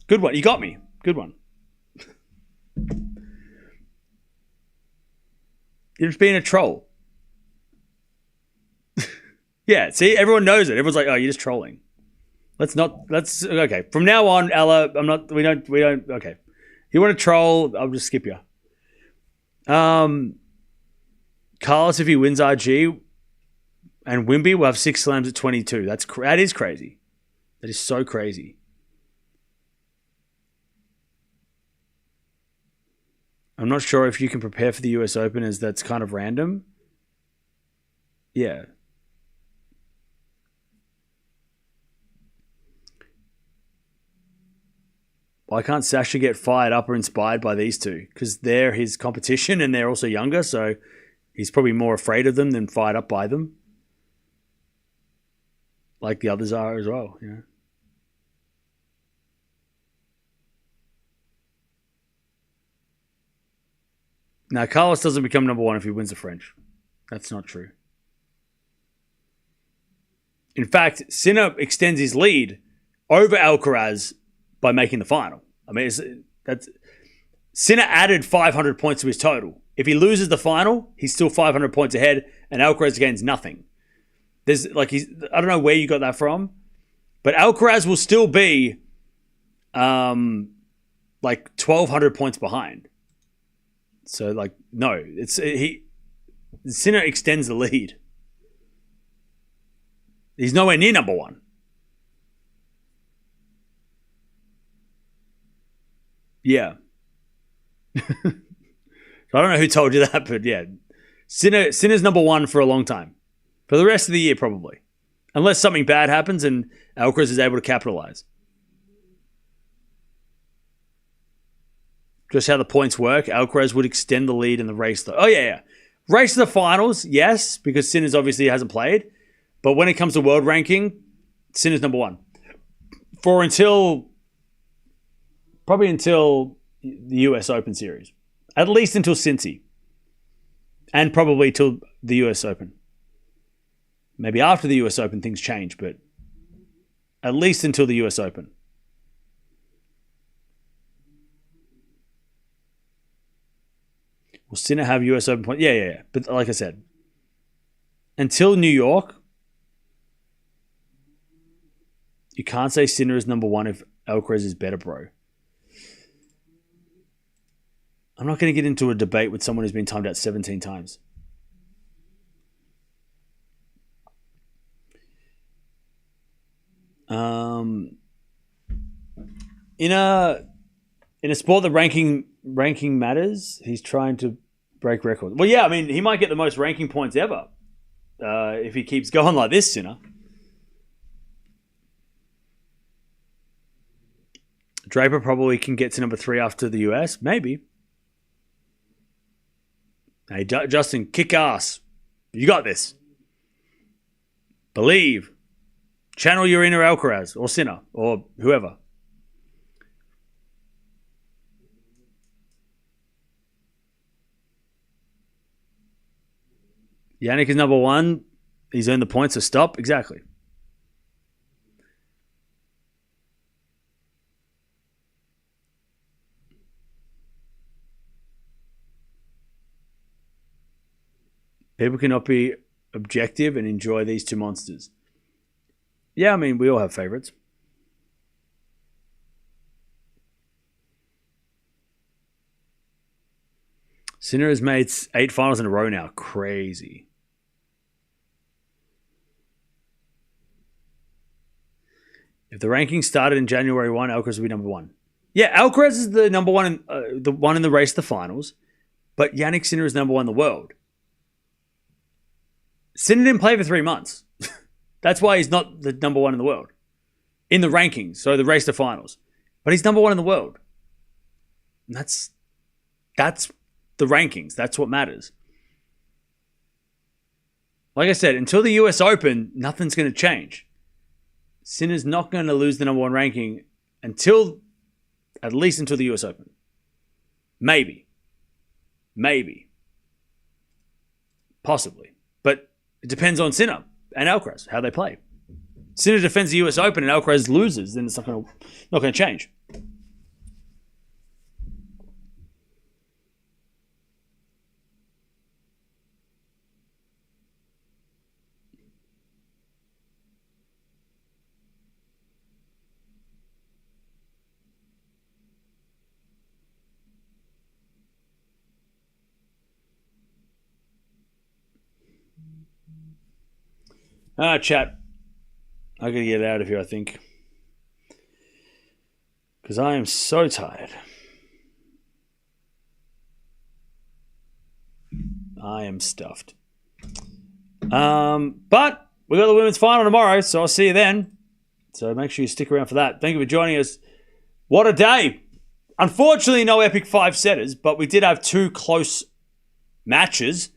Good one. You got me. Good one. You're just being a troll. Yeah. See, everyone knows it. Everyone's like, oh, you're just trolling. Okay. From now on, Ella, we don't, okay. You want to troll, I'll just skip you. Carlos, if he wins RG and Wimby, will have 6 slams at 22. That is crazy. That is so crazy. I'm not sure if you can prepare for the US Open as that's kind of random. Yeah. Why can't Sasha get fired up or inspired by these two? Because they're his competition and they're also younger, so he's probably more afraid of them than fired up by them. like the others are as well. You know. Now, Carlos doesn't become number one if he wins the French. That's not true. In fact, Sinner extends his lead over Alcaraz by making the final. I mean, Sinner added 500 points to his total. If he loses the final, he's still 500 points ahead, and Alcaraz gains nothing. I don't know where you got that from, but Alcaraz will still be 1,200 points behind. So, no, Sinner extends the lead. He's nowhere near number one. Yeah. I don't know who told you that, but yeah. Sinner's number one for a long time. For the rest of the year, probably. Unless something bad happens and Alcaraz is able to capitalize. Just how the points work, Alcaraz would extend the lead in the race. Oh, yeah. Race to the finals, yes, because Sinner's obviously hasn't played. But when it comes to world ranking, Sinner's number one. Probably until the US Open series. At least until Cincy. And probably till the US Open. Maybe after the US Open things change, but at least until the US Open. Will Sinner have US Open points? Yeah. But like I said, until New York, you can't say Sinner is number one if Alcaraz is better, bro. I'm not going to get into a debate with someone who's been timed out 17 times. In a sport that ranking matters, he's trying to break records. Well, yeah, I mean, he might get the most ranking points ever if he keeps going like this, Sinner. Draper probably can get to number 3 after the US. Maybe. Hey, Justin, kick ass. You got this. Believe. Channel your inner Alcaraz or Sinner or whoever. Jannik is number one. He's earned the points to stop. Exactly. People cannot be objective and enjoy these two monsters. Yeah, I mean, we all have favorites. Sinner has made 8 finals in a row now. Crazy. If the ranking started in January 1, Alcaraz would be number 1. Yeah, Alcaraz is the number one, the one in the race to the finals, but Jannik Sinner is number 1 in the world. Sinner didn't play for 3 months. That's why he's not the number 1 in the world. In the rankings, so the race to finals. But he's number 1 in the world. And that's the rankings. That's what matters. Like I said, until the US Open, nothing's going to change. Sinner's not going to lose the number 1 ranking at least until the US Open. Maybe. Possibly. But it depends on Sinner and Alcaraz, how they play. Sinner defends the US Open and Alcaraz loses, then it's not going to change. Chat. I gotta get out of here, I think. Because I am so tired. I am stuffed. But we got the women's final tomorrow, so I'll see you then. So make sure you stick around for that. Thank you for joining us. What a day. Unfortunately, no epic 5-setters, but we did have 2 close matches.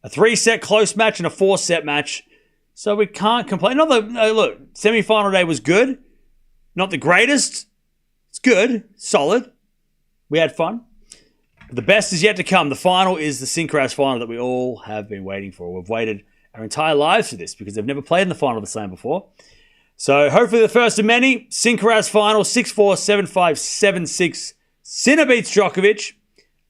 A 3-set close match and a 4-set match. So we can't complain. Look, semi-final day was good. Not the greatest. It's good. Solid. We had fun. But the best is yet to come. The final is the Synchros final that we all have been waiting for. We've waited our entire lives for this because they've never played in the final of the Slam before. So hopefully the first of many. Synchros final, 6-4, 7-5, 7-6. Sinner beats Djokovic.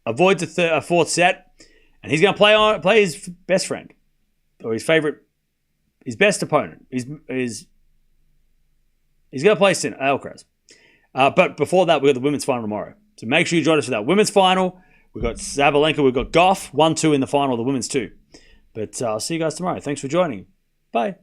Avoids a fourth set. And he's going to play his best friend. Or his best opponent. He's going to play Sinner, Alcaraz. But before that, we've got the women's final tomorrow. So make sure you join us for that women's final. We've got Sabalenka, we've got Gauff, 1-2 in the final of the women's too. But I'll see you guys tomorrow. Thanks for joining. Bye.